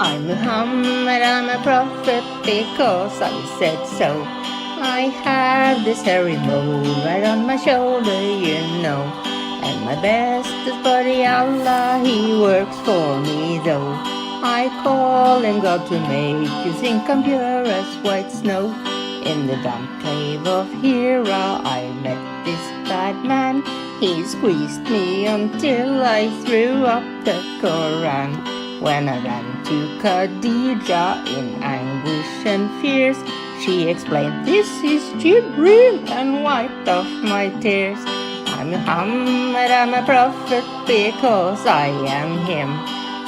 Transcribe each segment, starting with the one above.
I'm Muhammad, I'm a prophet because I said so. I have this hairy mole right on my shoulder, you know. And my bestest buddy Allah, he works for me though. I call him God to make you think I'm pure as white snow. In the damp cave of Hira I met this bad man. He squeezed me until I threw up the Qur'an. When I ran to Khadija in anguish and fears, she explained, this is Jibreel, and wiped off my tears. I'm Muhammad, I'm a prophet because I am him,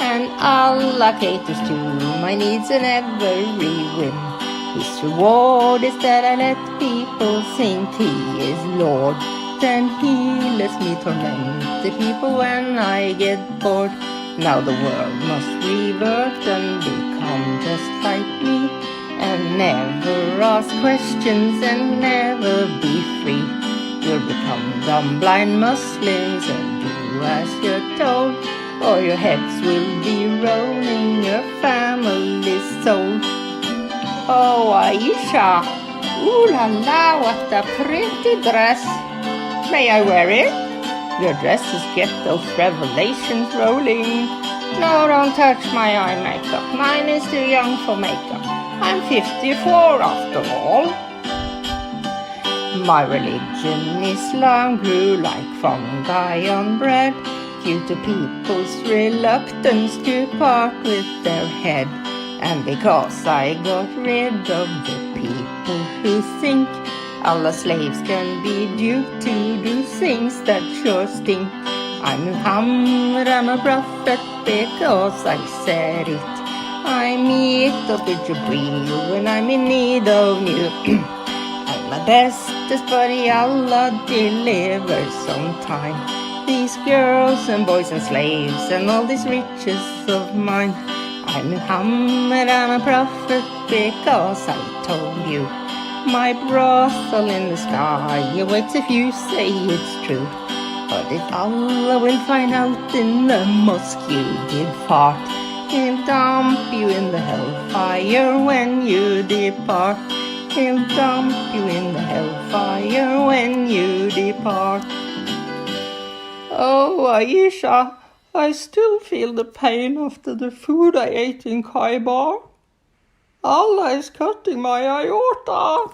and Allah caters to my needs and every whim. His reward is that I let people think he is Lord. Then he lets me torment the people when I get bored. Now the world must revert and become just like me, and never ask questions and never be free. You'll become dumb blind Muslims and do as you're told, or your heads will be rolling your family's soul. Oh, Aisha, ooh la la, what a pretty dress. May I wear it? Your dresses get those revelations rolling. No, don't touch my eye makeup. Mine is too young for makeup. I'm 54 after all. My religion, Islam, grew like fungi on bread, due to people's reluctance to part with their head. And because I got rid of the people who think Allah's slaves can be duped to do things that sure stink. I'm Muhammad, I'm a prophet because I said it. I meet up with Jibreel when I'm in need of you. And my bestest buddy Allah delivers on time. These girls and boys and slaves and all these riches of mine. I'm Muhammad, I'm a prophet because I told you. My brothel in the sky awaits if you say it's true. But if Allah will find out in the mosque you did fart, He'll dump you in the hellfire when you depart. He'll dump you in the hellfire when you depart. Oh, Aisha, I still feel the pain after the food I ate in Khaybar. Allah is cutting my aorta.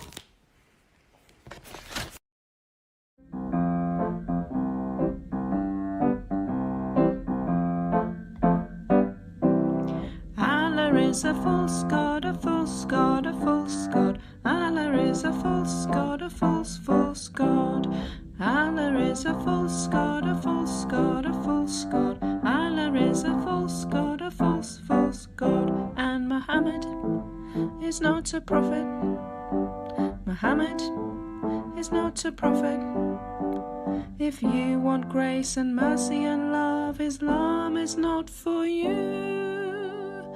Allah is a false god, a false god, a false god. Allah is a false god, a false god. Allah is a false god, a false god, a false god. Allah is a false god, a false god. And Muhammad is not a prophet. Muhammad is not a prophet. If you want grace and mercy and love, Islam is not for you.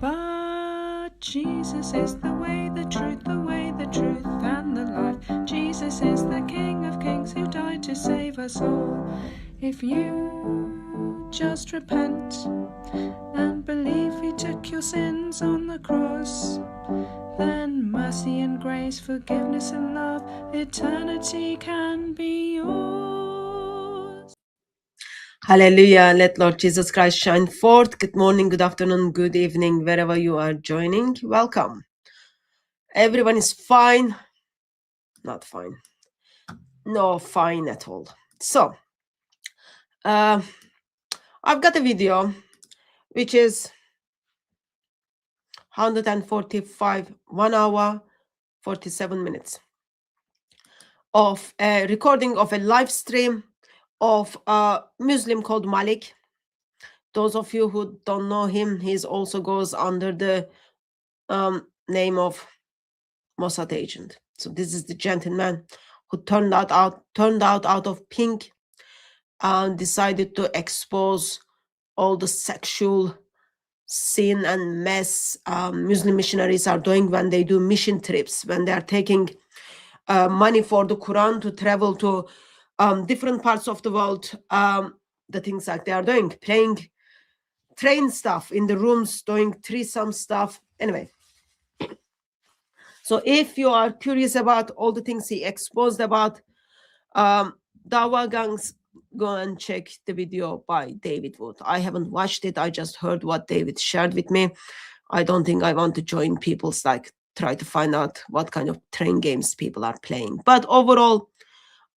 But Jesus is the way, the truth, and the life. Jesus is the King of Kings who died to save us all. If you just repent and believe He took your sins on the cross, then mercy and grace, forgiveness and love, eternity can be yours. Hallelujah. Let Lord Jesus Christ shine forth. Good morning, good afternoon, good evening, wherever you are joining. Welcome. Everyone is fine. Not fine. No, fine at all. So, I've got a video which is 145, 1 hour, 47 minutes of a recording of a live stream of a Muslim called Malik. Those of you who don't know him, he also goes under the name of Mossad agent. So this is the gentleman who turned out of pink and decided to expose all the sexual sin and mess Muslim missionaries are doing when they do mission trips, when they are taking money for the Qur'an to travel to different parts of the world, the things like they are doing, train stuff in the rooms, doing threesome stuff. Anyway, so if you are curious about all the things he exposed about Dawa gangs, go and check the video by David Wood. I haven't watched it. I just heard what David shared with me. I don't think I want to join people's, like, try to find out what kind of train games people are playing. But overall,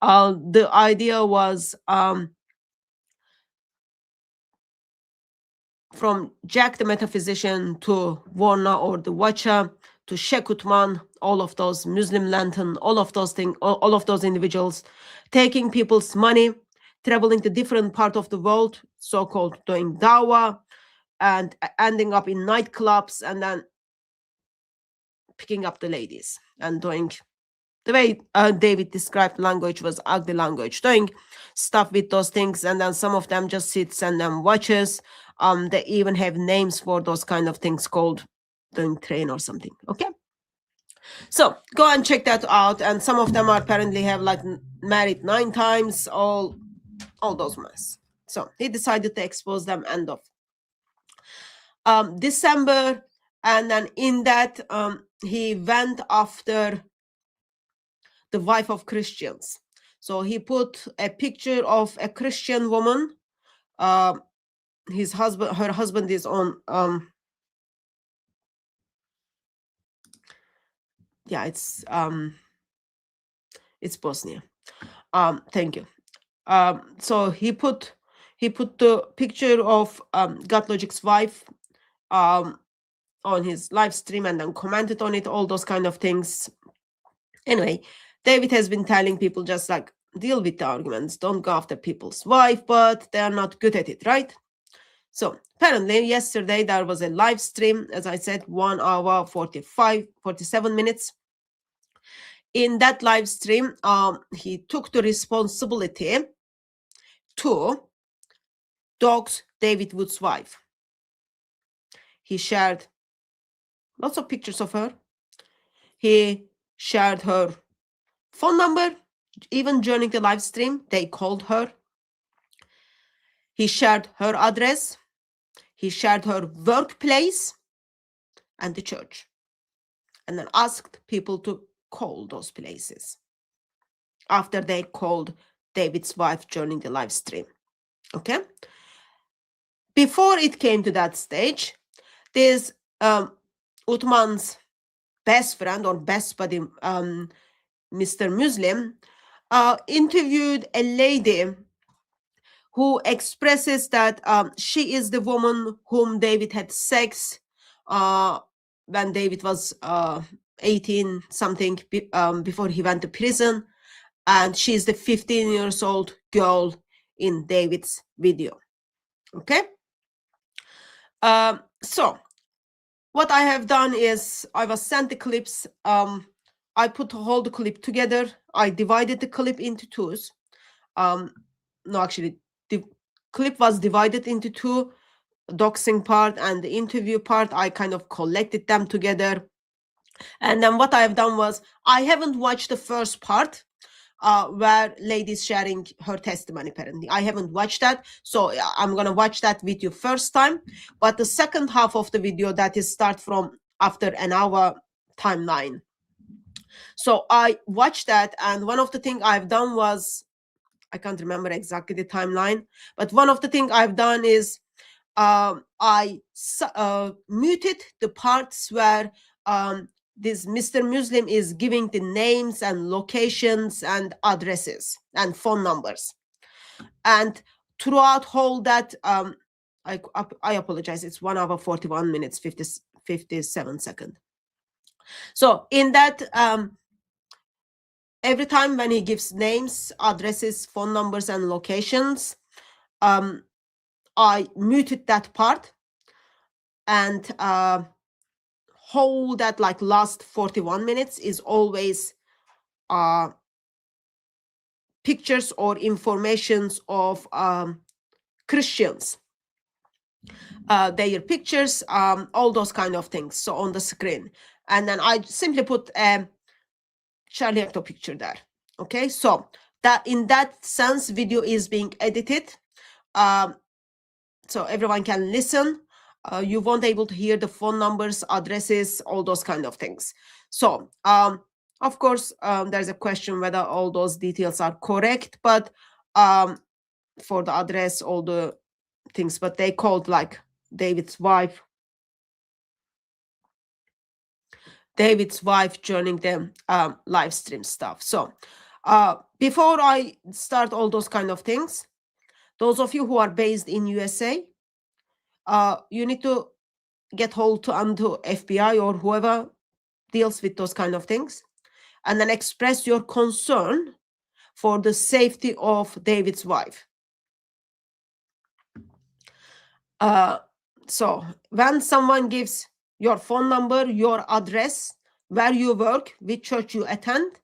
the idea was from Jack the Metaphysician to Warna or the Watcher to Shekutman, all of those Muslim Lantern, all of those things, all of those individuals taking people's money, traveling to different part of the world, so-called doing dawah, and ending up in nightclubs, and then picking up the ladies and doing the way David described language was ugly language, doing stuff with those things, and then some of them just sits and then watches. They even have names for those kind of things called doing train or something. Okay, so go and check that out. And some of them are apparently have like married 9 times, all those mess. So he decided to expose them end of December, and then in that he went after the wife of Christians. So he put a picture of a Christian woman. His husband, her husband is on yeah, it's Bosnia. Thank you. So he put the picture of GodLogic's wife on his live stream and then commented on it, all those kind of things. Anyway, David has been telling people just like deal with the arguments, don't go after people's wife, but they are not good at it, right? So apparently yesterday there was a live stream, as I said, 1 hour 47 minutes. In that live stream, he took the responsibility to dox David Wood's wife. He shared lots of pictures of her. He shared her phone number, even during the live stream, they called her. He shared her address. He shared her workplace and the church, and then asked people to call those places after they called David's wife during the live stream. Okay. Before it came to that stage, this Uthman's best friend or best buddy, Mr. Muslim, interviewed a lady who expresses that she is the woman whom David had sex when David was 18 something, before he went to prison, and she's the 15 years old girl in David's video. Okay. So what I have done is I was sent the clips. I put all the clip together. I divided the clip into twos. No, actually, the clip was divided into two, doxing part and the interview part. I kind of collected them together. And then what I have done was I haven't watched the first part where ladies sharing her testimony. Apparently I haven't watched that, so I'm gonna watch that video first time. But the second half of the video, that is start from after an hour timeline. So I watched that, and one of the things I've done was, I can't remember exactly the timeline, but one of the things I've done is I muted the parts where this Mr. Muslim is giving the names and locations and addresses and phone numbers. And throughout whole that, I apologize, it's 1 hour 41 minutes 57 seconds. So in that, every time when he gives names, addresses, phone numbers, and locations, I muted that part, and whole that like last 41 minutes is always pictures or informations of Christians, their pictures, all those kind of things, so on the screen. And then I simply put a Charlie Hebdo picture there. Okay, so that in that sense, video is being edited. so everyone can listen. You won't able to hear the phone numbers, addresses, all those kind of things. So of course, there's a question whether all those details are correct, but for the address, all the things, but they called like David's wife joining the live stream stuff. So before I start all those kind of things, those of you who are based in USA, you need to get hold to onto FBI or whoever deals with those kind of things, and then express your concern for the safety of David's wife. So when someone gives your phone number, your address, where you work, which church you attend,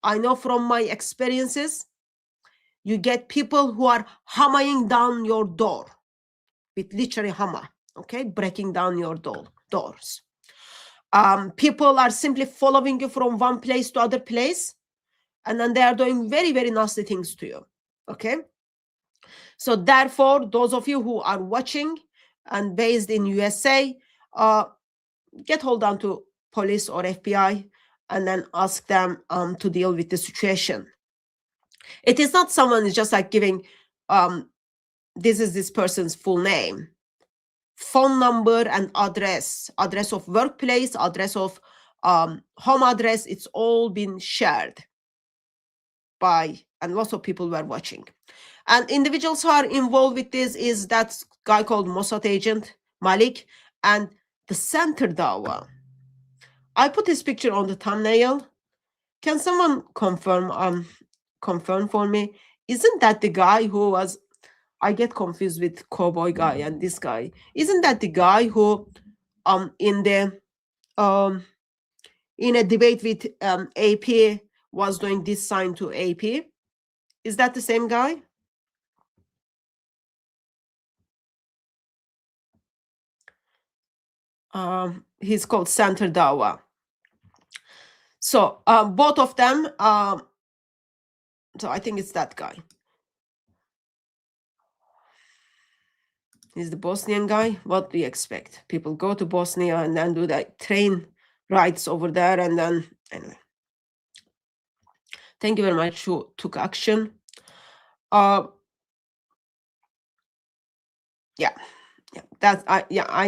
I know from my experiences, you get people who are hammering down your door with literally hammer, okay, breaking down your doors. People are simply following you from one place to other place, and then they are doing very, very nasty things to you, okay? So therefore, those of you who are watching and based in USA, get hold on to police or FBI and then ask them to deal with the situation. It is not someone is just like giving, this is this person's full name, phone number and address of workplace, address of home address. It's all been shared by, and lots of people were watching. And individuals who are involved with this is that guy called Mossad agent, Malik, and the center dawah. I put his picture on the thumbnail. Can someone confirm for me? Isn't that the guy who was, I get confused with cowboy guy and this guy. Isn't that the guy who in a debate with AP was doing this sign to AP? Is that the same guy? He's called Center Dawa. So both of them, so I think it's that guy. He's the Bosnian guy. What do you expect? People go to Bosnia and then do the train rides over there, and then anyway. Thank you very much who took action. I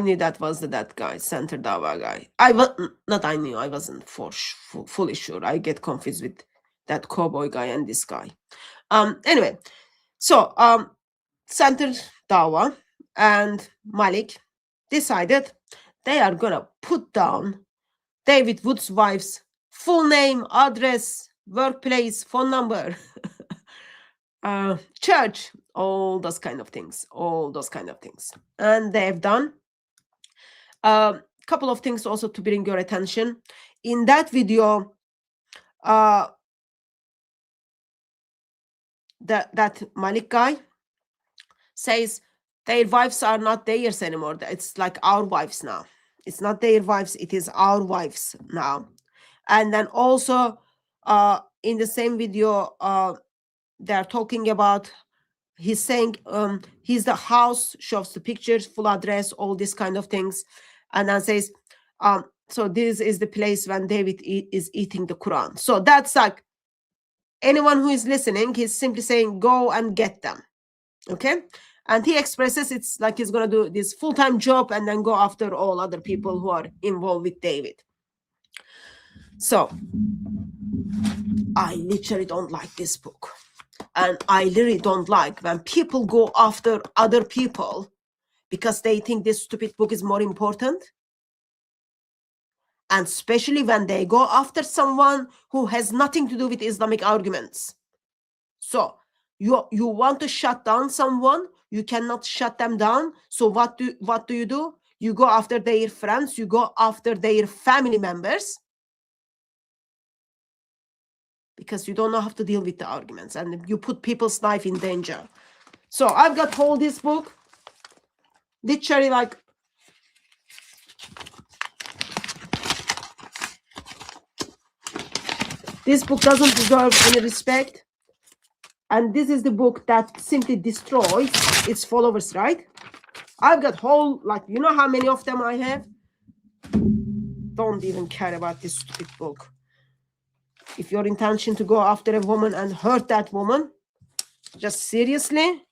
knew that was that guy, Center Dawa guy. I wasn't fully sure. I get confused with that cowboy guy and this guy. Anyway, so Center Dawa and Malik decided they are gonna put down David Wood's wife's full name, address, workplace, phone number, church, all those kind of things, and they've done a couple of things also to bring your attention. In that video, that Malik guy says their wives are not theirs anymore. It's like our wives now. It's not their wives, it is our wives now. And then also in the same video, they're talking about, he's saying he's the house, shows the pictures, full address, all these kind of things, and then says so this is the place when David is eating the Qur'an. So that's like, anyone who is listening, he's simply saying go and get them, okay? And he expresses it's like he's gonna do this full-time job and then go after all other people who are involved with David. So I literally don't like this book. And I literally don't like when people go after other people because they think this stupid book is more important. And especially when they go after someone who has nothing to do with Islamic arguments. So you want to shut down someone, you cannot shut them down. So what do you do? You go after their friends, you go after their family members, because you don't know how to deal with the arguments, and you put people's life in danger. So I've got hold this book, literally like, this book doesn't deserve any respect. And this is the book that simply destroys its followers, right? I've got whole, like, you know how many of them I have? Don't even care about this stupid book. If your intention to go after a woman and hurt that woman, just seriously,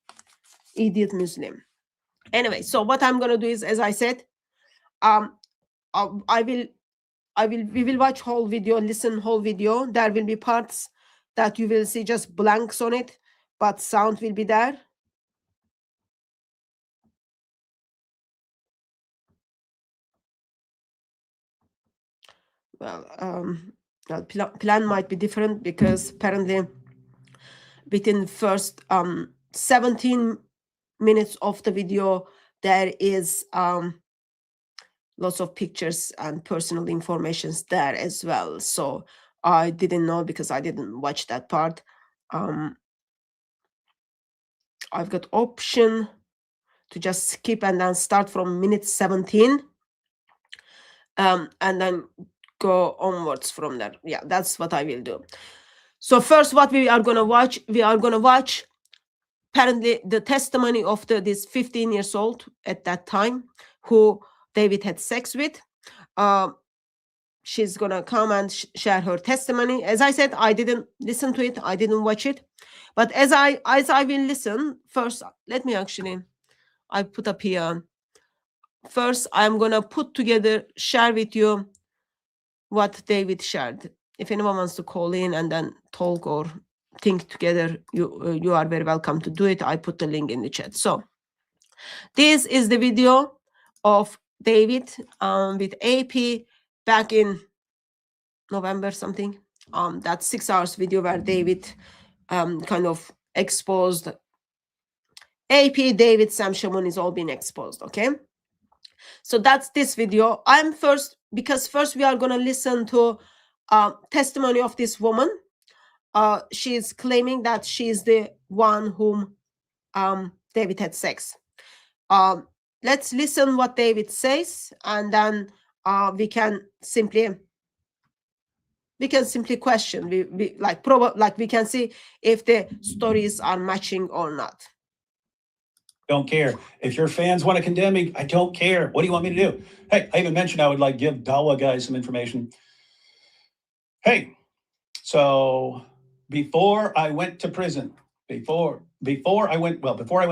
idiot Muslim. Anyway, so what I'm gonna do is, as I said, we will watch whole video, listen whole video. There will be parts that you will see just blanks on it, but sound will be there. Well, plan might be different because apparently within first 17 minutes of the video there is lots of pictures and personal informations there as well. So I didn't know because I didn't watch that part. I've got option to just skip and then start from minute 17 and then go onwards from there. Yeah, that's what I will do. So first, what we are going to watch, apparently the testimony of this 15 years old at that time who David had sex with. She's going to come and share her testimony. As I said, I didn't listen to it. I didn't watch it. But as I will listen, first, let me actually, I put up here. First, I'm going to put together, share with you what David shared. If anyone wants to call in and then talk or think together, you are very welcome to do it. I put the link in the chat. So this is the video of David with AP back in November something. That 6 hours video where David kind of exposed AP, David, Sam Shamoun is all being exposed. Okay, so that's this video. Because first we are going to listen to testimony of this woman. She's claiming that she's the one whom David had sex. Let's listen what David says, and then we can simply question. We can see if the stories are matching or not. Don't care. If your fans want to condemn me, I don't care. What do you want me to do? Hey, I even mentioned I would give Dawa guys some information. Hey, so before I went to prison, before I went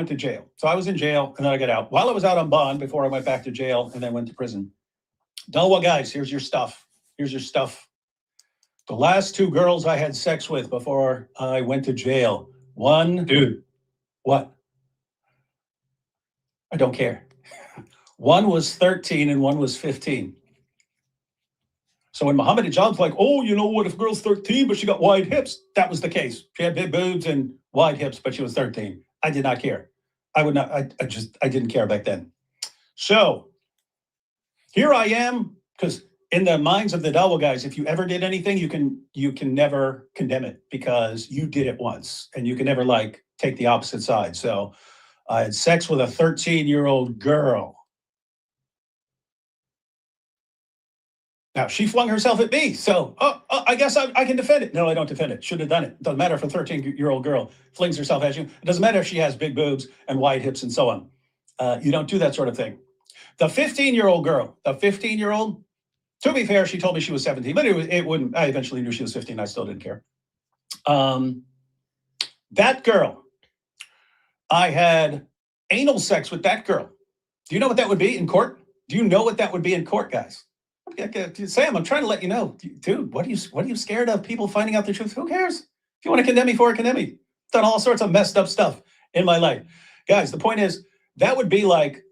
to jail. So I was in jail and then I got out. While I was out on bond, before I went back to jail and then went to prison. Dawa guys, here's your stuff. Here's your stuff. The last 2 girls I had sex with before I went to jail. One, dude, what? I don't care. One was 13 and one was 15. So when Muhammad Hijab's like, oh, you know what, if a girl's 13, but she got wide hips, that was the case. She had big boobs and wide hips, but she was 13. I did not care. I didn't care back then. So here I am, because in the minds of the Dawa guys, if you ever did anything, you can never condemn it because you did it once and you can never take the opposite side. So I had sex with a 13-year-old girl. Now, she flung herself at me, so I guess I can defend it. No, I don't defend it. Should have done it. Doesn't matter if a 13-year-old girl flings herself at you. It doesn't matter if she has big boobs and wide hips and so on. You don't do that sort of thing. The 15-year-old girl, to be fair, she told me she was 17, but it wouldn't. I eventually knew she was 15. I still didn't care. That girl, I had anal sex with that girl. Do you know what that would be in court? Do you know what that would be in court, guys? Sam, I'm trying to let you know, dude. What are you scared of? People finding out the truth? Who cares? If you want to condemn me for it, condemn me. I've done all sorts of messed up stuff in my life, guys. The point is that would be like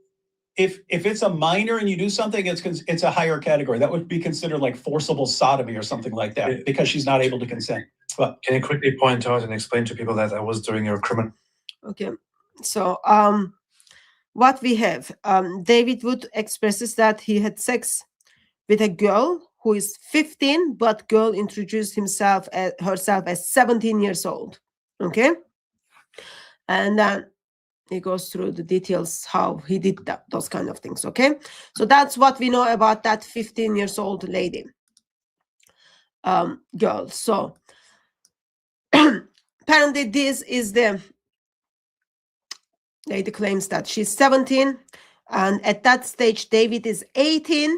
if it's a minor and you do something, it's a higher category. That would be considered like forcible sodomy or something like that because she's not able to consent. But can you quickly point out and explain to people that I was doing your criminal? Okay, so what we have, David Wood expresses that he had sex with a girl who is 15, but girl introduced herself as 17 years old. Okay, and then he goes through the details how he did those kind of things. Okay, so that's what we know about that 15 years old lady, girl. So apparently this is the lady claims that she's 17, And at that stage, David is 18.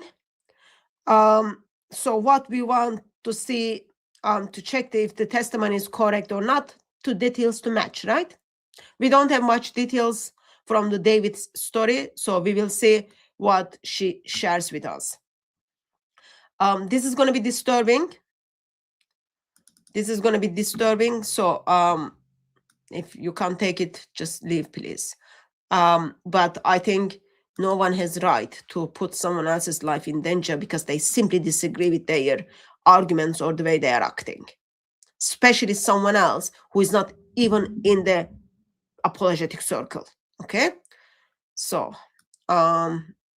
So what we want to see, to check if the testimony is correct or not, two details to match, right? We don't have much details from the David's story, so we will see what she shares with us. This is going to be disturbing. This is going to be disturbing. So if you can't take it, just leave, please. But I think no one has right to put someone else's life in danger because they simply disagree with their arguments or the way they are acting, especially someone else who is not even in the apologetic circle. Okay, so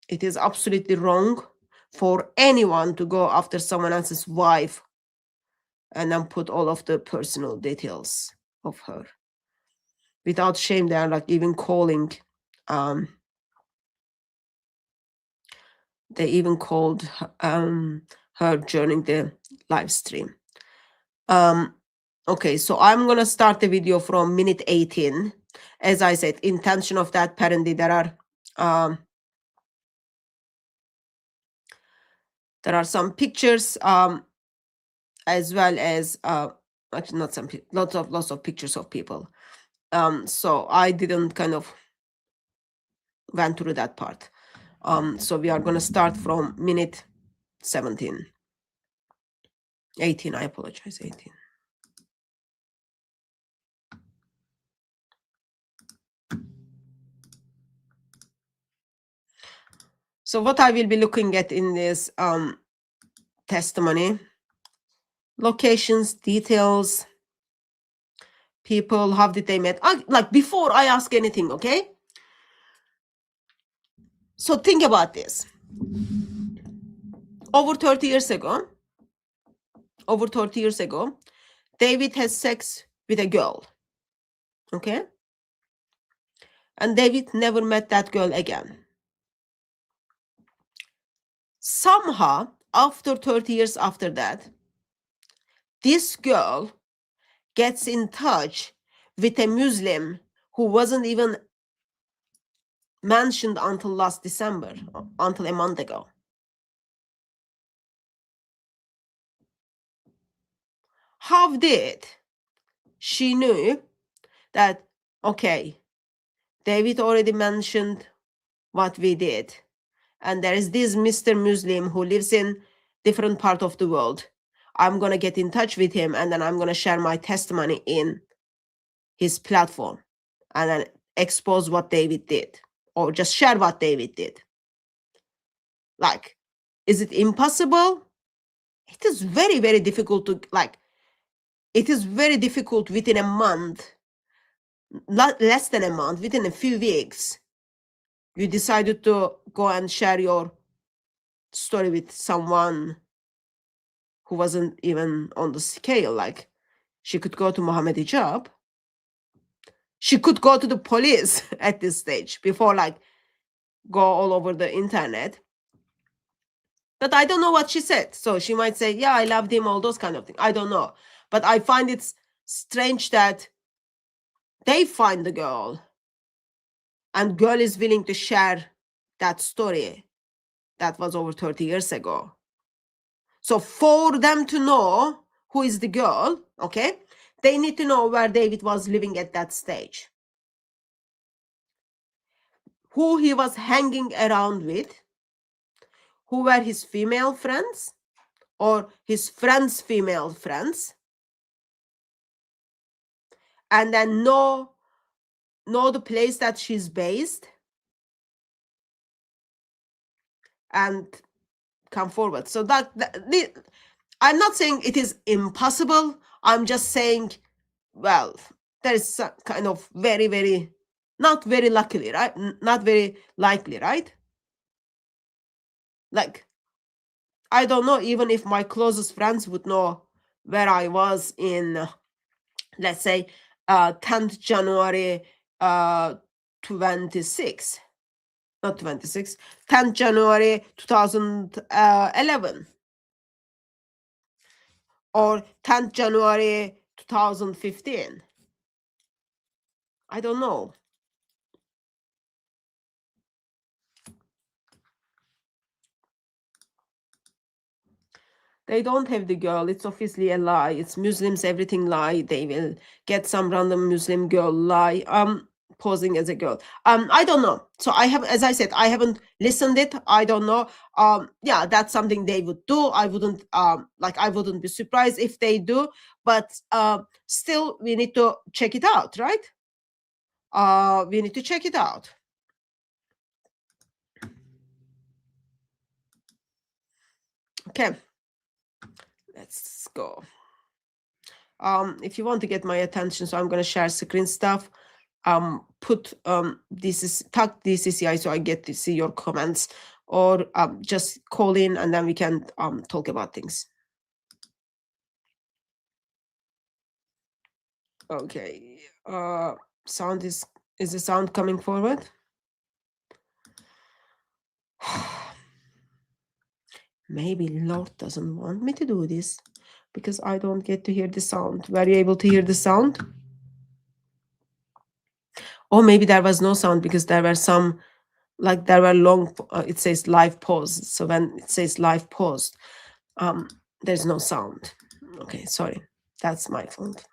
it is absolutely wrong for anyone to go after someone else's wife and then put all of the personal details of her. Without shame, they are like even calling, they even called her during the live stream. Okay, so I'm gonna start the video from minute 18. As I said, intention of that apparently there are some pictures, as well as actually not some, lots of pictures of people. So I didn't kind of went through that part. So we are going to start from minute 17. 18, I apologize, 18. So what I will be looking at in this testimony: locations, details, people, how did they met? Like before I ask anything, okay? So think about this. Over 30 years ago, David has sex with a girl, okay? And David never met that girl again. Somehow, after 30 years after that, this girl gets in touch with a Muslim who wasn't even mentioned until last December, until a month ago. How did she knew that, okay, David already mentioned what we did, and there is this Mr. Muslim who lives in different part of the world. I'm going to get in touch with him, and then I'm going to share my testimony in his platform and then expose what David did, or just share what David did. Like, is it impossible? It is very, very difficult to, like, it is very difficult within a month, not less than a month, within a few weeks, you decided to go and share your story with someone who wasn't even on the scale. Like, she could go to Mohammed Hijab. She could go to the police at this stage before, like, go all over the internet. But I don't know what she said. So she might say, yeah, I loved him, all those kind of things. I don't know. But I find it strange that they find the girl and girl is willing to share that story that was over 30 years ago. So for them to know who is the girl, okay, they need to know where David was living at that stage, who he was hanging around with, who were his female friends or his friends' female friends, and then know the place that she's based and come forward. So I'm not saying it is impossible. I'm just saying, well, there is some kind of very, very, not very luckily, right? Not very likely, right? Like, I don't know even if my closest friends would know where I was in, let's say, 10th January 26, not 26, 10th January 2011, or 10th January 2015. I don't know. They don't have the girl. It's obviously a lie. It's Muslims, everything lie. They will get some random Muslim girl lie. Posing as a girl. I don't know. So I have, as I said, I haven't listened it. I don't know. Yeah, that's something they would do. I wouldn't I wouldn't be surprised if they do, but still we need to check it out, right? We need to check it out. Okay. Let's go. If you want to get my attention, so I'm going to share screen stuff. Put tag DCCI so I get to see your comments, or just call in and then we can talk about things. Okay. Sound is the sound coming forward? Maybe Lord doesn't want me to do this because I don't get to hear the sound. Were you able to hear the sound? Or maybe there was no sound because there were some, like there were long, it says live pause. So when it says live pause, there's no sound. Okay, sorry. That's my fault.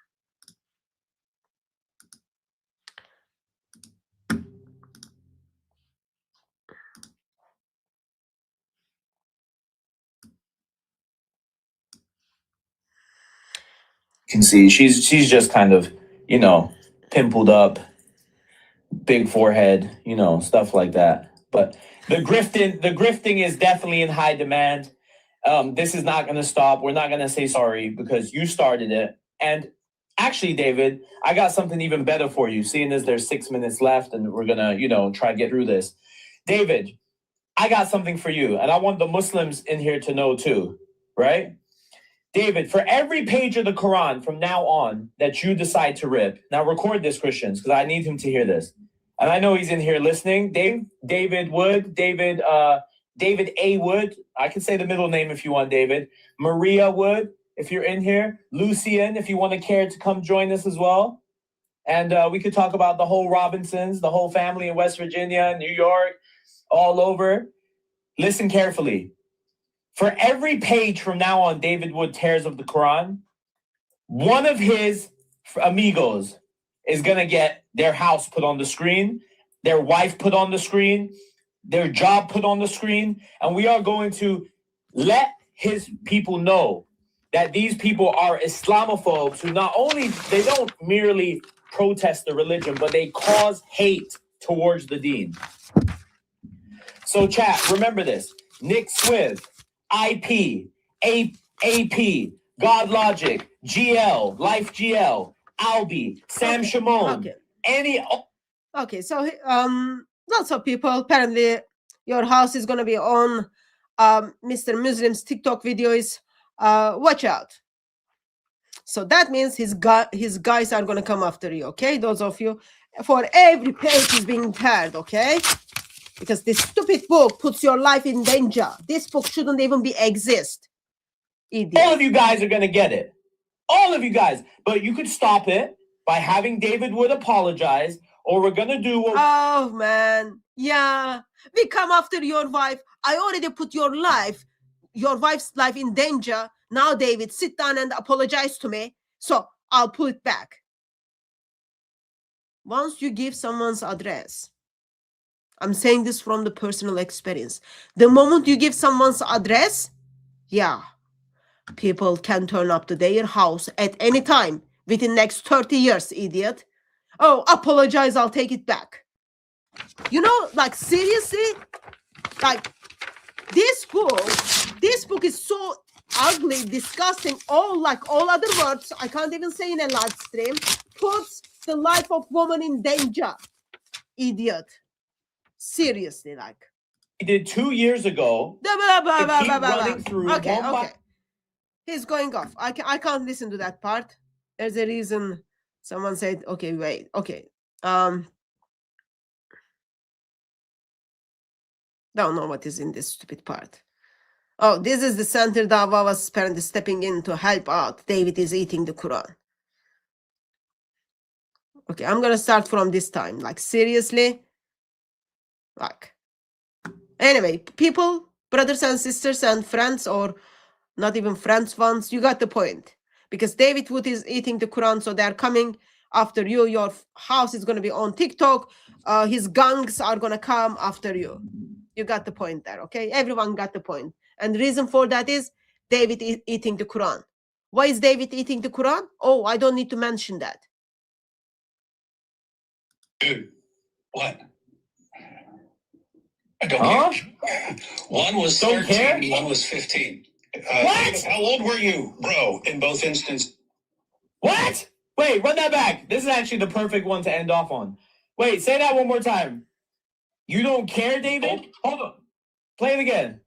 You can see she's just kind of, you know, pimpled up, big forehead, you know, stuff like that. But the grifting is definitely in high demand. This is not going to stop. We're not going to say sorry because you started it. And actually, David, I got something even better for you, seeing as there's 6 minutes left and we're going to, you know, try to get through this. David, I got something for you. And I want the Muslims in here to know too, right? David, for every page of the Quran from now on that you decide to rip, now record this, Christians, because I need him to hear this. And I know he's in here listening. David Wood, David A. Wood. I can say the middle name if you want, David. Maria Wood, if you're in here. Lucian, if you want to care to come join us as well. And we could talk about the whole Robinsons, the whole family in West Virginia, New York, all over. Listen carefully. For every page from now on David Wood tears of the Quran, one of his amigos is going to get their house put on the screen, their wife put on the screen, their job put on the screen, and we are going to let his people know that these people are Islamophobes who not only, they don't merely protest the religion, but they cause hate towards the deen. So chat, remember this. Nick Swift, IP, AP, GodLogic, GL, Life GL, Albi, Sam Shimon, any... Okay, so lots of people, apparently your house is going to be on Mr. Muslim's TikTok videos. Watch out. So that means his guys are going to come after you, okay? Those of you, for every page is being teared, okay? Because this stupid book puts your life in danger. This book shouldn't even exist. Idiot. All of you guys are going to get it. All of you guys. But you could stop it by having David Wood apologize, or we're going to do what... Oh, man. Yeah. We come after your wife. I already put your wife's life in danger. Now, David, sit down and apologize to me. So I'll pull it back. Once you give someone's address, I'm saying this from the personal experience. The moment you give someone's address, yeah, people can turn up to their house at any time within next 30 years, idiot. Oh, apologize, I'll take it back. You know, like seriously, like this book is so ugly, disgusting, all other words, I can't even say in a live stream, puts the life of woman in danger, idiot. Seriously, like he did 2 years ago. Okay. He's going off. I can't listen to that part. There's a reason someone said, okay, wait, okay. Don't know what is in this stupid part. Oh, this is the center Dava was apparently stepping in to help out. David is eating the Quran. Okay, I'm gonna start from this time. Like seriously. Like, anyway, people, brothers and sisters and friends or not even friends ones. You got the point. Because David Wood is eating the Quran, so they're coming after you. Your house is going to be on TikTok. His gangs are going to come after you. You got the point there, okay? Everyone got the point. And the reason for that is David eating the Quran. Why is David eating the Quran? Oh, I don't need to mention that. Dude, what? I don't Huh? care. One was Don't 13 care? and one was 15. What? How old were you, bro, in both instances? What? Wait, run that back. This is actually the perfect one to end off on. Wait, say that one more time. You don't care, David? Hold on. Play it again.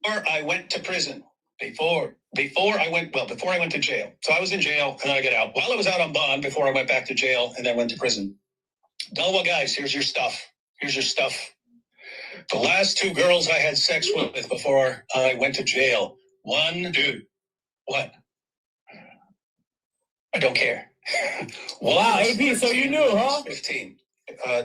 Before I went to prison. Before I went to jail. So I was in jail and then I got out. While I was out on bond, before I went back to jail and then went to prison. Dalwa guys, here's your stuff. Here's your stuff. The last 2 girls I had sex with before I went to jail. One, dude, what? I don't care. One Wow, was AP, so you 13, knew, one huh? was 15.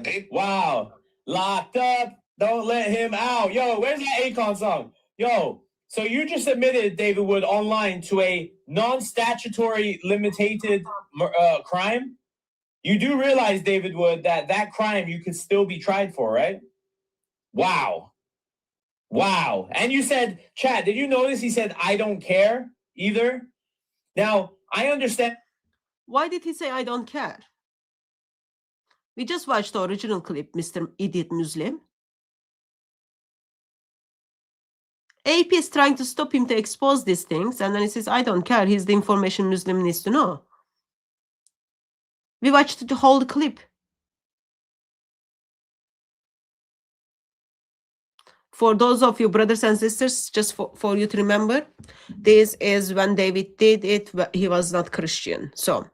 Dave, Wow. Locked up. Don't let him out. Yo, where's that Akon song? Yo, so you just admitted, David Wood, online to a non-statutory limited crime? You do realize, David Wood, that crime you could still be tried for, right? Wow. Wow. And you said, Chad, did you notice he said, I don't care either? Now, I understand. Why did he say, I don't care? We just watched the original clip, Mr. Idiot Muslim. AP is trying to stop him to expose these things, and then he says, I don't care. Here's the information Muslim needs to know. We watched the whole clip. For those of you brothers and sisters, just for you to remember, this is when David did it, he was not Christian. So,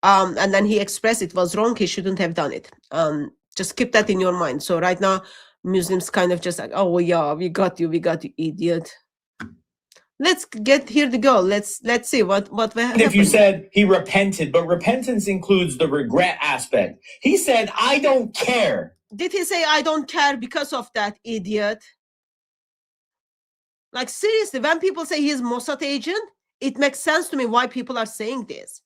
and then he expressed it was wrong, he shouldn't have done it. Just keep that in your mind. So right now, Muslims kind of just like, oh yeah, we got you, idiot. Let's get here to go. Let's see what happened. If you said he repented, but repentance includes the regret aspect. He said, I don't care. Did he say, I don't care because of that, idiot? Like, seriously, when people say he's Mossad agent, it makes sense to me why people are saying this.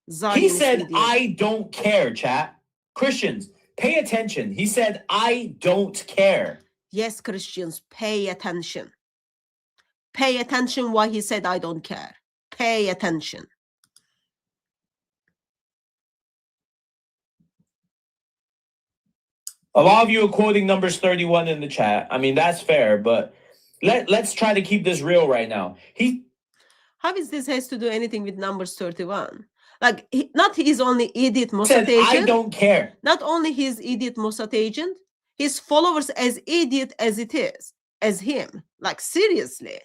He Zionist said, idiot. I don't care, chat. Christians, pay attention. He said, I don't care. Yes, Christians, pay attention. Pay attention why he said, I don't care. Pay attention. A lot of you are quoting Numbers 31 in the chat. I mean, that's fair, but let's try to keep this real right now. How is this has to do anything with Numbers 31? Like, not his only idiot Mossad said, agent. I don't care. Not only his idiot Mossad agent, his followers as idiot as it is, as him. Like, seriously.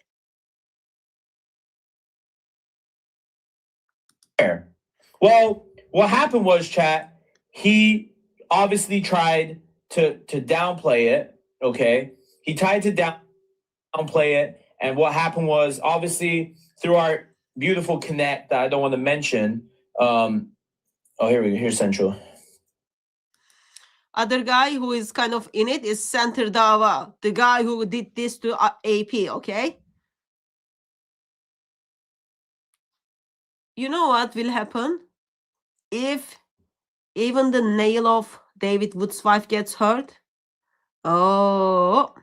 Well, what happened was, chat, he obviously tried to downplay it, okay? He tried to downplay it, and what happened was, obviously, through our beautiful connect that I don't want to mention, here's Central. Other guy who is kind of in it is Center Dawa, the guy who did this to AP, okay? You know what will happen? If even the nail of David Wood's wife gets hurt, oh,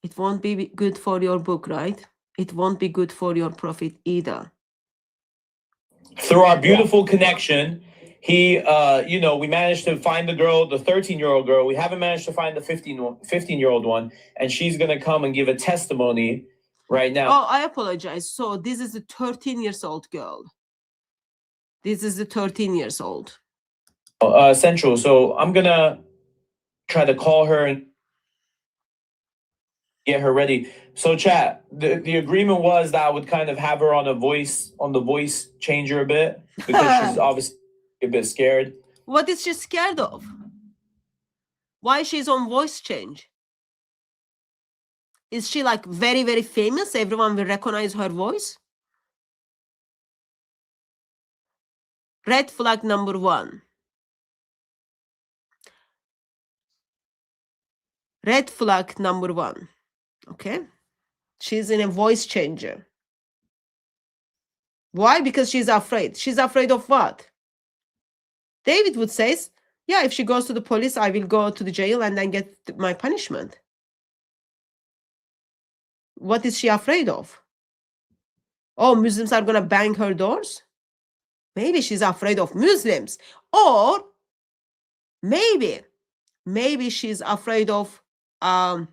it won't be good for your book, right? It won't be good for your profit either. Through our beautiful connection, he, we managed to find the girl, the 13-year-old girl. We haven't managed to find the 15-year-old one, and she's going to come and give a testimony right now. Oh, I apologize. So this is a 13-year-old girl. This is a 13 years old. Central. So I'm going to try to call her and get her ready. So chat, the agreement was that I would kind of have her on the voice changer a bit because she's obviously a bit scared. What is she scared of? Why she's on voice change? Is she like very, very famous? Everyone will recognize her voice? Red flag number 1. Red flag number 1. Okay. She's in a voice changer. Why? Because she's afraid. She's afraid of what? David would say, yeah, if she goes to the police, I will go to the jail and then get my punishment. What is she afraid of? Oh, Muslims are going to bang her doors? Maybe she's afraid of Muslims. Or maybe she's afraid of that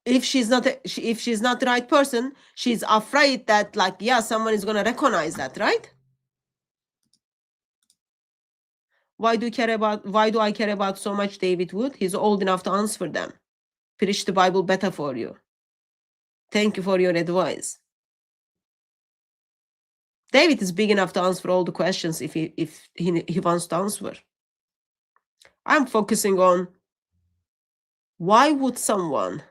if she's not the right person, she's afraid that, like, yeah, someone is going to recognize that, right? Why do I care about so much David Wood? He's old enough to answer them. Preach the Bible better for you. Thank you for your advice. David is big enough to answer all the questions if he wants to answer. I'm focusing on why would someone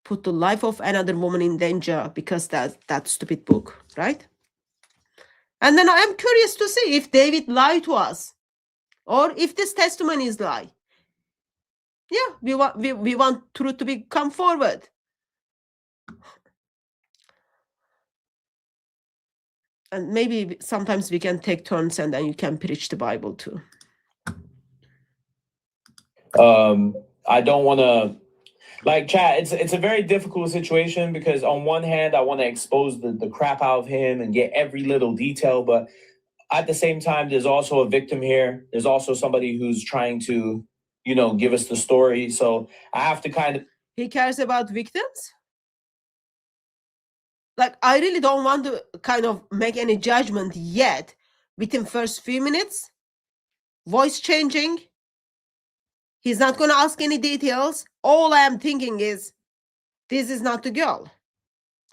put the life of another woman in danger because that stupid book, right? And then I am curious to see if David lied to us or if this testimony is lie. Yeah, we want truth to come forward. And maybe sometimes we can take turns and then you can preach the Bible too. I don't want to, like, chat, it's a very difficult situation because on one hand, I want to expose the crap out of him and get every little detail. But at the same time, there's also a victim here. There's also somebody who's trying to, give us the story. So I have to kind of... He cares about victims? Like, I really don't want to kind of make any judgment yet. Within first few minutes, voice changing. He's not going to ask any details. All I am thinking is, this is not the girl.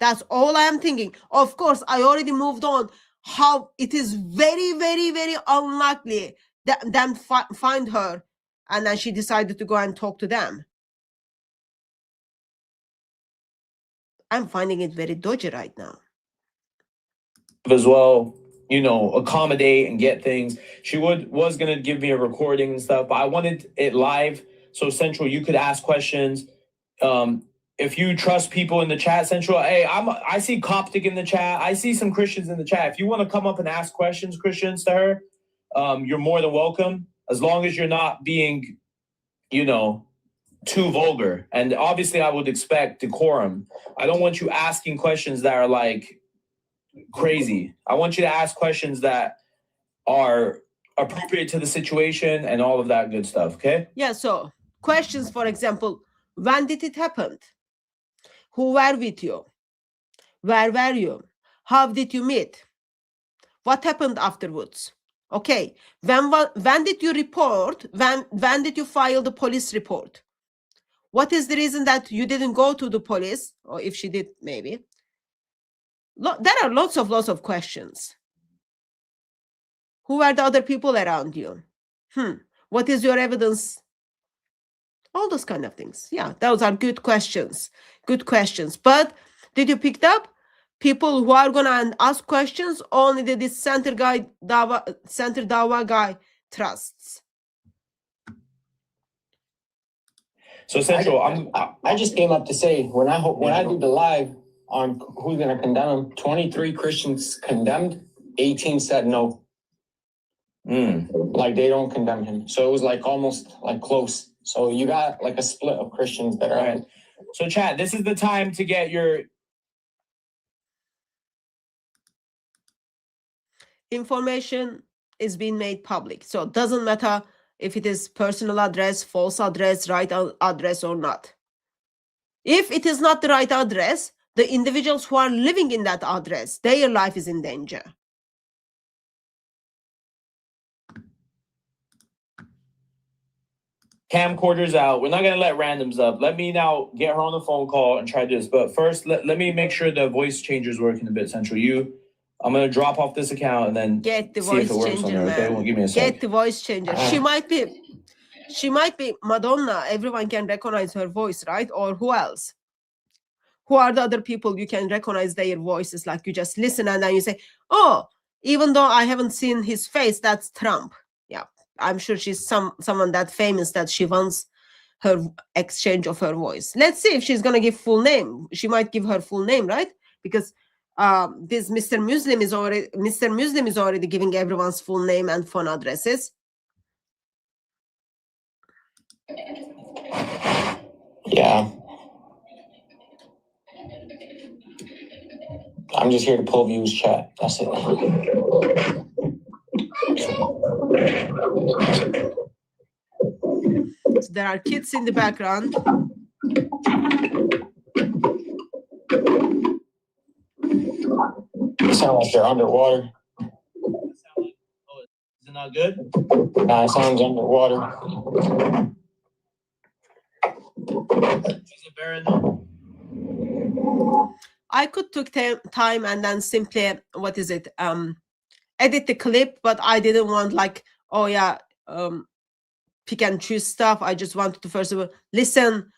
That's all I am thinking. Of course, I already moved on. How it is very, very, very unlikely that them find her and then she decided to go and talk to them. I'm finding it very dodgy right now. As well, accommodate and get things. She was going to give me a recording and stuff, but I wanted it live. So Central, you could ask questions. If you trust people in the chat, Central, hey, I see Coptic in the chat. I see some Christians in the chat. If you want to come up and ask questions, Christians, to her, you're more than welcome, as long as you're not being, too vulgar. And obviously I would expect decorum. I don't want you asking questions that are like crazy. I want you to ask questions that are appropriate to the situation and all of that good stuff, okay? Yeah, so questions, for example, when did it happen? Who were with you? Where were you? How did you meet? What happened afterwards? Okay, when did you report? When did you file the police report? What is the reason that you didn't go to the police? Or if she did, maybe. There are lots of questions. Who are the other people around you? What is your evidence? All those kind of things. Yeah, those are good questions. Good questions. But did you pick up people who are going to ask questions only that this center Dawa guy trusts? So Central, I just came up to say, when I do the live on who's going to condemn him, 23 Christians condemned, 18 said no. Like they don't condemn him. So it was like almost like close. So you got like a split of Christians that are right. So chat, this is the time to get your information is being made public. So it doesn't matter if it is personal address, false address, right address or not. If it is not the right address, the individuals who are living in that address, their life is in danger. Camcorders out. We're not going to let randoms up. Let me now get her on the phone call and try this. But first, let me make sure the voice changer's working a bit, Central. I'm going to drop off this account and then get the see voice if it works changer, on there. Okay, well, give me a sec. Get the voice changer. She might be Madonna. Everyone can recognize her voice, right? Or who else? Who are the other people you can recognize their voices? Like you just listen and then you say, oh, even though I haven't seen his face, that's Trump. Yeah, I'm sure she's someone that famous that she wants her exchange of her voice. Let's see if she's gonna give full name. She might give her full name, right? Because this Mr. Muslim is already giving everyone's full name and phone addresses. Yeah. I'm just here to pull views, chat. That's it. So there are kids in the background. Sound like they're underwater. Is it not good? Nah, it sounds underwater. Is it better though? I could took time and then simply edit the clip, but I didn't want like, oh yeah, pick and choose stuff. I just wanted to first of all listen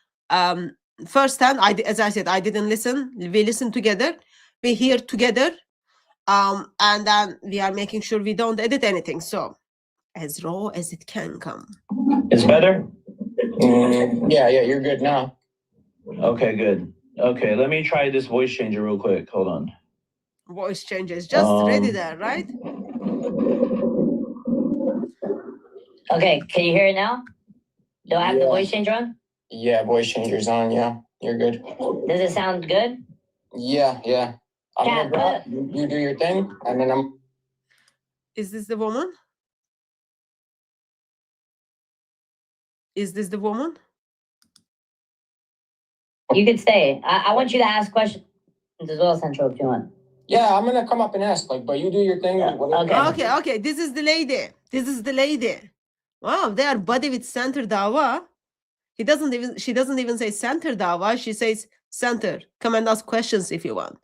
firsthand. As I said, I didn't listen. We listen together. We hear together, and then we are making sure we don't edit anything. So as raw as it can come. It's better? Yeah, you're good now. Okay, good. Okay, let me try this voice changer real quick. Hold on. Voice changes just ready there, right? Okay, can you hear it now? Do I have the Yeah. voice changer on? Yeah, voice changer's on. Yeah, you're good. Does it sound good? Yeah. I'm Cat, gonna drop. You do your thing, and then I'm. Is this the woman? Is this the woman? You could stay. I want you to ask questions as well, Central, if you want. Yeah, I'm gonna come up and ask, like, but you do your thing. Yeah, whatever. Okay. This is the lady. Wow, they are buddy with Center Dawa. She doesn't even say Center Dawa. She says, Center, come and ask questions if you want.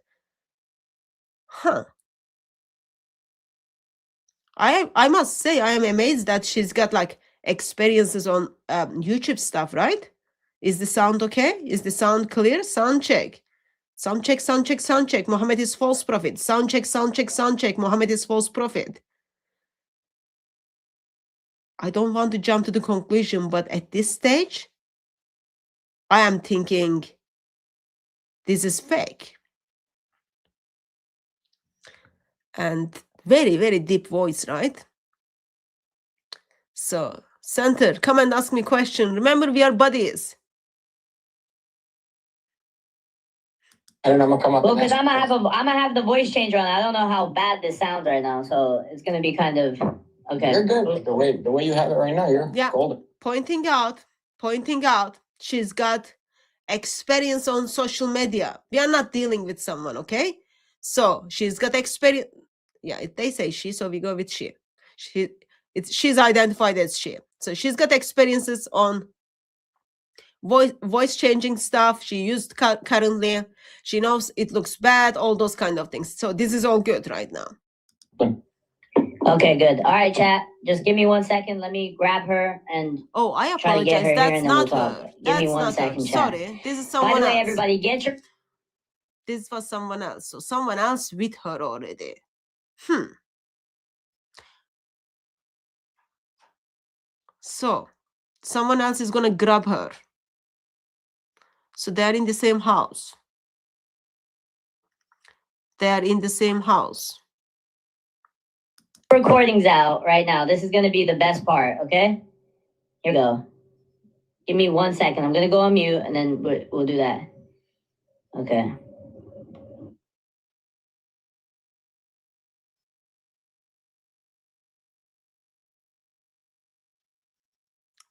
Huh. I must say, I am amazed that she's got like experiences on YouTube stuff, right? Is the sound okay? Is the sound clear? Sound check. Sound check. Muhammad is false prophet. Sound check. Muhammad is false prophet. I don't want to jump to the conclusion, but at this stage, I am thinking this is fake. And very, very deep voice, right? So, Center, come and ask me question. Remember, we are buddies. And then I'm gonna come up. Well, and because ask. I'm gonna have the voice changer on. I don't know how bad this sounds right now, so it's gonna be kind of okay. You're good. The way you have it right now, you're golden. Pointing out, she's got experience on social media. We are not dealing with someone, okay? So she's got experience. Yeah, they say she, so we go with she. She's identified as she. So she's got experiences on voice changing stuff. She used currently. She knows it looks bad, all those kind of things. So this is all good right now. Okay, good. All right, chat. Just give me 1 second. Let me grab her and. Oh, I try to get apologize. her That's here and then not we'll her. talk. Give me 1 second, chat. Sorry, this is someone By the way, else. everybody, get your. This was someone else. So someone else with her already. So someone else is gonna grab her. So they're in the same house. Recordings out right now. This is going to be the best part, okay? Here we go. Give me 1 second. I'm going to go on mute and then we'll do that. Okay.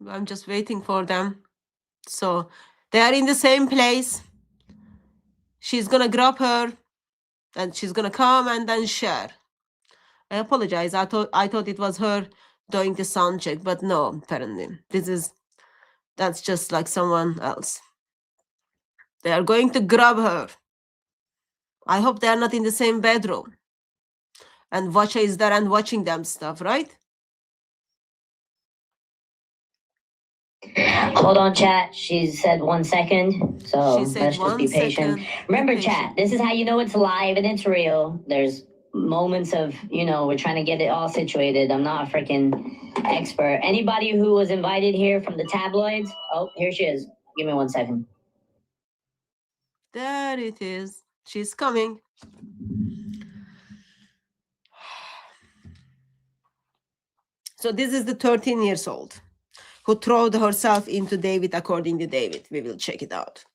I'm just waiting for them. So they are in the same place. She's gonna grab her and she's gonna come and then share. I apologize. I thought it was her doing the sound check, but no, apparently. That's just like someone else. They are going to grab her. I hope they are not in the same bedroom. And Vacha is there and watching them stuff, right? Hold on, chat. She said 1 second. So She said let's just be 1 patient. second. Remember, Be chat, patient. this is how you know it's live and it's real. There's moments of, we're trying to get it all situated. I'm not a freaking expert. Anybody who was invited here from the tabloids? Oh, here she is. Give me 1 second. There it is. She's coming. So this is the 13 years old who threw herself into David according to David. We will check it out.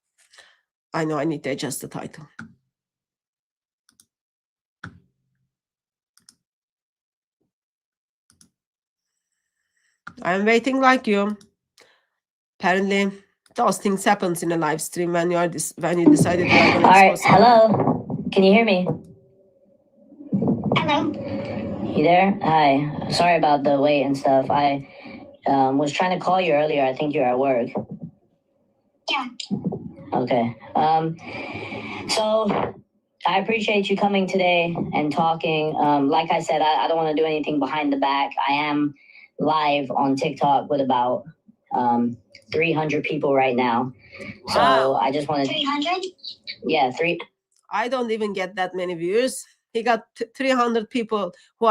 I know I need to adjust the title. I'm waiting like you. Apparently, those things happens in a live stream when you decided you are going to All right, expose someone. hello. Can you hear me? Hello. You there? Hi. Sorry about the wait and stuff. I was trying to call you earlier. I think you're at work. Yeah. Okay. So I appreciate you coming today and talking. Like I said, I don't want to do anything behind the back. I am live on TikTok with about 300 people right now. So Wow. I just want to. 300? Yeah, I don't even get that many views. He got 300 people who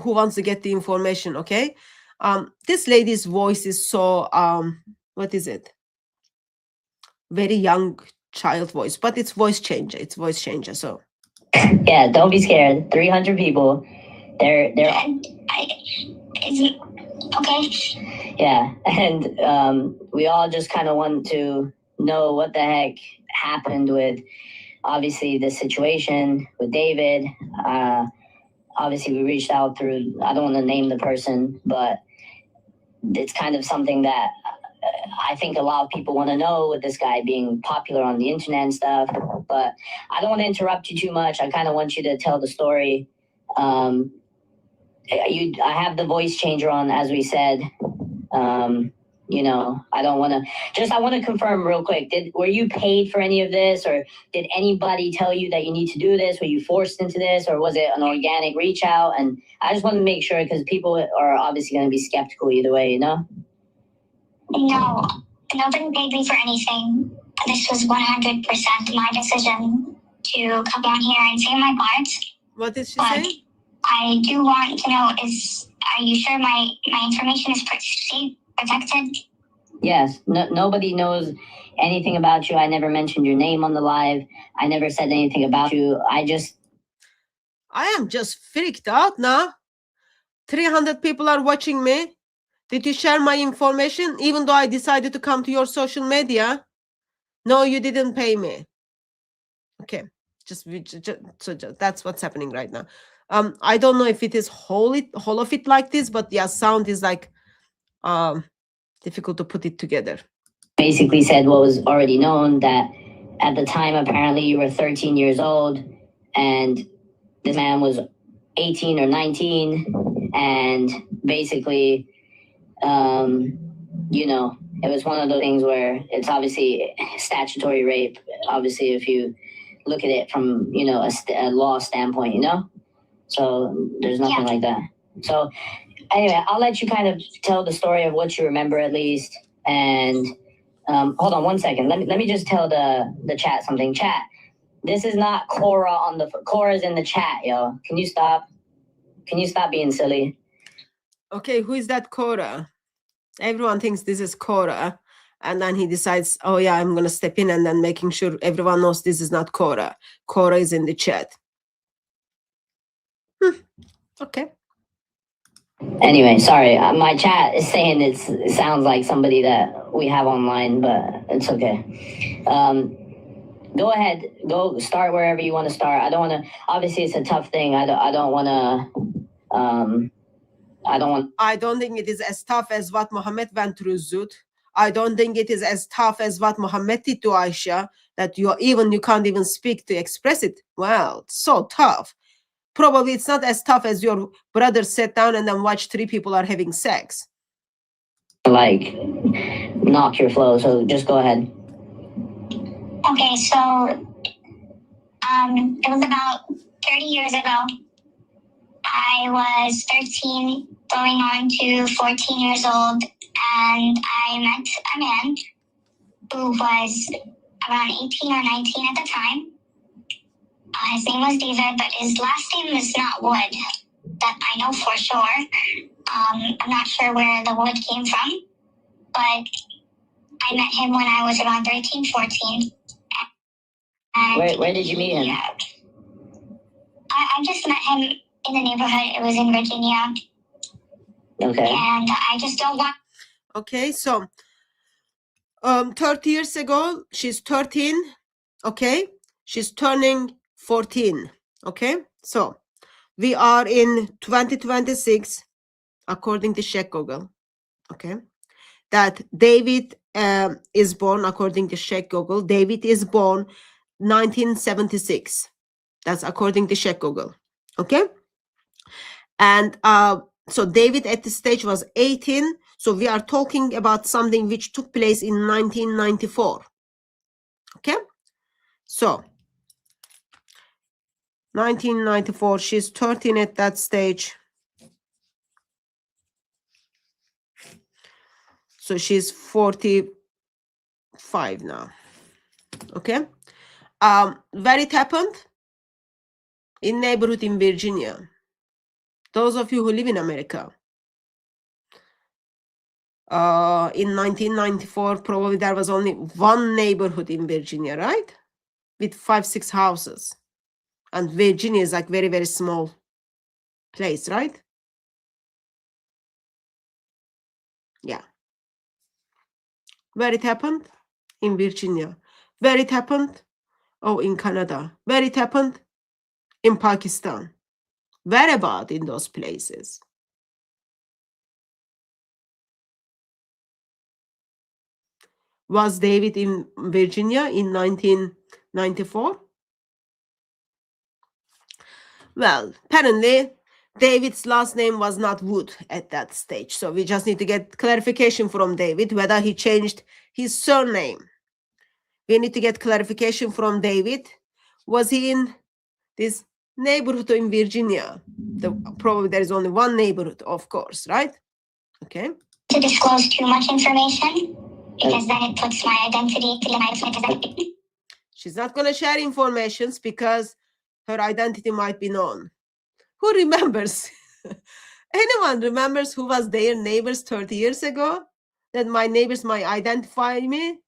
wants to get the information. Okay. This lady's voice is so what is it? Very young child voice, but it's voice changer. It's voice changer. So Yeah, don't be scared. 300 people. They're Okay. yeah, and we all just kind of want to know what the heck happened with, obviously, the situation with David. Obviously, we reached out through, I don't want to name the person, but it's kind of something that I think a lot of people want to know with this guy being popular on the internet and stuff. But I don't want to interrupt you too much. I kind of want you to tell the story. I have the voice changer on, as we said. I don't want to. I want to confirm real quick. Were you paid for any of this, or did anybody tell you that you need to do this? Were you forced into this, or was it an organic reach out? And I just want to make sure, because people are obviously going to be skeptical either way. No, nobody paid me for anything. This was 100% my decision to come down here and say my part. what did she But say? I do want to know, are you sure my information is protected? Yes. Nobody knows anything about you. I never mentioned your name on the live. I never said anything about you. I am just freaked out now. 300 people are watching me. Did you share my information even though I decided to come to your social media? No, you didn't pay me. Okay, just that's what's happening right now. I don't know if it is whole of it like this, but yeah, sound is like difficult to put it together. Basically said what was already known, that at the time apparently you were 13 years old and this man was 18 or 19, and basically it was one of those things where it's obviously statutory rape, obviously, if you look at it from a law standpoint, so there's nothing like that. So anyway, I'll let you kind of tell the story of what you remember at least. And hold on 1 second. Let me just tell the chat something. Chat, this is not Cora Cora's in the chat, yo. Can you stop being silly? Okay, who is that Cora? Everyone thinks this is Cora, and then he decides, oh yeah, I'm gonna step in, and then making sure everyone knows this is not Cora. Cora is in the chat. Okay. Anyway, sorry. My chat is saying it sounds like somebody that we have online, but it's okay. Go ahead. Go start wherever you want to start. I don't want to. Obviously, it's a tough thing. I don't want to. I don't think it is as tough as what Mohammed went through, Zut. I don't think it is as tough as what Mohammed did to Aisha, that you can't even speak to express it. Well, it's so tough. Probably it's not as tough as your brother sat down and then watched 3 people are having sex. Like, knock your flow, so just go ahead. Okay, so it was about 30 years ago. I was 13, going on to 14 years old, and I met a man who was around 18 or 19 at the time. His name was David, but his last name is not Wood. That I know for sure. I'm not sure where the Wood came from, but I met him when I was around 13, 14. And Where did you meet him? yeah, I just met him in the neighborhood. It was in Virginia. Okay. And I just don't want. Okay, so 30 years ago, she's 13. Okay, she's turning 14. Okay, so we are in 2026, according to Check Google. Okay, that David is born, according to Check Google. David is born 1976. That's according to Check Google. Okay, and so David at this stage was 18. So we are talking about something which took place in 1994. Okay, so 1994, she's 13 at that stage. So she's 45 now. Okay, where it happened? In neighborhood in Virginia. Those of you who live in America. In 1994, probably there was only one neighborhood in Virginia, right? With 5-6 houses. And Virginia is like very, very small place, right? Yeah. Where it happened? In Virginia. Where it happened? Oh, in Canada. Where it happened? In Pakistan. Where about in those places? Was David in Virginia in 1994? Well, apparently, David's last name was not Wood at that stage. So we just need to get clarification from David whether he changed his surname. We need to get clarification from David. Was he in this neighborhood in Virginia? Probably there is only one neighborhood, of course, right? Okay. To disclose too much information because then it puts my identity to the. She's not going to share informations because her identity might be known. Who remembers? Anyone remembers who was their neighbors 30 years ago? That my neighbors might identify me?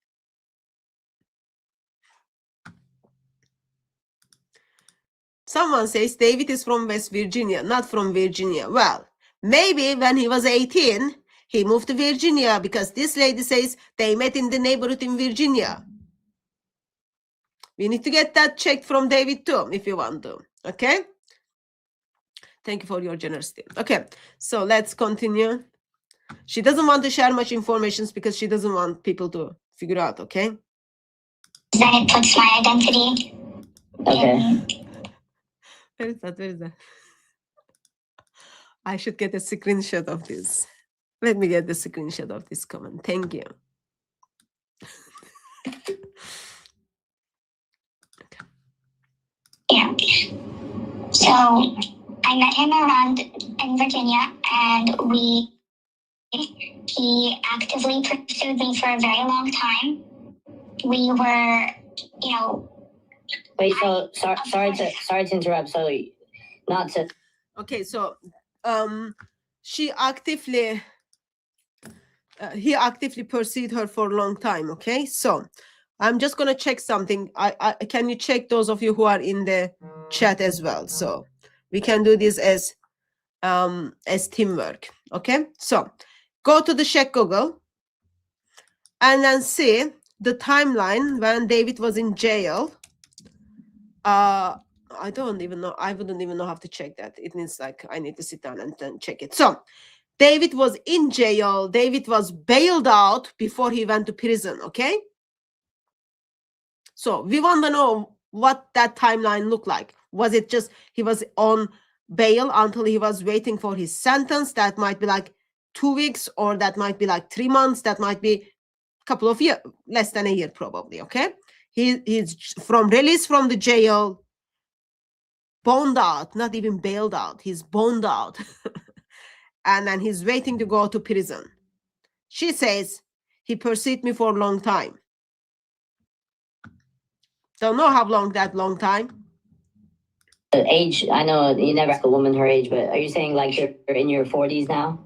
Someone says David is from West Virginia, not from Virginia. Well, maybe when he was 18, he moved to Virginia because this lady says they met in the neighborhood in Virginia. We need to get that checked from David too, if you want to. Okay? Thank you for your generosity. Okay, so let's continue. She doesn't want to share much information because she doesn't want people to figure out, okay? Then it puts my identity. Okay. Where is that? Where is that? I should get a screenshot of this. Let me get the screenshot of this comment. Thank you. Yeah. So I met him around in Virginia, and he actively pursued me for a very long time. We were, you know. Wait, so sorry to interrupt. So not to. Okay, so she actively he actively pursued her for a long time. Okay, so I'm just gonna check something. I can you check those of you who are in the chat as well? So we can do this as teamwork. Okay, so go to the Check Google and then see the timeline when David was in jail. I don't even know. I wouldn't even know how to check that. It means like I need to sit down and then check it. So David was in jail. David was bailed out before he went to prison. Okay. So we want to know what that timeline looked like. Was it just he was on bail until he was waiting for his sentence? That might be like 2 weeks, or that might be like 3 months. That might be a couple of years, less than a year probably. Okay. He's from release from the jail, boned out, not even bailed out. He's boned out. And then he's waiting to go to prison. She says he pursued me for a long time. Don't know how long, that long time. Age, I know you never ask a woman her age, but are you saying like you're in your 40s now?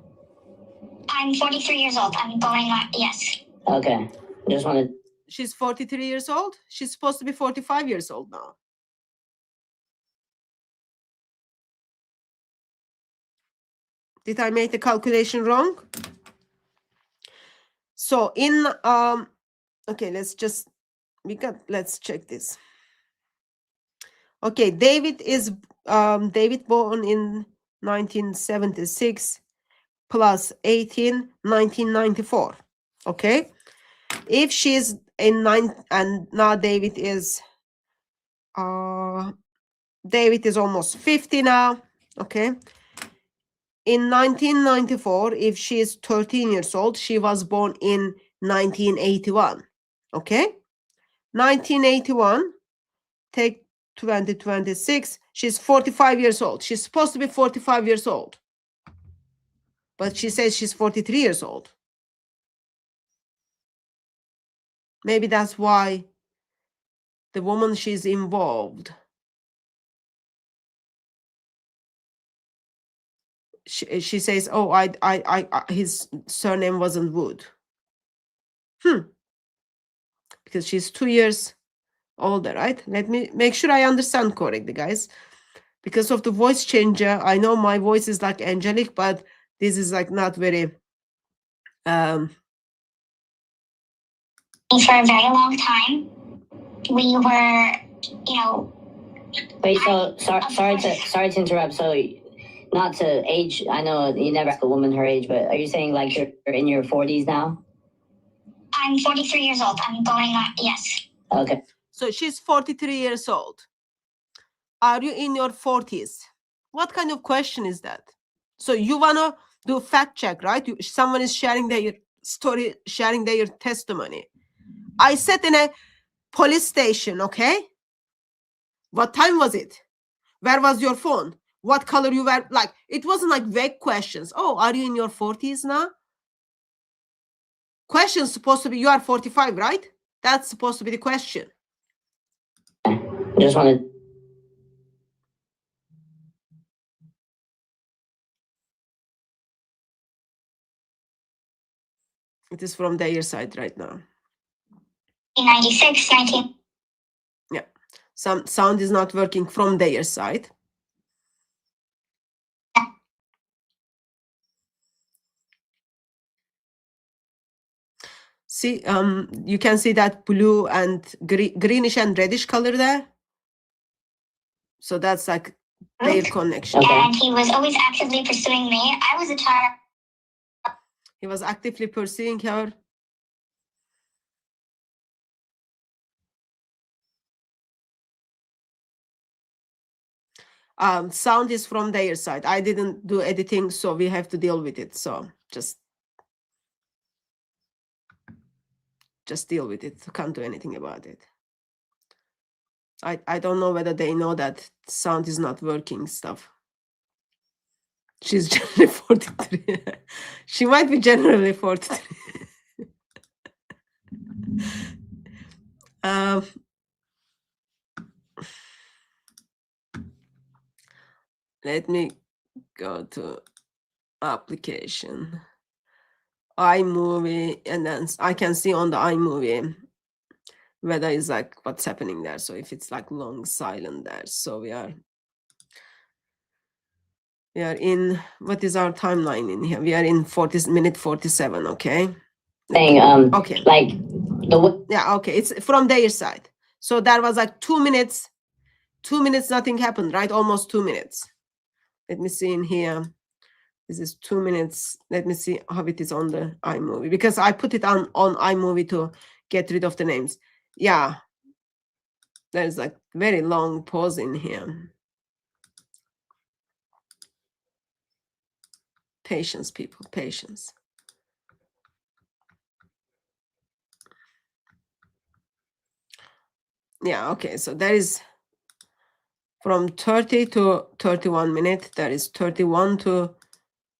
I'm 43 years old. I'm going on, yes. Okay. Just wanted. She's 43 years old. She's supposed to be 45 years old now. Did I make the calculation wrong? So in okay, let's check this. Okay, David born in 1976 plus 18, 1994. Okay, if she's in 9, and now David is almost 50 now. Okay, in 1994, if she is 13 years old, she was born in 1981. Okay, 1981, take 2026, she's 45 years old. She's supposed to be 45 years old, but she says she's 43 years old. Maybe that's why the woman she's involved, she says, oh, his surname wasn't Wood. Because she's 2 years older, right? Let me make sure I understand correctly, guys. Because of the voice changer, I know my voice is like angelic, but this is like not very For a very long time, we were, you know. Wait, so sorry to interrupt. So not to age, I know you never ask a woman her age, but are you saying like you're in your 40s now? I'm 43 years old. I'm going on, yes. Okay. So she's 43 years old. Are you in your 40s? What kind of question is that? So you want to do fact check, right? Someone is sharing their story, sharing their testimony. I sat in a police station, okay? What time was it? Where was your phone? What color you were? Like, it wasn't like vague questions. Oh, are you in your 40s now? Question's supposed to be, you are 45, right? That's supposed to be the question. Just wanted. It is from their side right now. 96, 19. Yeah. Some sound is not working from their side. See, you can see that blue and greenish and reddish color there. So that's like their connection. And he was always actively pursuing me. I was a child. He was actively pursuing her. Sound is from their side. I didn't do editing, so we have to deal with it. So just deal with it. Can't do anything about it. I don't know whether they know that sound is not working stuff. She's generally 43. She might be generally 43. Let me go to application, iMovie, and then I can see on the iMovie whether it's like what's happening there. So if it's like long silent there, so we are in, what is our timeline in here? We are in 40 minute 47. Okay. Saying okay. Like the. Yeah. Okay. It's from their side. So that was like 2 minutes. 2 minutes. Nothing happened, right? Almost 2 minutes. Let me see in here. This is 2 minutes. Let me see how it is on the iMovie, because I put it on iMovie to get rid of the names. Yeah. There's like very long pause in here. Patience, people, patience. Yeah, okay. So there is from 30 to 31 minutes. There is 31 to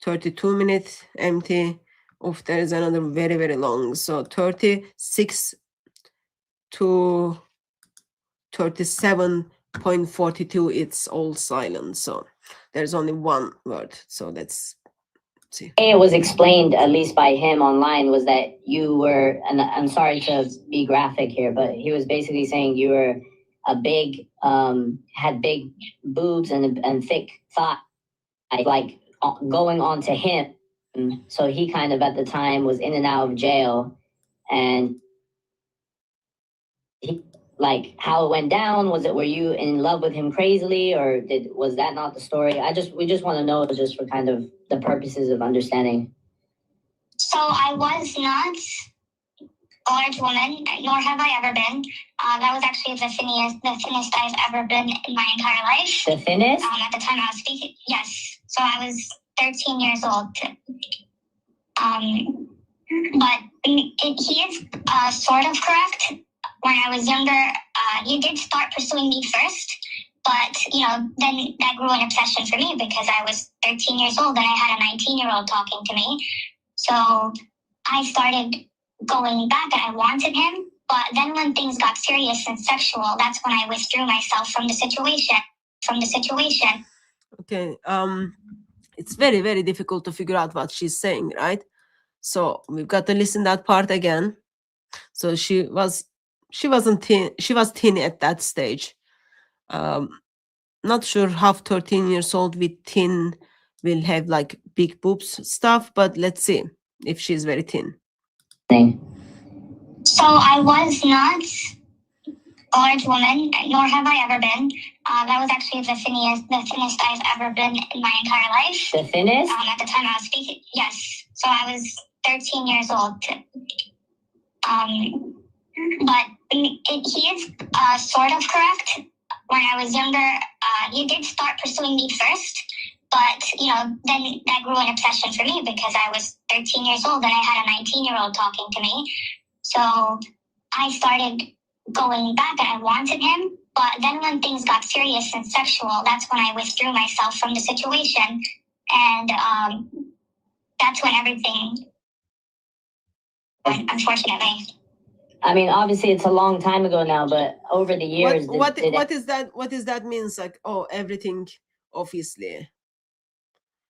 32 minutes empty. Oof, there is another very, very long. So 36 to 37.42, it's all silent. So there's only one word. So let's see. It was explained, at least by him online, was that you were, and I'm sorry to be graphic here, but he was basically saying you were a big, had big boobs and thick thigh, like going on to him. So he kind of at the time was in and out of jail, and he, like how it went down, was it, were you in love with him crazily, or was that not the story? We just want to know, just for kind of the purposes of understanding. So I was not a large woman, nor have I ever been. That was actually the thinnest I've ever been in my entire life. The thinnest? At the time I was speaking, yes. So I was 13 years old. But he is sort of correct. When I was younger, he did start pursuing me first. But, you know, then that grew an obsession for me because I was 13 years old and I had a 19-year-old talking to me. So I started going back and I wanted him. But then when things got serious and sexual, that's when I withdrew myself from the situation. Okay. It's very, very difficult to figure out what she's saying, right? So we've got to listen that part again. So she was thin at that stage. Not sure how 13 years old with thin will have like big boobs stuff, but let's see if she's very thin. So I was not a large woman, nor have I ever been. That was actually the thinnest I've ever been in my entire life. The thinnest? At the time I was speaking, yes. So I was 13 years old. But he is sort of correct. When I was younger, he did start pursuing me first. But, you know, then that grew an obsession for me because I was 13 years old and I had a 19-year-old talking to me. So I started going back and I wanted him. But then when things got serious and sexual, that's when I withdrew myself from the situation. And that's when everything went, unfortunately. I mean, obviously it's a long time ago now, but over the years, what is that? What does that means? Like, oh, everything, obviously.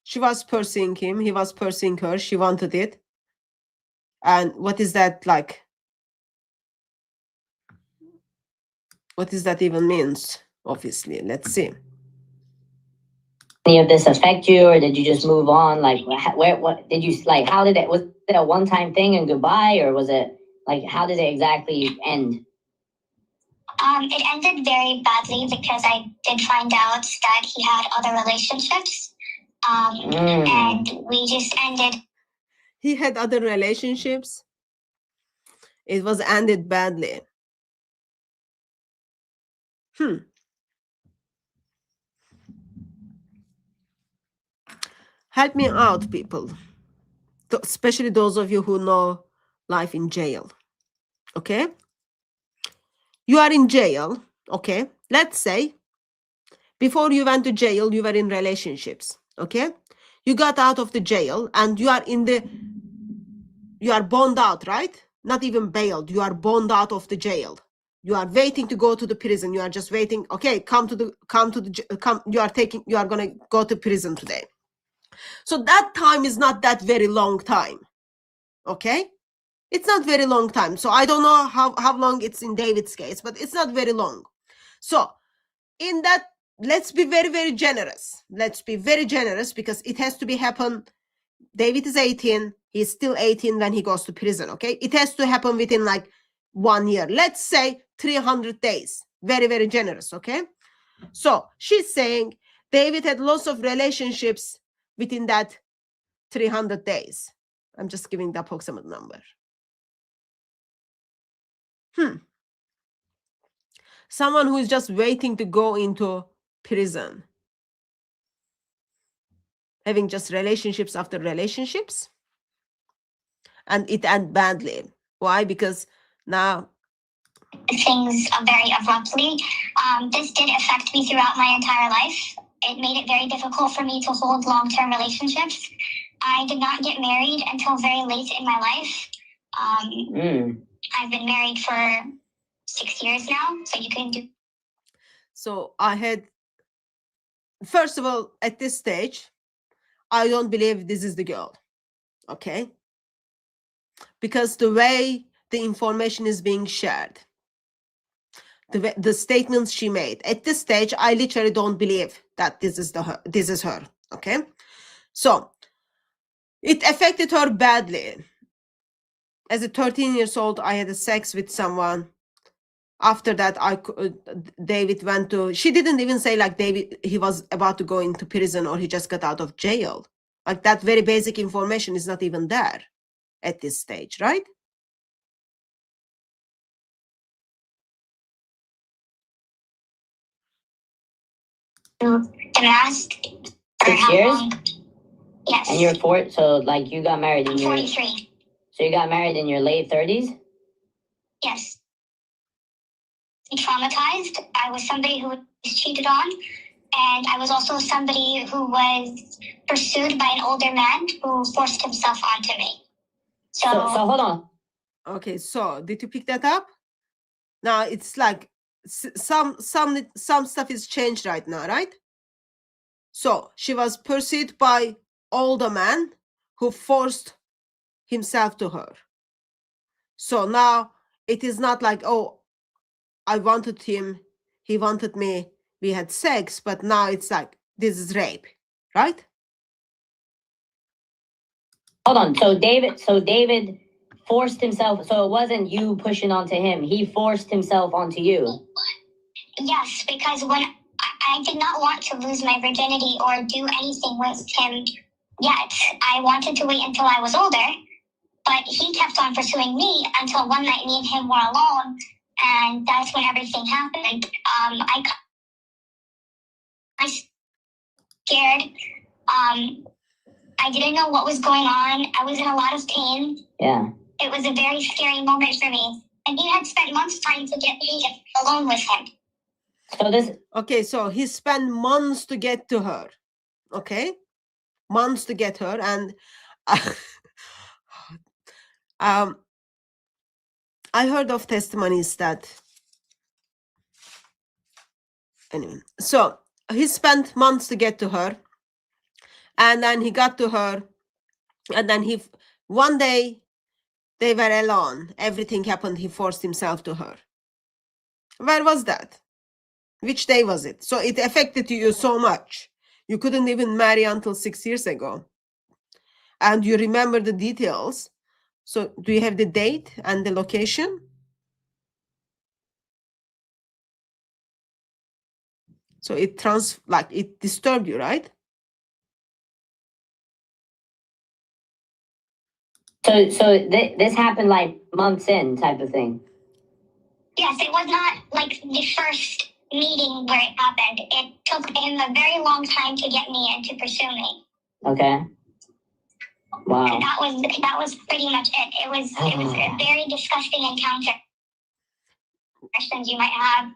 She was pursuing him. He was pursuing her. She wanted it. And what is that like? What does that even means? Obviously, let's see. Any of this affect you, or did you just move on? Like, what did you like? How did it? Was it a one-time thing and goodbye, or was it like how did it exactly end? It ended very badly because I did find out that he had other relationships, and we just ended. He had other relationships. It was ended badly. Help me out, people. Especially those of you who know life in jail. Okay? You are in jail. Okay? Let's say before you went to jail, you were in relationships. Okay? You got out of the jail and you are bonded out, right? Not even bailed. You are bonded out of the jail. You are waiting to go to the prison. You are just waiting. Okay, come. You are going to go to prison today. So that time is not that very long time. Okay? It's not very long time. So I don't know how long it's in David's case, but it's not very long. So in that, let's be very, very generous. Let's be very generous because it has to be happen. David is 18. He's still 18 when he goes to prison. Okay? It has to happen within like 1 year. Let's say 300 days. Very, very generous. Okay? So she's saying David had lots of relationships within that 300 days. I'm just giving the approximate number. Someone who is just waiting to go into prison. Having just relationships after relationships. And it ended badly. Why? Because now things very abruptly. This did affect me throughout my entire life. It made it very difficult for me to hold long-term relationships. I did not get married until very late in my life. I've been married for 6 years now, so you can do. So I had, first of all, at this stage, I don't believe this is the girl. Okay. Because the way the information is being shared, the statements she made, at this stage, I literally don't believe that this is her. Okay. So it affected her badly. As a 13 years old, I had a sex with someone. After that, David went to, she didn't even say like David, he was about to go into prison or he just got out of jail. Like that very basic information is not even there at this stage, right? Asked for 6 how years? long. Yes. And you're so like you got married in I'm your 43. so you got married in your late 30s? Yes. Traumatized. I was somebody who was cheated on, and I was also somebody who was pursued by an older man who forced himself onto me. So hold on. Okay, so did you pick that up? Now it's like some stuff is changed right now, right? So she was pursued by older man who forced himself to her. So now it is not like, oh, I wanted him, he wanted me, we had sex, but now it's like, this is rape, right? Hold on. So David forced himself. So it wasn't you pushing onto him. He forced himself onto you. Yes, because when I did not want to lose my virginity or do anything with him yet. I wanted to wait until I was older, but he kept on pursuing me until one night me and him were alone, and that's when everything happened. I scared. I didn't know what was going on. I was in a lot of pain. Yeah. It was a very scary moment for me. And he had spent months trying to get me alone with him. So this. Okay, so he spent months to get to her. Okay, months to get her, and I heard of testimonies that. Anyway, so he spent months to get to her, and then he got to her, and then one day they were alone. Everything happened. He forced himself to her. Where was that? Which day was it? So it affected you so much. You couldn't even marry until 6 years ago. And you remember the details. So do you have the date and the location? So it it disturbed you, right? So this happened like months in, type of thing. Yes, it was not like the first meeting where it happened. It took him a very long time to get me and to pursue me. Okay. Wow. And that was pretty much it. It was a very disgusting encounter. Questions you might have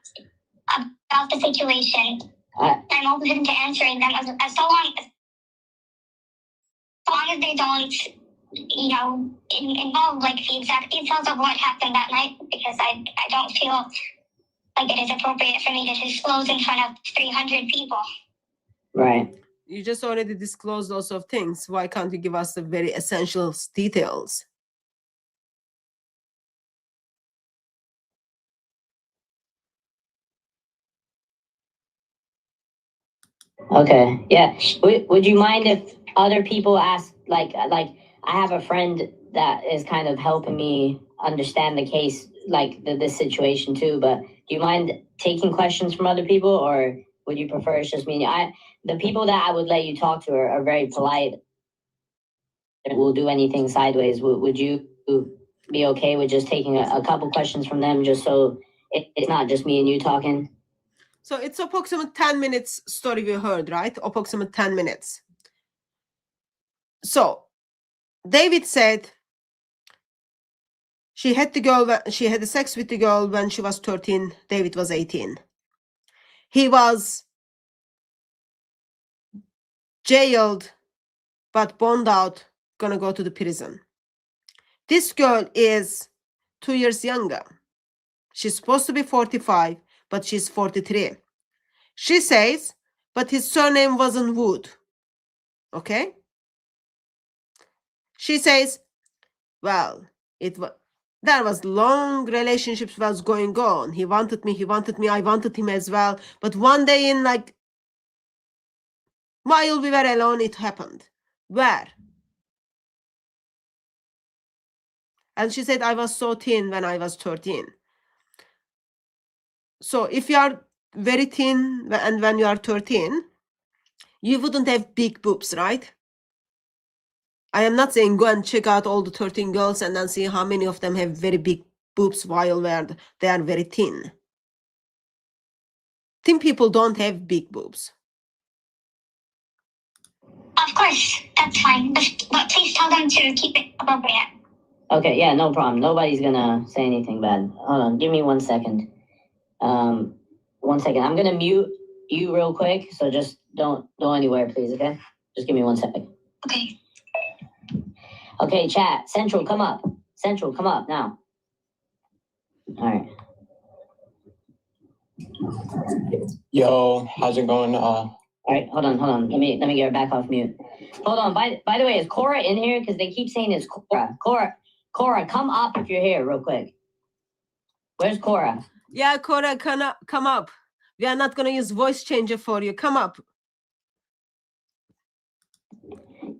about the situation. I'm open to answering them as long as they don't, involve like the exact details of what happened that night, because I don't feel like it is appropriate for me to disclose in front of 300 people. Right. You just already disclosed lots of things. Why can't you give us the very essential details? Okay. Yeah. Would you mind if other people ask, like I have a friend that is kind of helping me understand the case, like this situation too, but do you mind taking questions from other people, or would you prefer it's just me? The people that I would let you talk to are very polite. Will do anything sideways. Would you be okay with just taking a couple questions from them, just so it's not just me and you talking? So it's approximately 10 minutes story we heard, right? Approximately 10 minutes. So David said she had the sex with the girl when she was 13. David was 18. He was jailed, but bonded out, gonna go to the prison. This girl is 2 years younger. She's supposed to be 45, but she's 43. She says, but his surname wasn't Wood. Okay? She says, well, there was long relationships was going on. He wanted me, I wanted him as well. But one day in like, while we were alone, it happened. Where? And she said, I was so thin when I was 13. So if you are very thin and when you are 13, you wouldn't have big boobs, right? I am not saying go and check out all the 13 girls and then see how many of them have very big boobs while they are very thin. Thin people don't have big boobs. Of course, that's fine. But please tell them to keep it appropriate. Okay, yeah, no problem. Nobody's gonna say anything bad. Hold on, give me 1 second. 1 second. I'm gonna mute you real quick, so just don't go anywhere, please, okay? Just give me 1 second. Okay. Okay, chat. Central, come up. Central, come up now. All right. Yo, how's it going? All right, hold on. Let me get her back off mute. Hold on. By the way, is Cora in here? Because they keep saying it's Cora. Cora, come up if you're here, real quick. Where's Cora? Yeah, Cora, come up. We are not gonna use voice changer for you. Come up.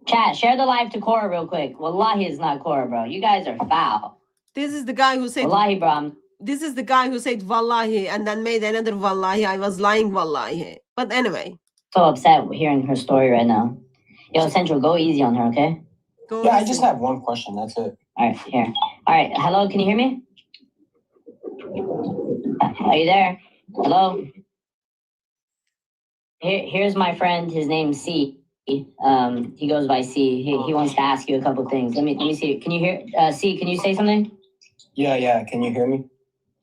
Chat, share the live to Cora real quick. Wallahi, it's not Cora, bro. You guys are foul. This is the guy who said. Wallahi, bro. This is the guy who said wallahi and then made another wallahi. I was lying wallahi. But anyway. So upset hearing her story right now. Yo, Central, go easy on her, okay? Yeah, I just have one question. That's it. All right, here. All right, hello, can you hear me? Are you there? Hello? Here's my friend. His name's C. He goes by C. He wants to ask you a couple things. Let me see. Can you hear? C, can you say something? Yeah. Can you hear me?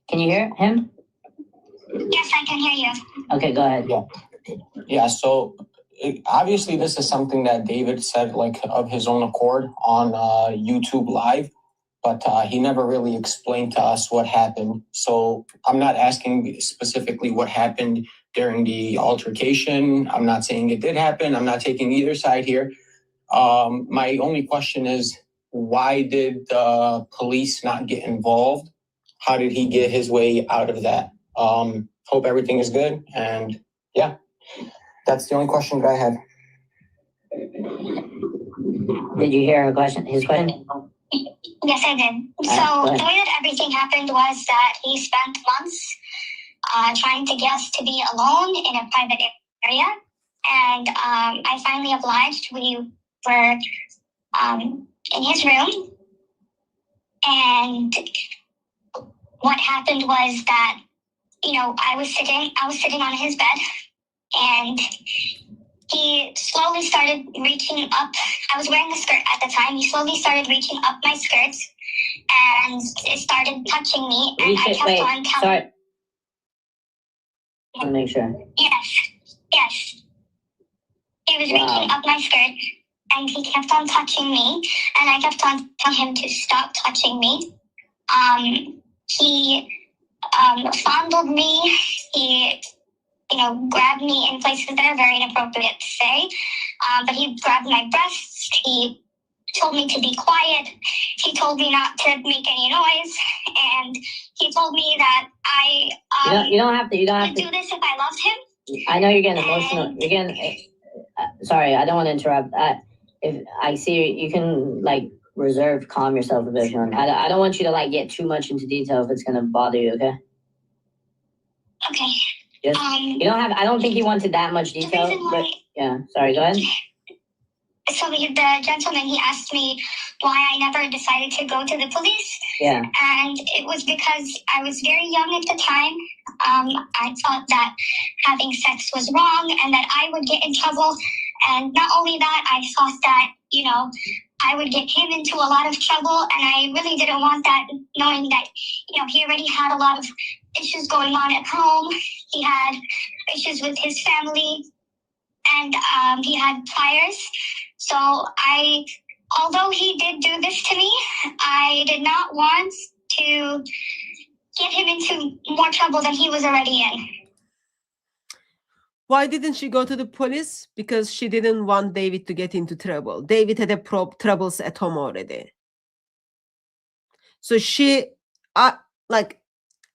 Can you hear him? Yes, I can hear you. Okay, go ahead. Yeah. So obviously, this is something that David said, like of his own accord on YouTube Live, but he never really explained to us what happened. So I'm not asking specifically what happened during the altercation. I'm not saying it did happen. I'm not taking either side here. My only question is, why did the police not get involved? How did he get his way out of that? Hope everything is good. And yeah, that's the only question that I had. Did you hear her question? His question? Yes, I did. So the way that everything happened was that he spent months trying to get us to be alone in a private area. And I finally obliged. We were in his room. And what happened was that, I was sitting on his bed, and he slowly started reaching up. I was wearing a skirt at the time. He slowly started reaching up my skirt, and it started touching me. And I kept on telling. Sorry. I want to make sure. Yes. He was reaching up my skirt, and he kept on touching me, and I kept on telling him to stop touching me. He fondled me. He, grabbed me in places that are very inappropriate to say. But he grabbed my breasts. He told me to be quiet. He told me not to make any noise, and he told me that you don't have to do this if I loved him. I know you're getting emotional. You're getting. Sorry, I don't want to interrupt. If I see you can calm yourself a bit. I don't want you to get too much into detail if it's gonna bother you. Okay. Okay. Just, you don't have. I don't think he wanted that much detail. But yeah. Sorry. Go ahead. So the gentleman, he asked me why I never decided to go to the police. Yeah. And it was because I was very young at the time. I thought that having sex was wrong and that I would get in trouble. And not only that, I thought that, I would get him into a lot of trouble. And I really didn't want that, knowing that, he already had a lot of issues going on at home. He had issues with his family. And he had priors. So although he did do this to me, I did not want to get him into more trouble than he was already in. Why didn't she go to the police? Because she didn't want David to get into trouble. David had a troubles at home already. So she, like,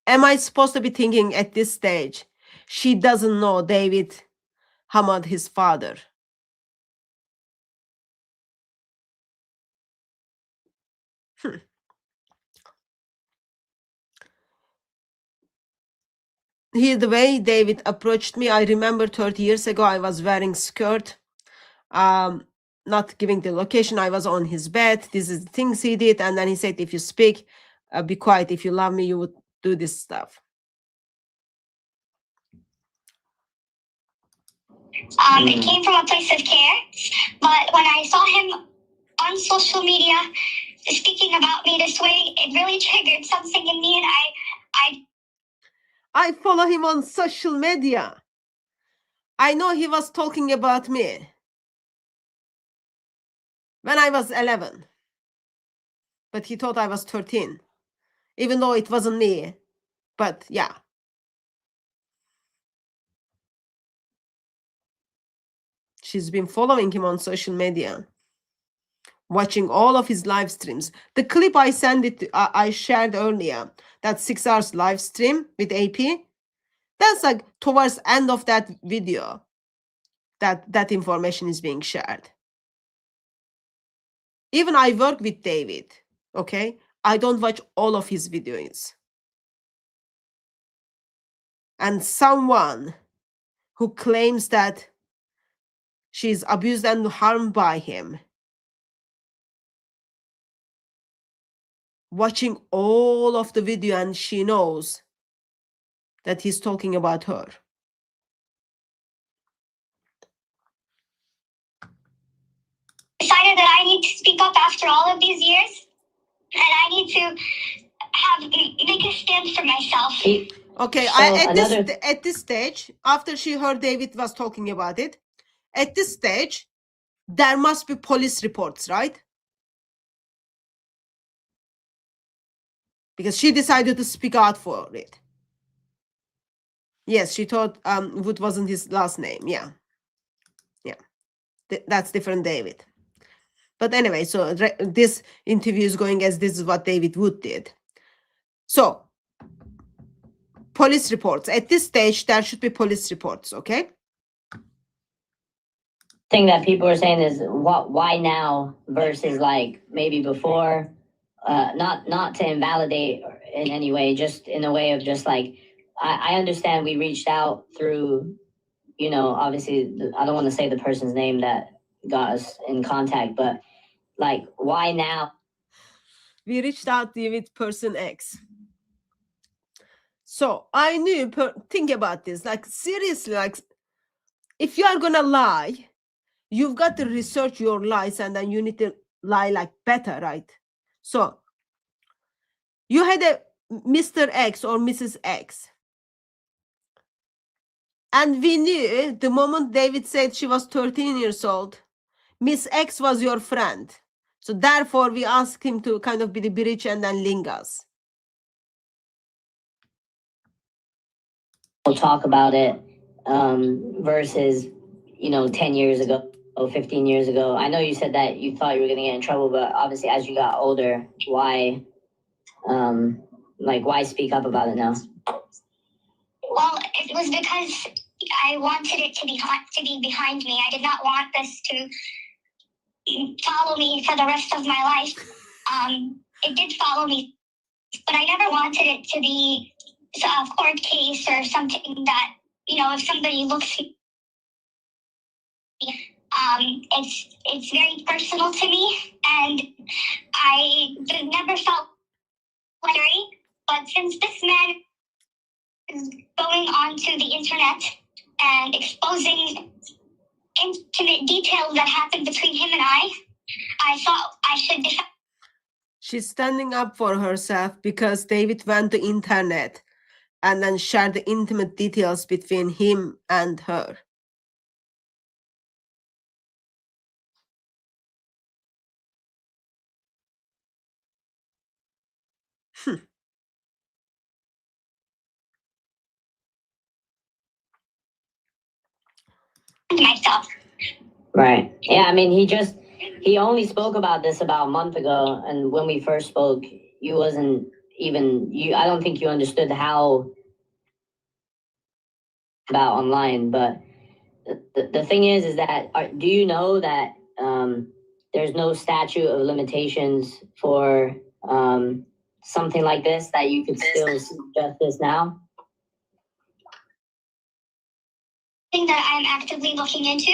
am I supposed to be thinking at this stage, she doesn't know David Hamad, his father? Here, the way David approached me, I remember 30 years ago, I was wearing skirt, not giving the location. I was on his bed. This is the things he did. And then he said, if you speak, be quiet. If you love me, you would do this stuff. It came from a place of care, but when I saw him on social media speaking about me this way, it really triggered something in me, and I follow him on social media. I know he was talking about me when I was 11, but he thought I was 13, even though it wasn't me. But yeah. She's been following him on social media, watching all of his live streams. The clip I I shared earlier, that 6 hours live stream with AP, that's like towards end of that video that information is being shared. Even I work with David, okay? I don't watch all of his videos. And someone who claims that she's abused and harmed by him, watching all of the video, and she knows that he's talking about her. decided that I need to speak up after all of these years, and I need to make a stand for myself. Okay, So at this stage, after she heard David was talking about it, at this stage, there must be police reports, right? Because she decided to speak out for it. Yes, she thought Wood wasn't his last name. Yeah. That's different David. But anyway, so this interview is going as this is what David Wood did. So, police reports. At this stage, there should be police reports, okay? Thing that people are saying is why now versus like maybe before. Not to invalidate in any way, just in a way of just like I understand we reached out through, you know, obviously I don't want to say the person's name that got us in contact, but like why now? We reached out with person X. So I knew, think about this, like seriously, like if you are gonna lie, you've got to research your lies, and then you need to lie like better, right? So you had a Mr. X or Mrs. X, and we knew the moment David said she was 13 years old, Miss X was your friend. So therefore we asked him to kind of be the bridge and then link us. We'll talk about it versus, you know, 10 years ago or 15 years ago. I know you said that you thought you were going to get in trouble, but obviously as you got older, why speak up about it now? Well, it was because I wanted it to be behind me. I did not want this to follow me for the rest of my life. It did follow me, but I never wanted it to be a court case or something that, you know, if somebody looks, it's very personal to me, and I never felt worried. But since this man is going onto the internet and exposing intimate details that happened between him and I thought I should defend. She's standing up for herself because David went to internet and then shared the intimate details between him and her. myself. Right. Yeah, I mean, he only spoke about this about a month ago, and when we first spoke, you wasn't even, I don't think you understood how about online, but the thing is that, do you know that there's no statute of limitations for something like this, that you could still seek justice now? Thing that I'm actively looking into.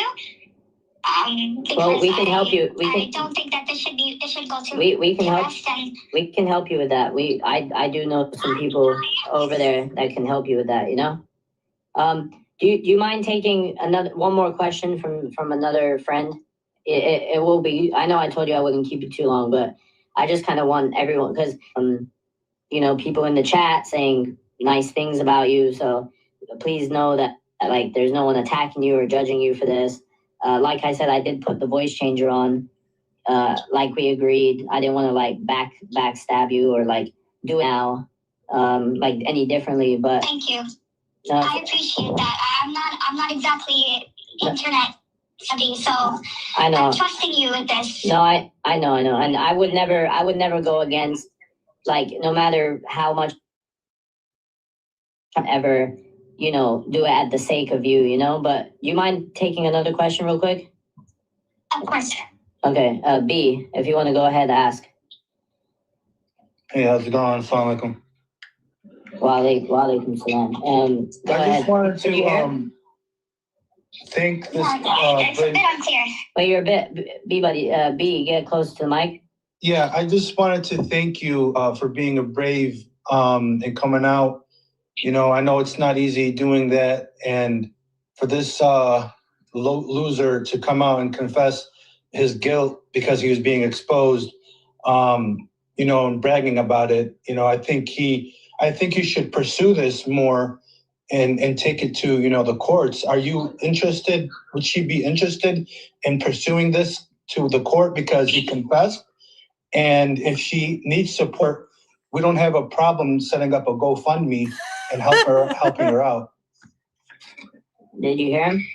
Well, we can help you. I don't think that this should go through. We can help. And We can help you with that. I do know some people over there that can help you with that. You know. Do you mind taking one more question from another friend? It will be. I know I told you I wouldn't keep it too long, but I just kind of want everyone, because you know, people in the chat saying nice things about you. So please know that, like, there's no one attacking you or judging you for this. Like I said, I did put the voice changer on, like we agreed. I didn't want to like backstab you or like do it now, like any differently. But thank you. I appreciate that. I'm not exactly internet savvy, so I know. I'm trusting you with this. No, I know, and I would never go against, like, no matter how much ever, you know, do it at the sake of you, you know. But you mind taking another question real quick? Of course. Okay, B, if you want to go ahead, ask. Hey, how's it going? Assalamu alaikum. Walaikum salam. Go I ahead. just wanted to thank this. It's a bit unclear. But you're a bit, B buddy, B, get close to the mic. Yeah, I just wanted to thank you for being a brave and coming out. You know, I know it's not easy doing that, and for this loser to come out and confess his guilt because he was being exposed, you know, and bragging about it. You know, I think he should pursue this more and take it to, you know, the courts. Are you interested? Would she be interested in pursuing this to the court because he confessed? And if she needs support, we don't have a problem setting up a GoFundMe and helping her out. Did you hear him?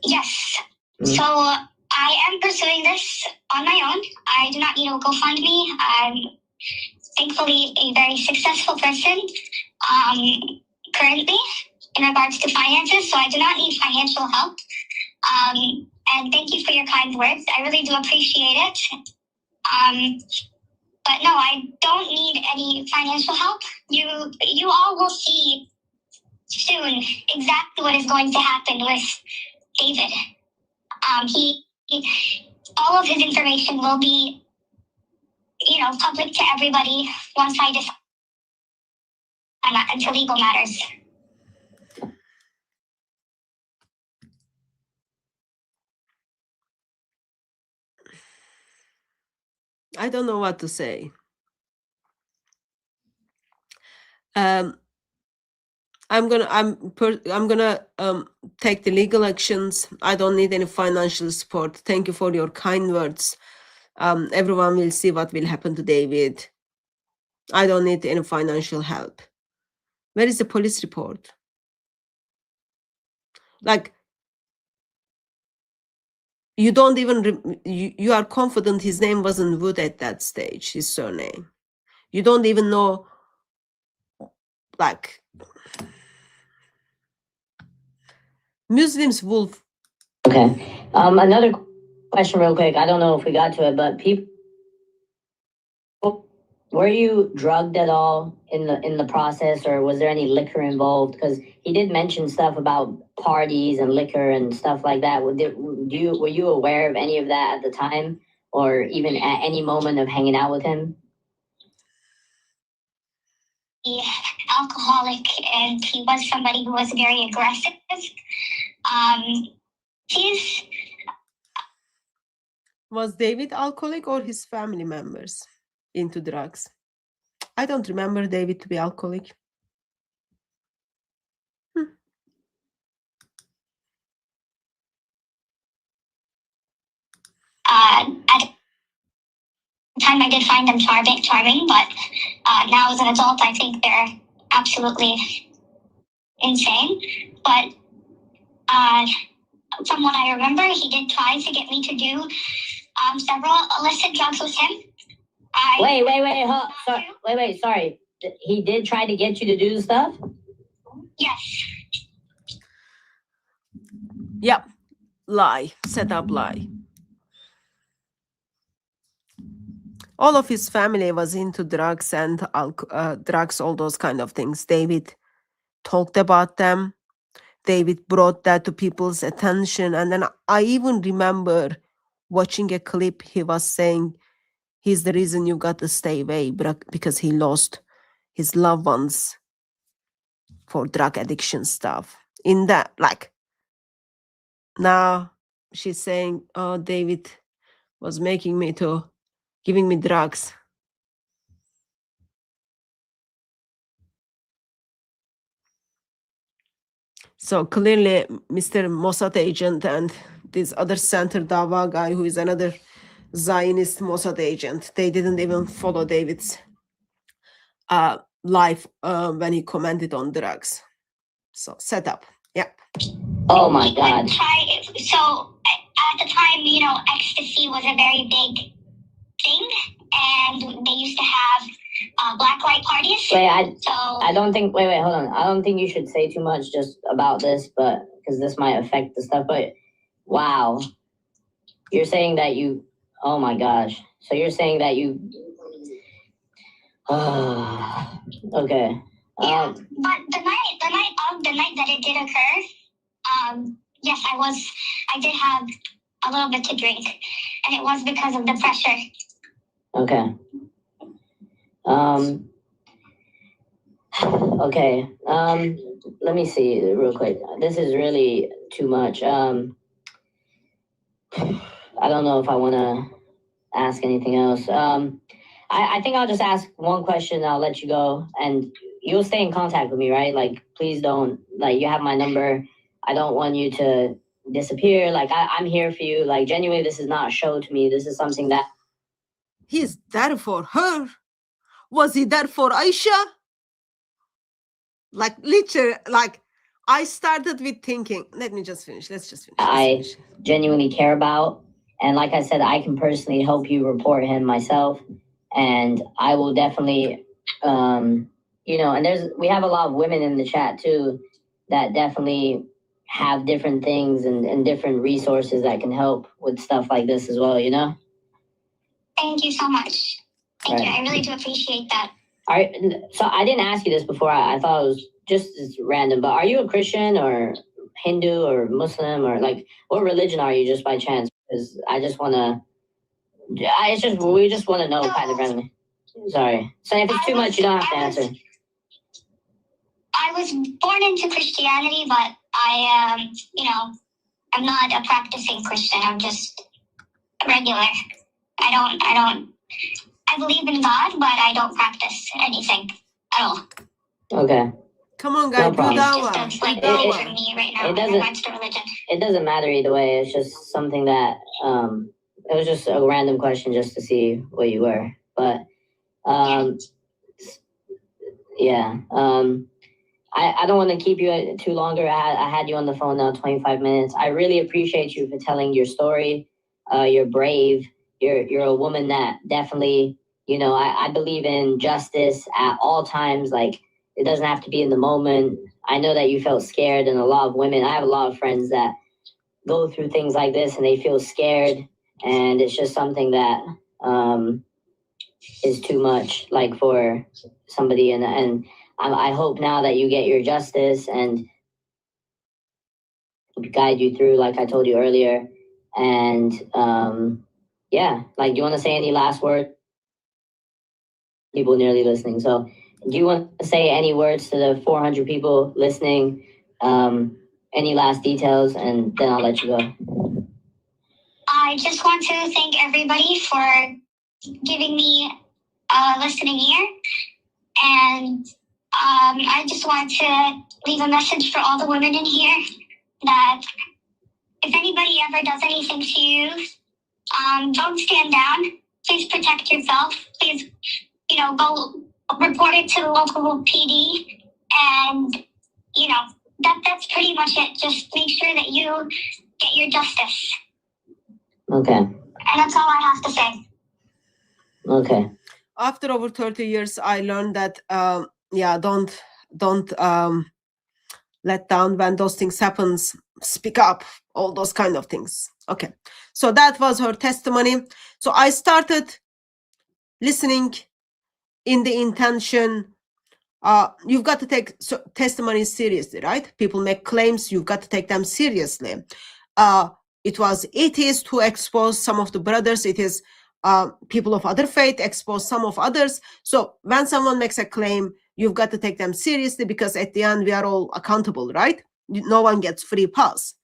Yes. So I am pursuing this on my own. I do not need a GoFundMe. I'm thankfully a very successful person currently in regards to finances, so I do not need financial help. And thank you for your kind words. I really do appreciate it. But no, I don't need any financial help. You all will see soon exactly what is going to happen with David. All of his information will be, you know, public to everybody once I decide into legal matters. I don't know what to say. I'm gonna take the legal actions. I don't need any financial support. Thank you for your kind words. Everyone will see what will happen to David. I don't need any financial help. Where is the police report? Like, you don't even, you are confident his name wasn't Wood at that stage, his surname. You don't even know, like, Muslims will. Okay. Another question real quick. I don't know if we got to it, but people, were you drugged at all in the process, or was there any liquor involved? Because he did mention stuff about parties and liquor and stuff like that. Were you aware of any of that at the time, or even at any moment of hanging out with him? He alcoholic, and he was somebody who was very aggressive. Was David alcoholic or his family members into drugs? I don't remember David to be alcoholic. At the time I did find them charming, but now as an adult, I think they're absolutely insane. But From what I remember, he did try to get me to do several illicit drugs with him. Wait, sorry. He did try to get you to do the stuff? Yes. Yep. Lie. Set up lie. All of his family was into drugs and drugs, all those kind of things. David talked about them. David brought that to people's attention. And then I even remember watching a clip. He was saying he's the reason you got to stay away because he lost his loved ones for drug addiction stuff. In that, like, now she's saying, oh, David was giving me drugs. So clearly, Mr. Mossad agent and this other center Dawa guy, who is another Zionist Mossad agent, they didn't even follow David's life when he commented on drugs. So set up. Yeah. Oh my God. So at the time, you know, ecstasy was a very big thing, and they used to have black light parties. I don't think. Wait, hold on. I don't think you should say too much just about this, but because this might affect the stuff. But wow, you're saying that you. Oh my gosh. So you're saying that you. Okay. Yeah, but the night that it did occur, yes, I did have a little bit to drink, and it was because of the pressure. Okay. Okay. Let me see real quick. This is really too much. I don't know if I want to ask anything else. I think I'll just ask one question and I'll let you go. And you'll stay in contact with me, right? Like, please don't, like, you have my number. I don't want you to disappear. Like, I'm here for you. Like, genuinely, this is not a show to me. This is something that... He's there for her. Was he there for Aisha? Like, literally, like, I started with thinking, let me just finish. Let's just finish. I genuinely care about. And like I said, I can personally help you report him myself. And I will definitely, you know, and we have a lot of women in the chat too that definitely have different things and different resources that can help with stuff like this as well, you know? Thank you so much. Thank you. I really do appreciate that. All right. So I didn't ask you this before. I thought it was just random, but are you a Christian or Hindu or Muslim or like, what religion are you just by chance? Because I just want to, we just want to know kind of randomly. Sorry. So if it's too much, you don't have to answer. I was born into Christianity, but I, you know, I'm not a practicing Christian. I'm just regular. I believe in God, but I don't practice anything at all. Okay. Come on, guys. No It's like for me right now. It doesn't matter either way. It's just something that, it was just a random question just to see what you were. But, yeah. I don't want to keep you too longer. I had you on the phone now 25 minutes. I really appreciate you for telling your story. You're brave. You're a woman that definitely, you know, I believe in justice at all times. Like, it doesn't have to be in the moment. I know that you felt scared, and a lot of women, I have a lot of friends that go through things like this and they feel scared. And it's just something that is too much, like, for somebody. And I hope now that you get your justice and guide you through, like I told you earlier. And yeah, like, do you want to say any last word? People nearly listening. So do you want to say any words to the 400 people listening? Any last details? And then I'll let you go. I just want to thank everybody for giving me a listening ear. And I just want to leave a message for all the women in here that if anybody ever does anything to you, don't stand down. Please protect yourself. Please, you know, go report it to the local PD and, you know, that's pretty much it. Just make sure that you get your justice. Okay. And that's all I have to say. Okay. After over 30 years, I learned that, yeah, don't let down when those things happens. Speak up, all those kind of things. Okay, so that was her testimony. So I started listening in the intention, you've got to take testimonies seriously, right? People make claims, you've got to take them seriously. It was atheists who exposed some of the brothers. It is people of other faith expose some of others. So when someone makes a claim, you've got to take them seriously, because at the end we are all accountable, right? No one gets free pass.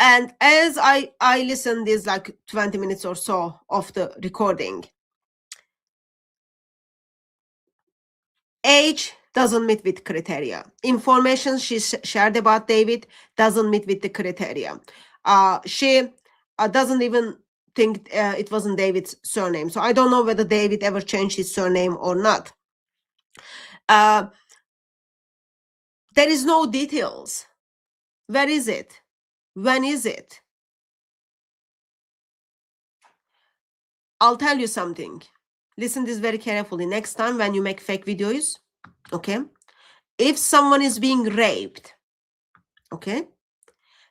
And as I listened this like 20 minutes or so of the recording, age doesn't meet with criteria. Information she shared about David doesn't meet with the criteria. She doesn't even think it wasn't David's surname. So I don't know whether David ever changed his surname or not. There is no details. Where is it? When is it? I'll tell you something. Listen this very carefully. Next time when you make fake videos, okay? If someone is being raped, okay?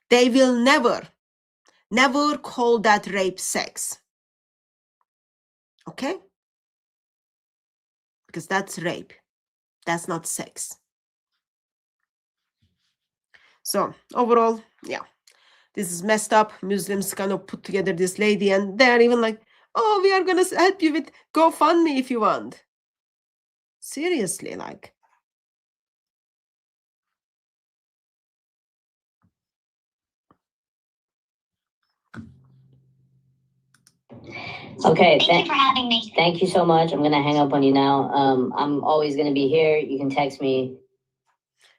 They will never call that rape sex. Okay? Because that's rape. That's not sex. So overall, yeah, this is messed up. Muslims kind of put together this lady, and they're even like, oh, we are gonna help you with GoFundMe if you want. Seriously, like. Okay. Thank you for having me. Thank you so much. I'm gonna hang up on you now. I'm always gonna be here. You can text me.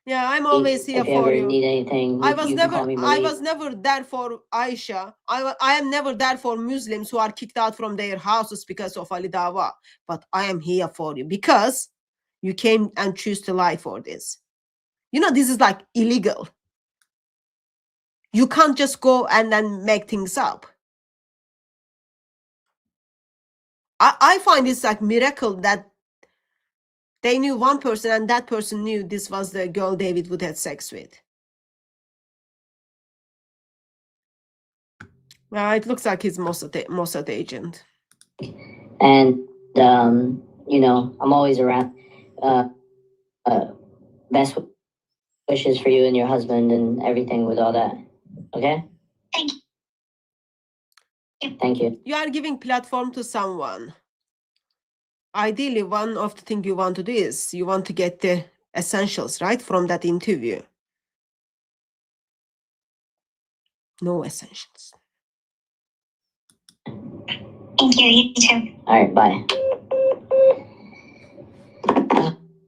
Yeah, I'm always here if you for ever you. need anything. I was never there for Aisha. I am never there for Muslims who are kicked out from their houses because of Ali Dawa. But I am here for you because you came and choose to lie for this. You know, this is like illegal. You can't just go and then make things up. I find this like miracle that they knew one person and that person knew this was the girl David would have sex with. It looks like he's Mossad agent. And, you know, I'm always around. Best wishes for you and your husband and everything with all that. Okay? Thank you. Thank you. You are giving platform to someone. Ideally, one of the things you want to do is you want to get the essentials, right, from that interview. No essentials. Thank you. You too. All right, bye.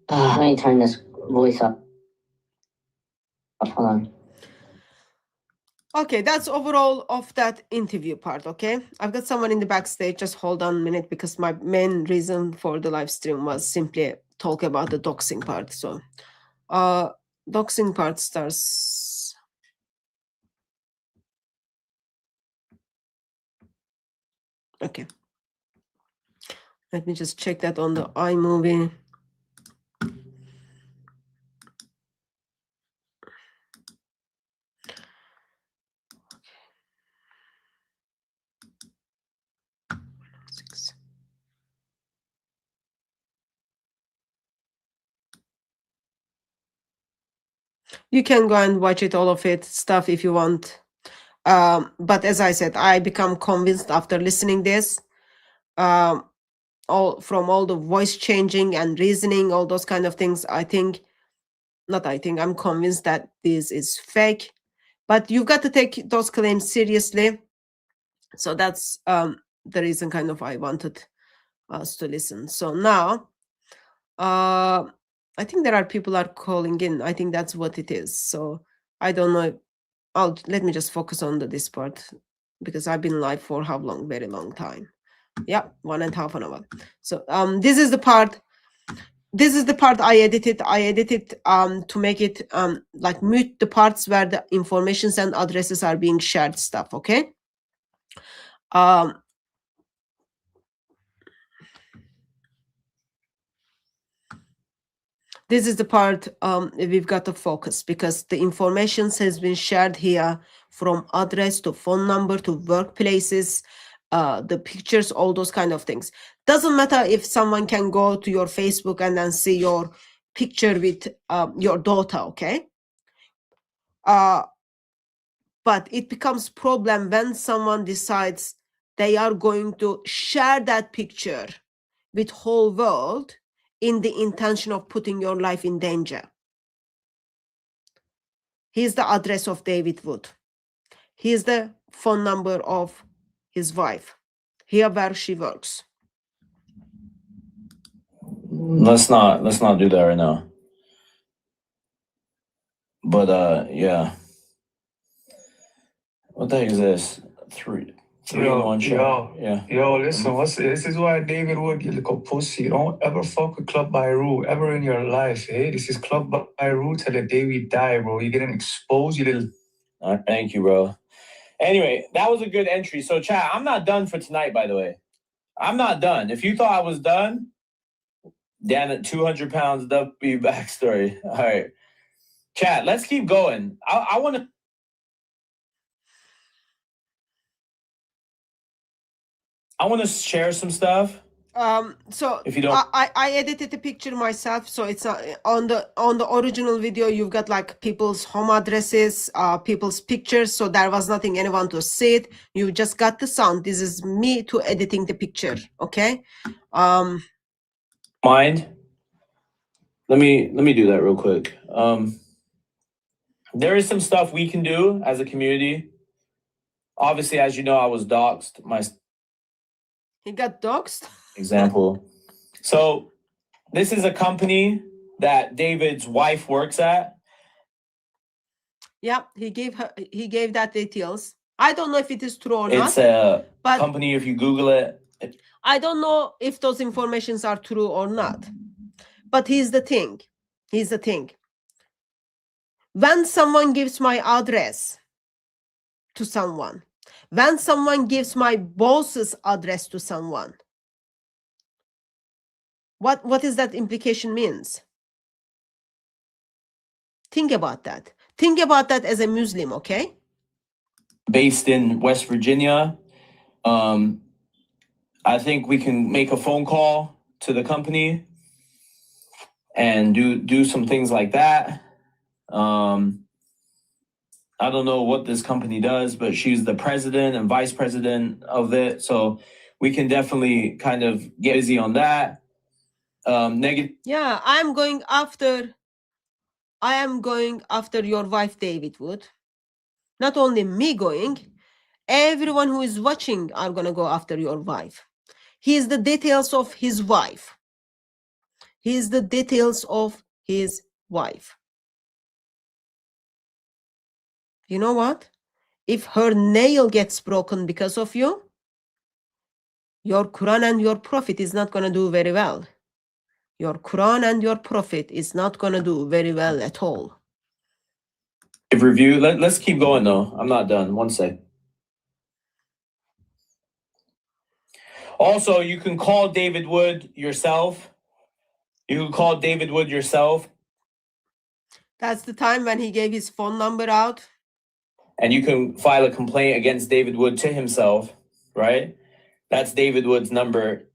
Let me turn this voice up. Hold on. Okay, that's overall of that interview part, okay? I've got someone in the backstage. Just hold on a minute because my main reason for the live stream was simply talk about the doxing part. So, doxing part starts. Okay. Let me just check that on the iMovie. You can go and watch it, all of it, stuff if you want. But as I said, I become convinced after listening this, all the voice changing and reasoning, all those kind of things. I'm convinced that this is fake. But you've got to take those claims seriously. So that's the reason kind of I wanted us to listen. So now, I think there are people are calling in. I think that's what it is. So I don't know. Let me just focus on this part because I've been live for how long? Very long time. Yeah, 1.5 hours. So this is the part this is the part I edited. I edited to make it like mute the parts where the informations and addresses are being shared stuff. Okay. This is the part we've got to focus, because the information has been shared here, from address to phone number to workplaces, the pictures, all those kind of things. Doesn't matter if someone can go to your Facebook and then see your picture with your daughter, okay? But it becomes problem when someone decides they are going to share that picture with whole world in the intention of putting your life in danger. Here's the address of David Wood. Here's the phone number of his wife. Here where she works. Let's not do that right now. But yeah. What the heck is this? Three in one shot. Yo, listen, this is why David Wood, you little pussy. Don't ever fuck with Club Beirut ever in your life, eh? This is Club Beirut till the day we die, bro. You're getting exposed, you little... Thank you, bro. Anyway, that was a good entry. So, chat, I'm not done for tonight, by the way. I'm not done. If you thought I was done, Dan at 200 pounds, W backstory. All right. Chat, let's keep going. I want to... I want to share some stuff. So if you don't, I edited the picture myself, so it's on the original video. You've got like people's home addresses, people's pictures. So there was nothing anyone to see it. You just got the sound. This is me to editing the picture. Okay. Mind. Let me do that real quick. There is some stuff we can do as a community. Obviously, as you know, I was doxxed. He got doxxed? Example. So this is a company that David's wife works at. Yeah, he gave that details. I don't know if it is true or not. It's a company, if you Google it. I don't know if those informations are true or not. But here's the thing. Here's the thing. When someone gives my address to someone, when someone gives my boss's address to someone, what is that implication means? Think about that. Think about that as a Muslim, okay? Based in West Virginia. I think we can make a phone call to the company and do some things like that. I don't know what this company does, but she's the president and vice president of it. So we can definitely kind of get busy on that. Yeah, I am going after your wife, David Wood. Not only me going, everyone who is watching are going to go after your wife. Here's the details of his wife. Here's the details of his wife. You know what? If her nail gets broken because of you, your Quran and your Prophet is not going to do very well. Your Quran and your Prophet is not going to do very well at all. Review. Let's keep going, though. I'm not done. One sec. Also, you can call David Wood yourself. You can call David Wood yourself. That's the time when he gave his phone number out. And you can file a complaint against David Wood to himself, right? That's David Wood's number.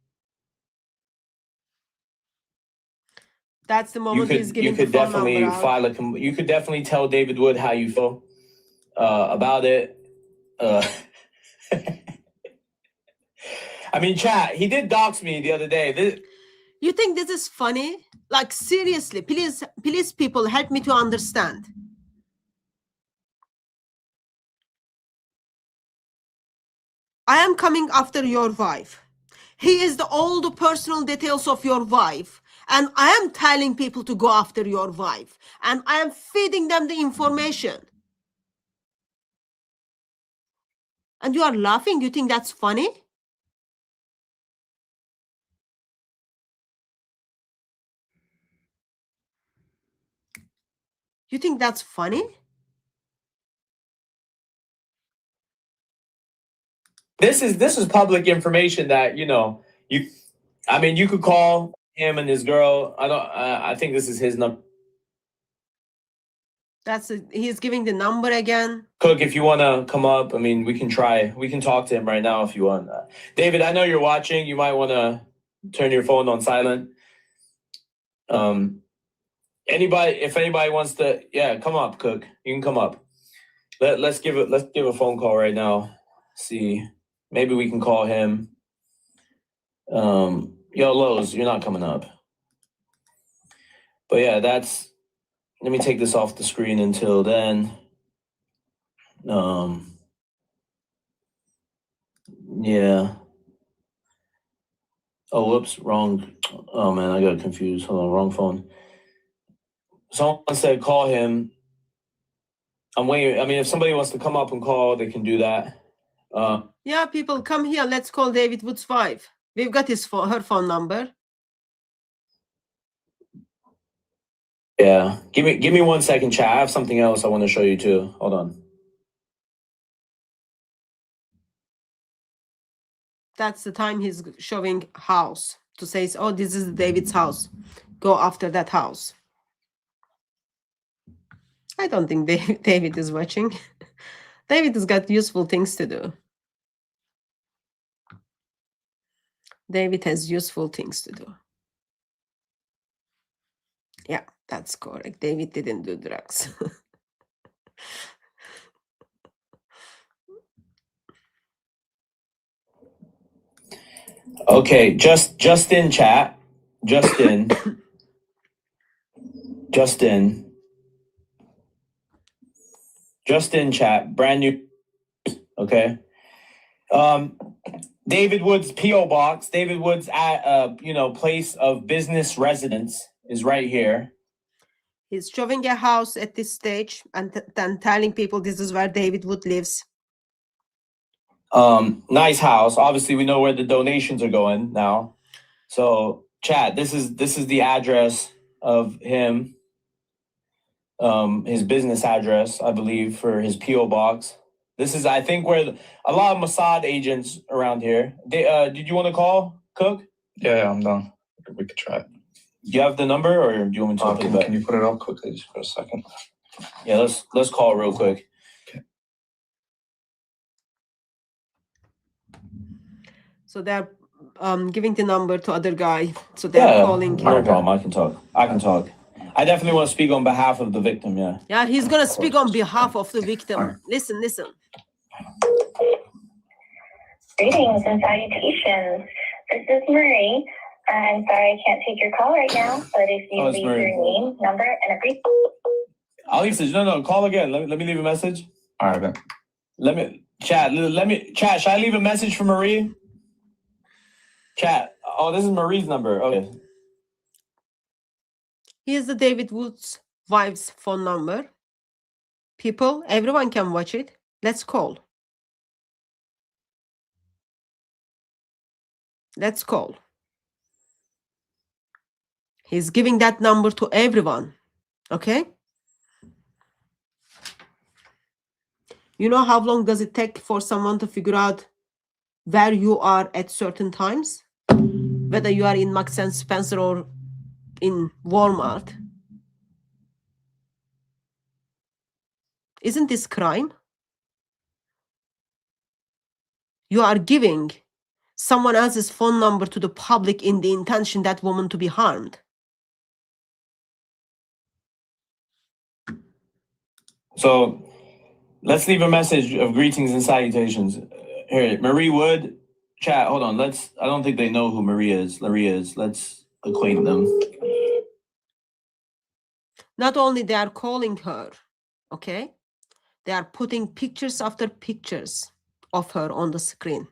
That's the moment he's giving the phone definitely number out. You could definitely tell David Wood how you feel about it. I mean, chat, he did dox me the other day. You think this is funny? Like, seriously, please, people, help me to understand. I am coming after your wife. He is all the personal details of your wife. And I am telling people to go after your wife. And I am feeding them the information. And you are laughing? You think that's funny? You think that's funny? This is public information that, you know, I mean, you could call him and his girl. I think this is his number. He's giving the number again. Cook, if you want to come up, I mean, we can talk to him right now if you want. David, I know you're watching. You might want to turn your phone on silent. If anybody wants to, yeah, come up, Cook. You can come up. Let's give a phone call right now. See, maybe we can call him. Yo, Lowe's, you're not coming up. But yeah, let me take this off the screen until then. Yeah. Oh, whoops, wrong. Oh man, I got confused. Hold on, wrong phone. Someone said call him. I'm waiting. I mean, if somebody wants to come up and call, they can do that. Yeah, people, come here. Let's call David Wood's wife. We've got her phone number. Yeah, give me 1 second, chat. I have something else I want to show you too. Hold on. That's the time he's showing house to say, oh, this is David's house. Go after that house. I don't think David is watching. David has got useful things to do. David has useful things to do. Yeah, that's correct. David didn't do drugs. Okay, just in chat. Justin. Just in chat. Brand new. Okay. David Wood's P.O. box. David Wood's place of business residence is right here. He's showing a house at this stage and then telling people this is where David Wood lives. Nice house. Obviously, we know where the donations are going now. So, chat, this is the address of him. His business address, I believe, for his P.O. box. This is, I think, where a lot of Mossad agents around here. Did you want to call, Cook? Yeah, I'm done. We could try it. Do you have the number, or do you want me to put it back? Can you put it up quickly, just for a second? Yeah, let's call real quick. Okay. So they're giving the number to other guy. So they're calling. No problem. I can talk. I definitely want to speak on behalf of the victim. Yeah. Yeah, he's gonna speak on behalf of the victim. Listen. Greetings and salutations. This is Marie. I'm sorry I can't take your call right now, but if you leave your name, number, and a brief. I'll leave message. No, call again. Let me leave a message. All right, then. Let me chat. Should I leave a message for Marie? Chat. Oh, this is Marie's number. Okay. Here's the David Wood's wife's phone number. People, everyone can watch it. Let's call. He's giving that number to everyone. Okay? You know how long does it take for someone to figure out where you are at certain times? Whether you are in Marks and Spencer or in Walmart. Isn't this crime? You are giving someone else's phone number to the public in the intention that woman to be harmed. So let's leave a message of greetings and salutations. Here, Marie Wood, chat. Hold on. I don't think they know who Marie is. Let's acquaint them. Not only they are calling her, okay? They are putting pictures after pictures of her on the screen.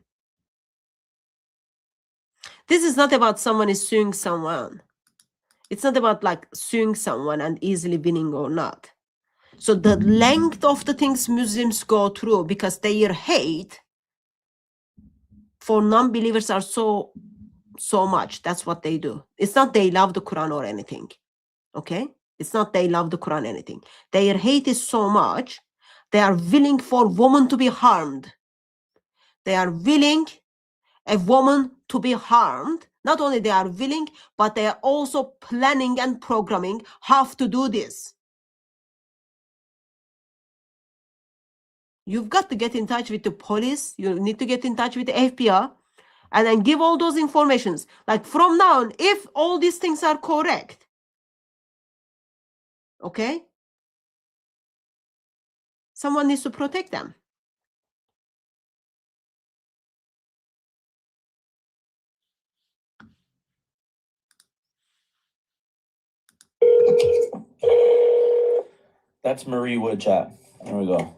This is not about someone is suing someone. It's not about like suing someone and easily winning or not. So the length of the things Muslims go through because their hate for non-believers are so much. That's what they do. It's not they love the Quran or anything. Okay? It's not they love the Quran, anything. Their hate is so much, they are willing for women to be harmed. They are willing a woman to be harmed. Not only they are willing, but they are also planning and programming how to do this. You've got to get in touch with the police. You need to get in touch with the FBI and then give all those informations. Like from now on, if all these things are correct, okay, someone needs to protect them. That's Marie Wood chat. There we go.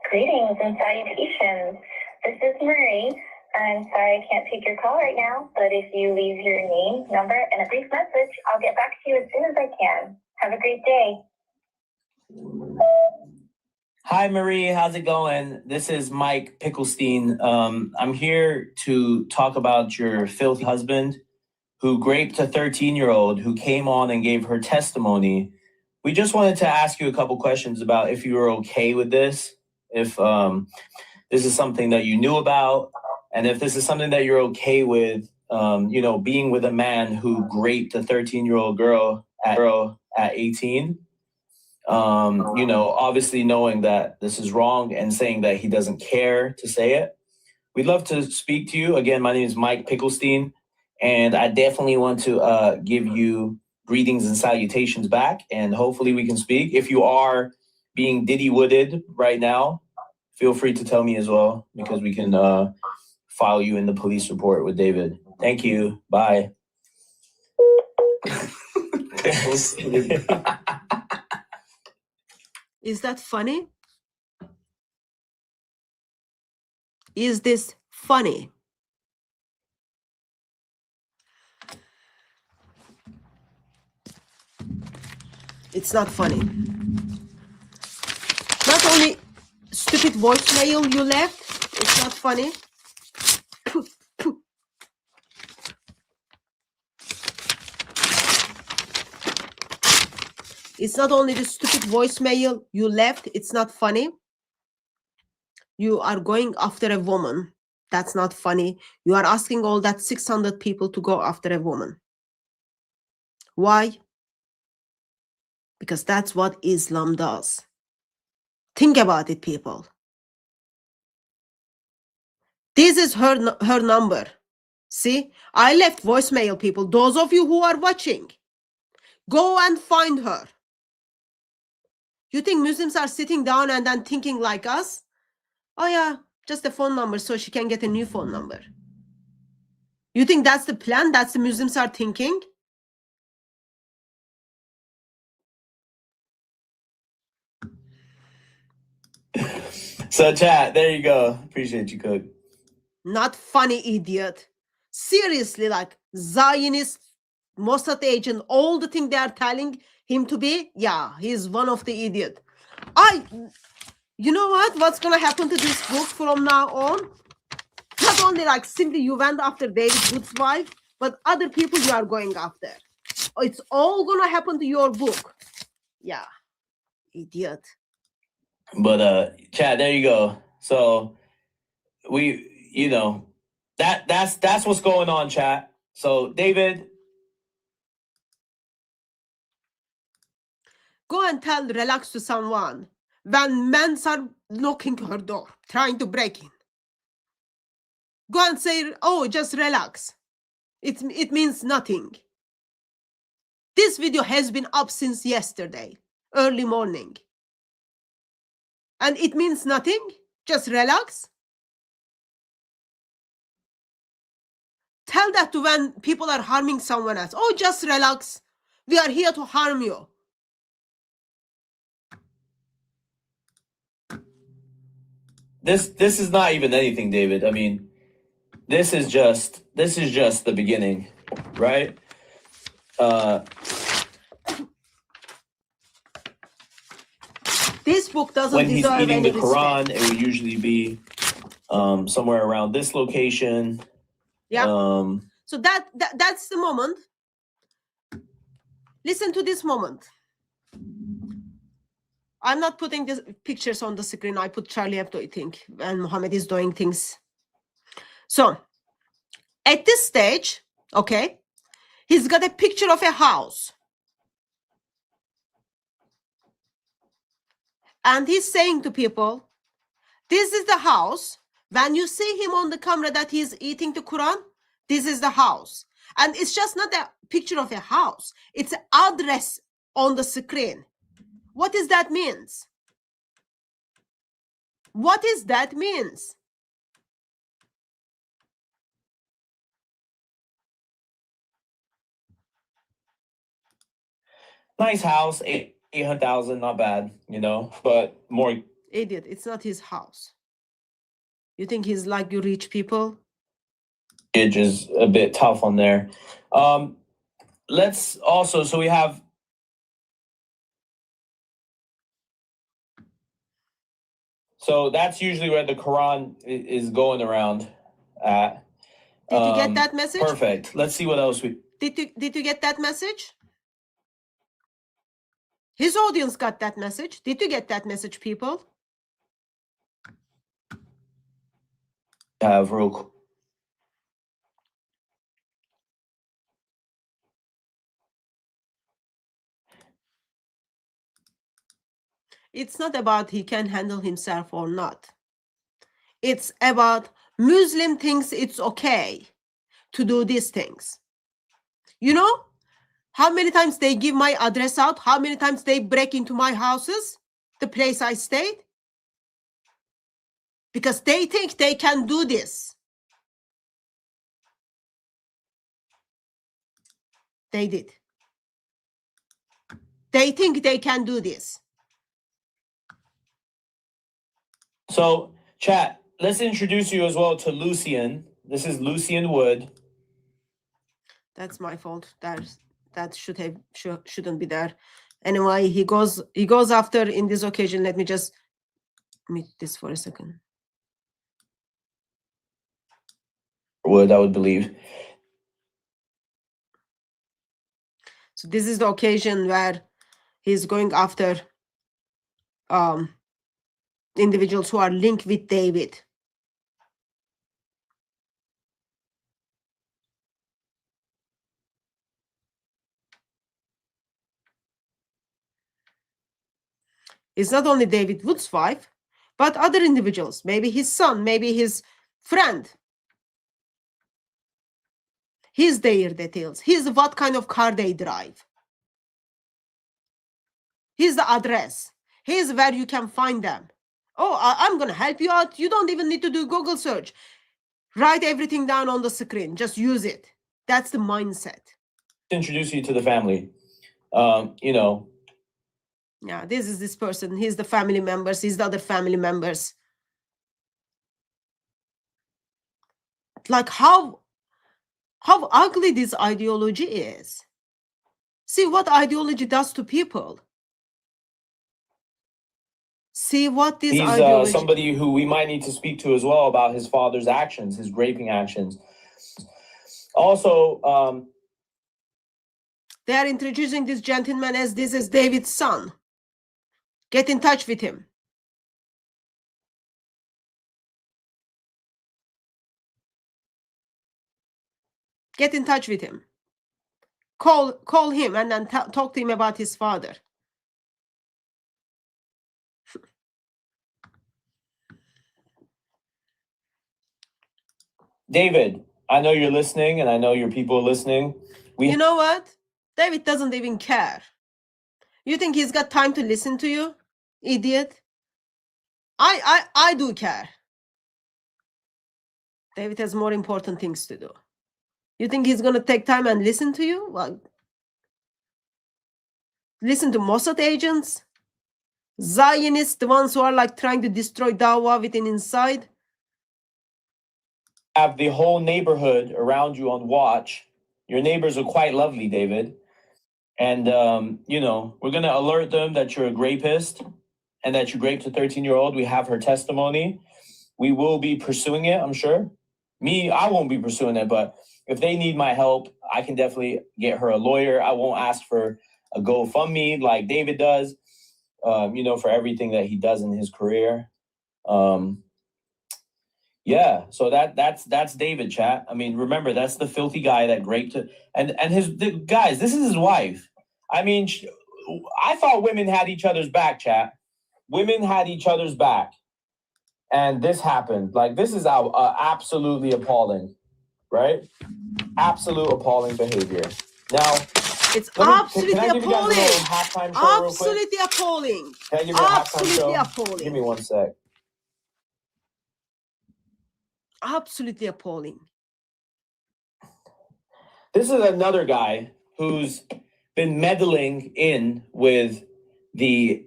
Greetings and salutations. This is Marie. I'm sorry I can't take your call right now, but if you leave your name, number, and a brief message, I'll get back to you as soon as I can. Have a great day. Hi, Marie. How's it going? This is Mike Picklestein. I'm here to talk about your filthy husband who raped a 13-year-old who came on and gave her testimony. We just wanted to ask you a couple questions about if you were okay with this, if this is something that you knew about, and if this is something that you're okay with, you know, being with a man who raped a 13-year-old girl at 18. You know, obviously knowing that this is wrong and saying that he doesn't care to say it. We'd love to speak to you. Again, my name is Mike Picklestein, and I definitely want to give you greetings and salutations back, and hopefully we can speak. If you are being Diddy-wooded right now, feel free to tell me as well, because we can file you in the police report with David. Thank you. Bye. Is that funny? Is this funny? It's not funny. Not only stupid voicemail you left, it's not funny. It's not only the stupid voicemail you left, it's not funny. You are going after a woman. That's not funny. You are asking all that 600 people to go after a woman. Why? Because that's what Islam does. Think about it, people. This is her number. See, I left voicemail, people. Those of you who are watching, go and find her. You think Muslims are sitting down and then thinking like us? Oh yeah, just a phone number so she can get a new phone number. You think that's the plan? That's the Muslims are thinking? So chat, there you go. Appreciate you, Cook. Not funny, idiot. Seriously, like Zionist, Mossad agent, all the thing they are telling him to be, yeah, he's one of the idiot. You know what? What's gonna happen to this book from now on? Not only like simply you went after David Wood's wife, but other people you are going after. It's all gonna happen to your book. Yeah, idiot. But chat, there you go. So we, you know, that's what's going on, chat. So David, go and tell relax to someone when men are knocking her door, trying to break in. Go and say, oh, just relax. It means nothing. This video has been up since yesterday, early morning. And it means nothing? Just relax? Tell that to when people are harming someone else. Oh, just relax. We are here to harm you. this is not even anything, David. I mean, this is just the beginning, right? This book doesn't when he's deserve eating any the Quran, respect. it would usually be somewhere around this location. Yeah. So that's the moment. Listen to this moment. I'm not putting the pictures on the screen. I put Charlie Hebdo, I think, and Mohammed is doing things. So at this stage, okay, he's got a picture of a house. And he's saying to people, this is the house. When you see him on the camera that he's eating the Quran, this is the house. And it's just not a picture of a house. It's an address on the screen. What does that means? What is that means? Nice house, 800,000, not bad, you know, but more. Idiot, it's not his house. You think he's like you rich people? Age is a bit tough on there. Let's also, so we have. So that's usually where the Quran is going around at. Did you get that message? Perfect. Let's see what else we. Did you get that message? His audience got that message. Did you get that message, people? Have real quick. It's not about he can handle himself or not. It's about Muslim thinks it's okay to do these things. You know how many times they give my address out? How many times they break into my houses, the place I stayed? Because they think they can do this. They did. They think they can do this. So, chat, let's introduce you as well to Lucian. This is Lucian Wood. That's my fault. That shouldn't be there. Anyway, he goes after in this occasion. Let me just mute this for a second. Wood, I would believe. So this is the occasion where he's going after individuals who are linked with David. It's not only David Wood's wife, but other individuals, maybe his son, maybe his friend. Here's their details. Here's what kind of car they drive. Here's the address. Here's where you can find them. Oh, I'm going to help you out. You don't even need to do Google search. Write everything down on the screen. Just use it. That's the mindset. Introduce you to the family. You know. Yeah, this is this person. He's the family members. He's the other family members. Like how ugly this ideology is. See what ideology does to people. See what this ideology... He's somebody who we might need to speak to as well about his father's actions, his raping actions. Also, they are introducing this gentleman as this is David's son. Get in touch with him. Get in touch with him. Call him and then talk to him about his father. David, I know you're listening and I know your people are listening. You know what? David doesn't even care. You think he's got time to listen to you? Idiot. I do care. David has more important things to do. You think he's going to take time and listen to you? Well, listen to Mossad agents? Zionists, the ones who are like trying to destroy Dawah within inside? Have the whole neighborhood around you on watch. Your neighbors are quite lovely, David. And, you know, we're going to alert them that you're a rapist and that you raped a 13-year-old. We have her testimony. We will be pursuing it, I'm sure. Me, I won't be pursuing it, but if they need my help, I can definitely get her a lawyer. I won't ask for a GoFundMe like David does, for everything that he does in his career. Yeah, so that's David, chat. I mean, remember, that's the filthy guy that raped it. And guys, this is his wife. I mean, I thought women had each other's back, chat. Women had each other's back. And this happened. Like, this is absolutely appalling, right? Absolute appalling behavior. Now, It's can I absolutely give you guys a appalling. little halftime show real quick? Absolutely appalling. Can I give you a halftime Absolutely show? appalling. Give me 1 sec. Absolutely appalling. This is another guy who's been meddling in with the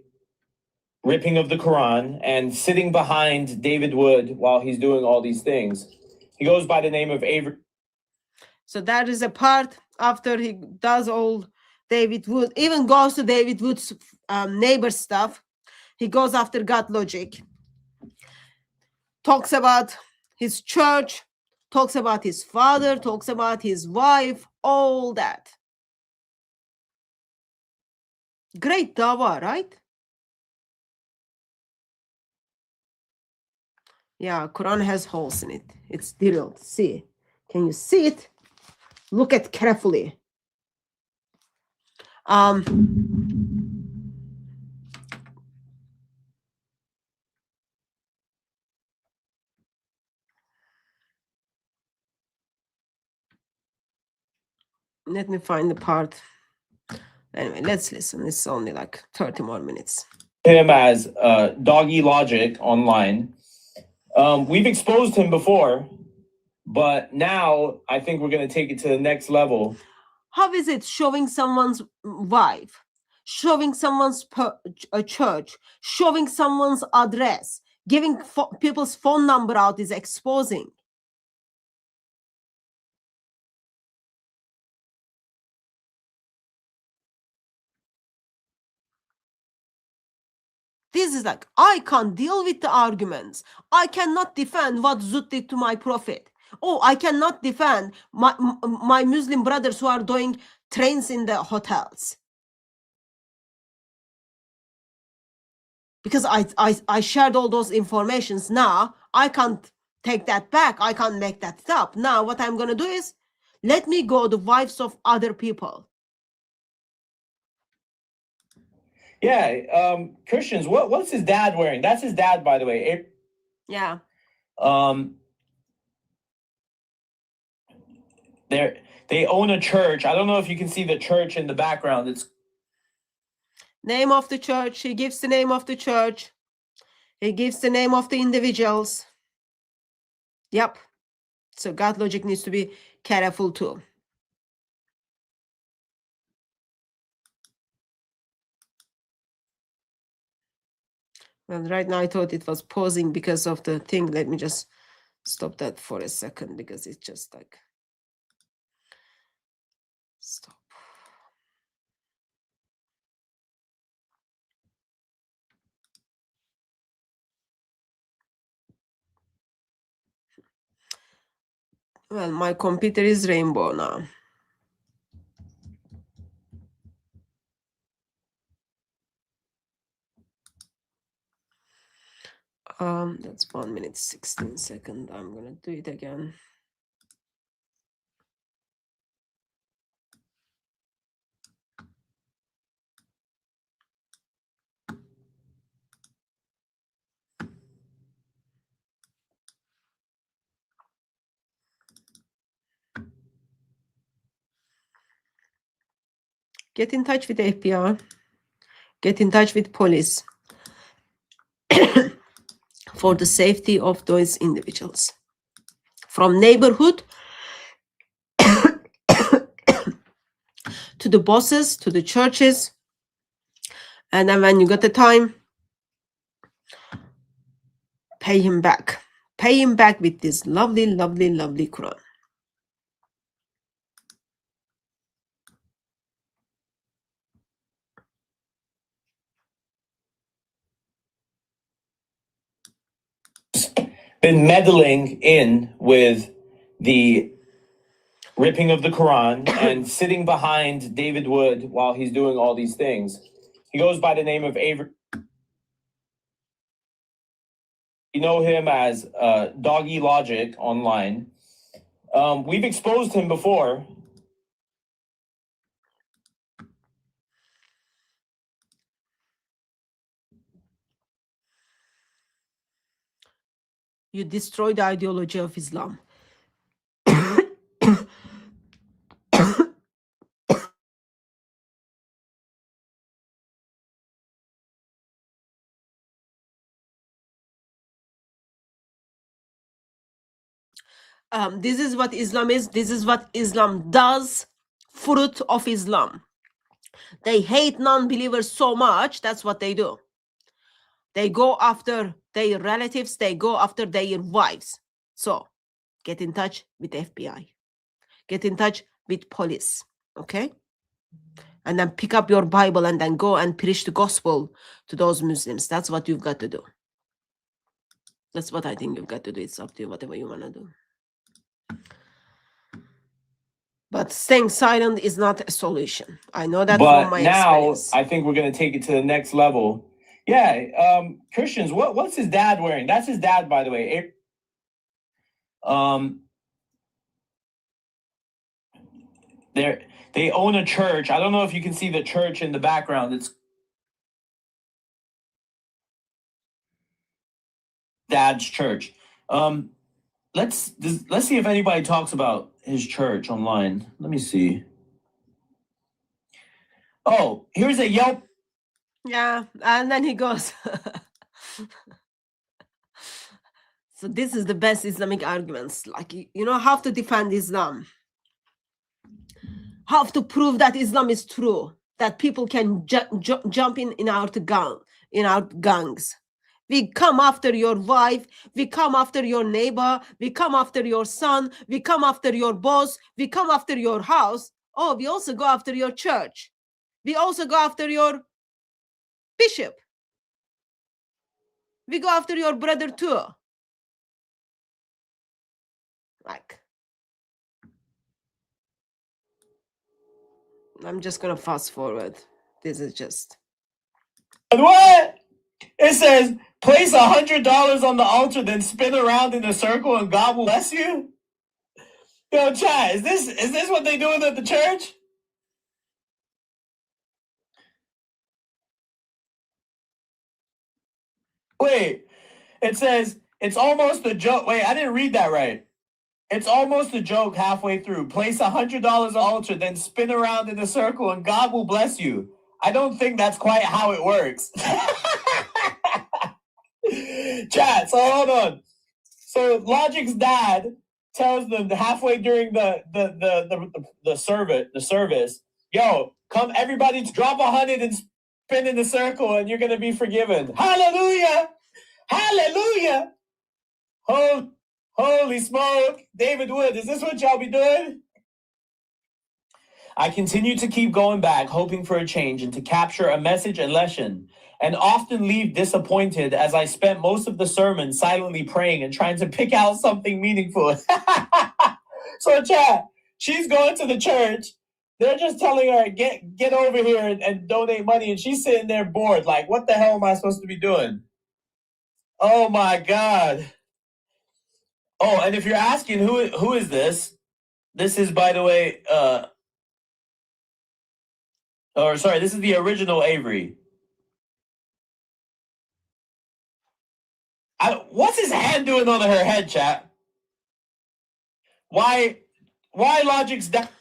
ripping of the Qur'an and sitting behind David Wood while he's doing all these things. He goes by the name of Avery. So that is a part after he does all David Wood, even goes to David Wood's neighbor stuff. He goes after GodLogic, talks about his church, talks about his father, talks about his wife, all that. Great dawa, right? Yeah, Quran has holes in it. It's drilled. See, can you see it? Look at carefully. Let me find the part. Anyway, let's listen. It's only like 30 more minutes. Him as GodLogic online. We've exposed him before, but now I think we're going to take it to the next level. How is it showing someone's wife, showing someone's church, showing someone's address, giving people's phone number out is exposing? This is like, I can't deal with the arguments. I cannot defend what Zut did to my prophet. Oh, I cannot defend my Muslim brothers who are doing trains in the hotels. Because I shared all those informations. Now, I can't take that back. I can't make that stop. Now, what I'm going to do is, let me go the wives of other people. Yeah, Christians, what's his dad wearing? That's his dad, by the way. Yeah. They own a church. I don't know if you can see the church in the background. It's name of the church. He gives the name of the church. He gives the name of the individuals. Yep. So GodLogic needs to be careful too. Well, right now I thought it was pausing because of the thing. Let me just stop that for a second because it's just like stop. Well, my computer is rainbow now. That's 1 minute 16 seconds. I'm gonna do it again. Get in touch with the FBI. Get in touch with police for the safety of those individuals. From neighborhood to the bosses, to the churches. And then when you got the time, pay him back. Pay him back with this lovely, lovely, lovely Quran. been meddling in with the ripping of the Qur'an and sitting behind David Wood while he's doing all these things. He goes by the name of Avery. You know him as GodLogic online. We've exposed him before. You destroy the ideology of Islam. This is what Islam is. This is what Islam does. Fruit of Islam. They hate non-believers so much. That's what they do. They go after their relatives. They go after their wives. So get in touch with FBI. Get in touch with police. Okay? And then pick up your Bible and then go and preach the gospel to those Muslims. That's what you've got to do. That's what I think you've got to do. It's up to you, whatever you want to do. But staying silent is not a solution. I know that from my experience. Now I think we're going to take it to the next level. Yeah, Christians, what's his dad wearing? That's his dad, by the way. They own a church. I don't know if you can see the church in the background. It's Dad's church. Let's see if anybody talks about his church online. Let me see. Oh, here's a Yelp. Yeah, and then he goes. So this is the best Islamic arguments. Like, you know, how to defend Islam. How to prove that Islam is true. That people can jump in our gangs. We come after your wife. We come after your neighbor. We come after your son. We come after your boss. We come after your house. Oh, we also go after your church. We also go after your bishop. We go after your brother too. Like, I'm just gonna fast forward. This is just. What? It says, place $100 on the altar, then spin around in a circle and God will bless you. Yo, Chad, is this what they doing at the church? Wait, it says, it's almost a joke. Wait, I didn't read that right. It's almost a joke halfway through. Place $100 on the altar, then spin around in a circle and God will bless you. I don't think that's quite how it works. Chat, so hold on. So Logic's dad tells them halfway during the service, yo, come everybody drop 100 and spin in the circle and you're gonna be forgiven. Hallelujah! Hallelujah! Holy smoke! David Wood, is this what y'all be doing? I continue to keep going back, hoping for a change and to capture a message and lesson, and often leave disappointed as I spent most of the sermon silently praying and trying to pick out something meaningful. So, chat, she's going to the church. They're just telling her, get over here and donate money, and she's sitting there bored, like, what the hell am I supposed to be doing? Oh, my God. Oh, and if you're asking who is this, this is, by the way, this is the original Avery. What's his hand doing on her head, chat? Why Logic's that?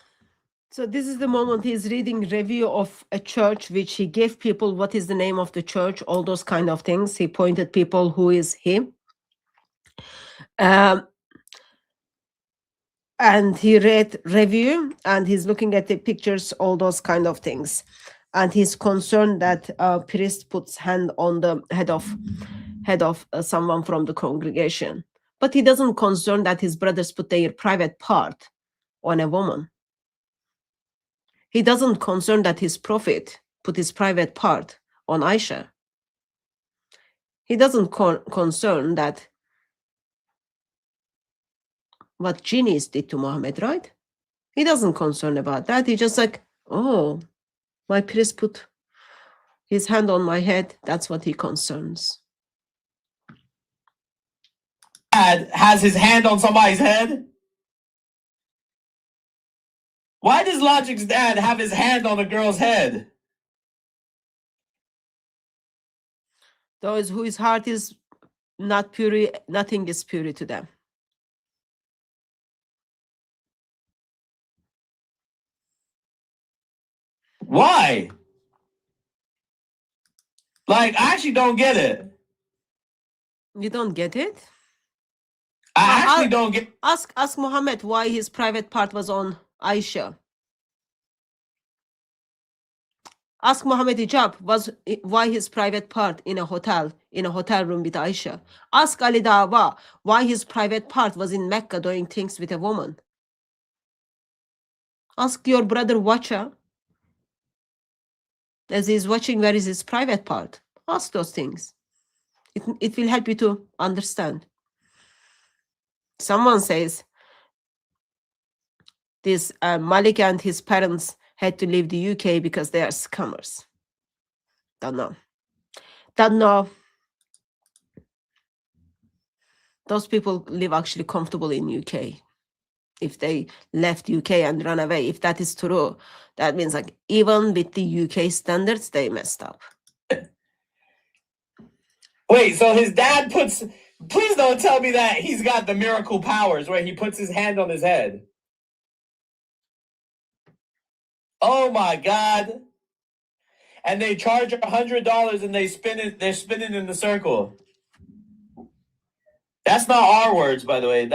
So this is the moment he's reading review of a church, which he gave people what is the name of the church, all those kind of things. He pointed people who is he. And he read review and he's looking at the pictures, all those kind of things. And he's concerned that a priest puts hand on the head of someone from the congregation. But he doesn't concern that his brothers put their private part on a woman. He doesn't concern that his prophet put his private part on Aisha. He doesn't concern that what genies did to Muhammad, right? He doesn't concern about that. He just like, oh, my priest put his hand on my head. That's what he concerns. Dad has his hand on somebody's head? Why does Logic's dad have his hand on a girl's head? Those whose heart is not pure, nothing is pure to them. Why? Like, I actually don't get it. You don't get it? I actually don't get. Ask Muhammad why his private part was on Aisha. Ask Muhammad Hijab why his private part in a hotel room with Aisha. Ask Ali Dawa why his private part was in Mecca doing things with a woman. Ask your brother Watcher, as he's watching, where is his private part. Ask those things. It will help you to understand. Someone says this Malik and his parents had to leave the UK because they are scammers. Don't know. Don't know. Those people live actually comfortable in UK. If they left UK and run away, if that is true, that means like even with the UK standards, they messed up. Wait, so his dad puts. Please don't tell me that he's got the miracle powers where he puts his hand on his head. Oh my God. And they charge $100 and they spin it, they're spinning in the circle. That's not our words, by the way.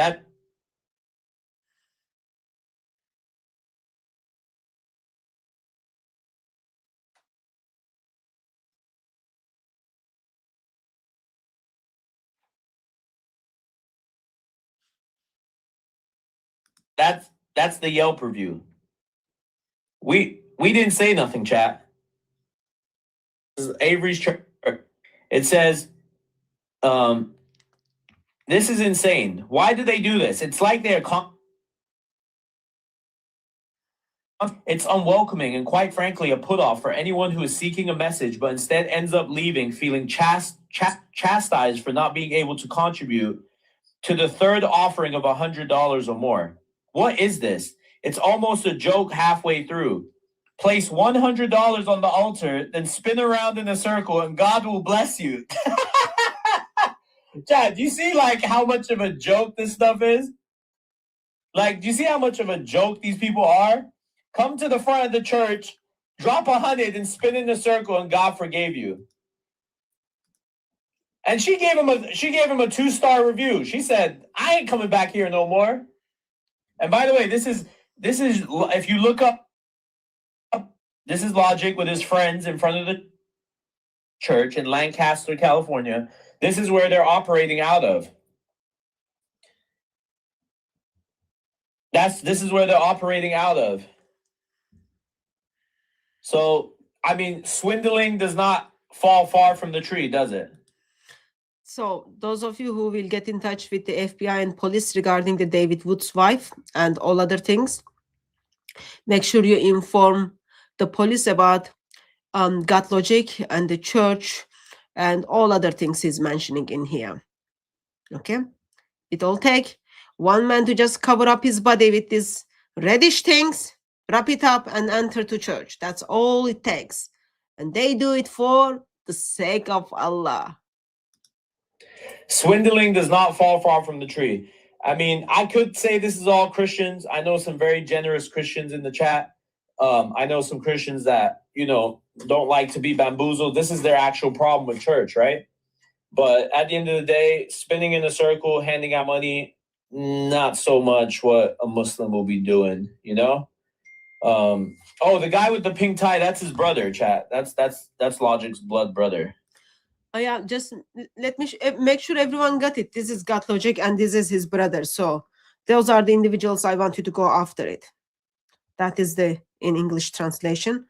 That's the Yelp review. We didn't say nothing, chat. This is Avery's it says, this is insane. Why do they do this? It's like they're it's unwelcoming and quite frankly a put-off for anyone who is seeking a message but instead ends up leaving feeling chastised for not being able to contribute to the third offering of $100 or more. What is this? It's almost a joke halfway through. Place $100 on the altar, then spin around in a circle and God will bless you. Chad, do you see like how much of a joke this stuff is? Like, do you see how much of a joke these people are? Come to the front of the church, drop 100 and spin in a circle and God forgave you. And she gave him a 2-star review. She said, I ain't coming back here no more. And by the way, this is if you look up, this is Logic with his friends in front of the church in Lancaster, California. This is where they're operating out of. This is where they're operating out of. So, I mean, swindling does not fall far from the tree, does it? So those of you who will get in touch with the FBI and police regarding the David Wood's wife and all other things, make sure you inform the police about GodLogic and the church and all other things he's mentioning in here. Okay? It'll take one man to just cover up his body with these reddish things, wrap it up and enter to church. That's all it takes. And they do it for the sake of Allah. Swindling does not fall far from the tree. I mean, I could say this is all Christians. I know some very generous Christians in the chat. I know some Christians that, you know, don't like to be bamboozled. This is their actual problem with church, right? But at the end of the day, spinning in a circle, handing out money, not so much what a Muslim will be doing, you know? Oh, the guy with the pink tie, that's his brother, chat. That's Logic's blood brother. Oh yeah, just let me make sure everyone got it. This is GodLogic and this is his brother. So those are the individuals I want you to go after it. That is the in English translation.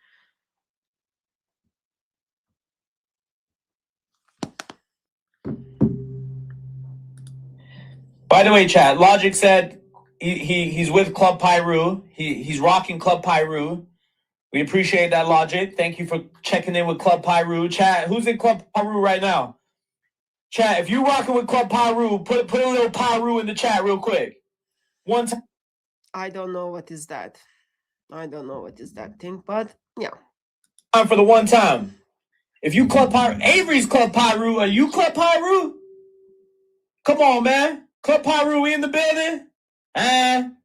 By the way, chat, Logic said he's with Club Pyru. He's rocking Club Pyru. We appreciate that, Logic. Thank you for checking in with Club Pyru. Chat, who's in Club Pyru right now? Chat, if you rocking with Club Pyru, put a little Pyru in the chat real quick. One time. I don't know what is that. I don't know what is that thing, but yeah. Time for the one time. If you Club Pyru, Avery's Club Pyru. Are you Club Pyru? Come on, man. Club Pyru, we in the building? Come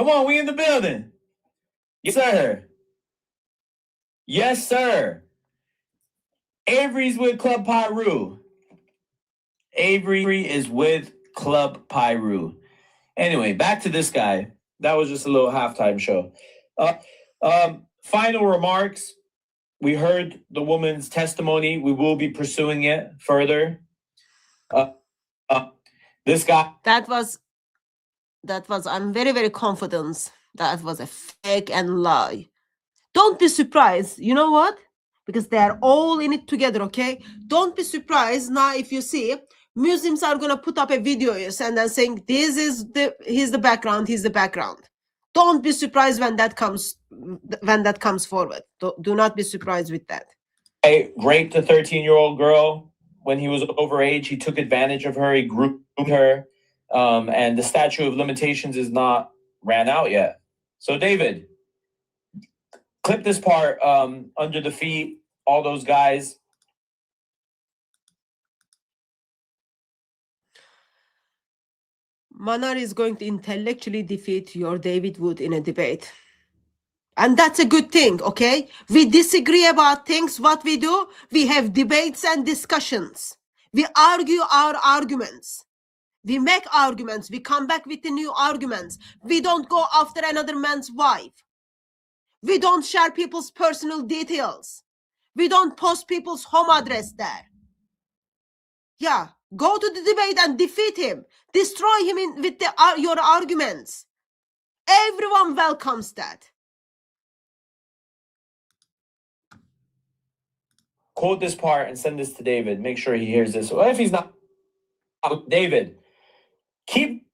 on, we in the building. Yes, sir. Yes, sir. Avery's with Club Pyru. Avery is with Club Pyru. Anyway, back to this guy. That was just a little halftime show. Final remarks. We heard the woman's testimony. We will be pursuing it further. This guy. That was, I'm very, very confident that was a fake and lie. Don't be surprised. You know what? Because they are all in it together, okay? Don't be surprised now if you see Muslims are going to put up a video and then saying, he's the background, he's the background. Don't be surprised when that comes forward. Do not be surprised with that. Raped a 13-year-old girl when he was overage. He took advantage of her. He groomed her. And the statute of limitations is not ran out yet. So, David, clip this part under the feet, all those guys. Manar is going to intellectually defeat your David Wood in a debate. And that's a good thing, okay? We disagree about things. What we do, we have debates and discussions. We argue our arguments. We make arguments. We come back with the new arguments. We don't go after another man's wife. We don't share people's personal details. We don't post people's home address there. Yeah, go to the debate and defeat him. Destroy him with your arguments. Everyone welcomes that. Quote this part and send this to David. Make sure he hears this. What if he's not? David, keep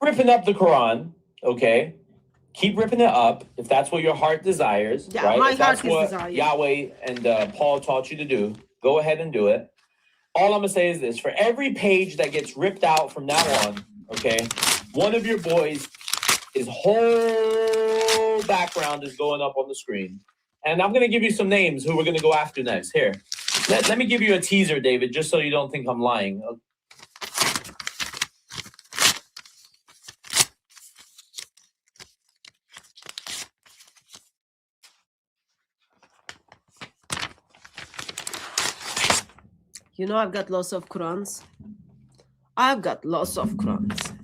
ripping up the Qur'an, okay? Keep ripping it up if that's what your heart desires, yeah, right? My if that's heart what desire. Yahweh and Paul taught you to do, go ahead and do it. All I'm going to say is this. For every page that gets ripped out from now on, okay, one of your boys, his whole background is going up on the screen. And I'm going to give you some names who we're going to go after next. Here, let me give you a teaser, David, just so you don't think I'm lying. You know, I've got lots of Qurans. I've got lots of Qurans.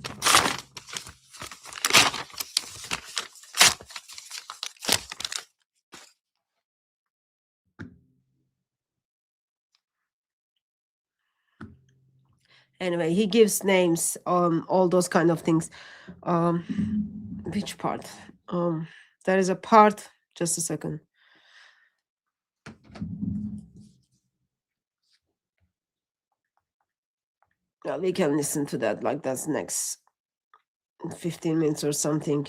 Anyway, he gives names, all those kind of things. Which part? There is a part, just a second. Well, we can listen to that, like that's next 15 minutes or something.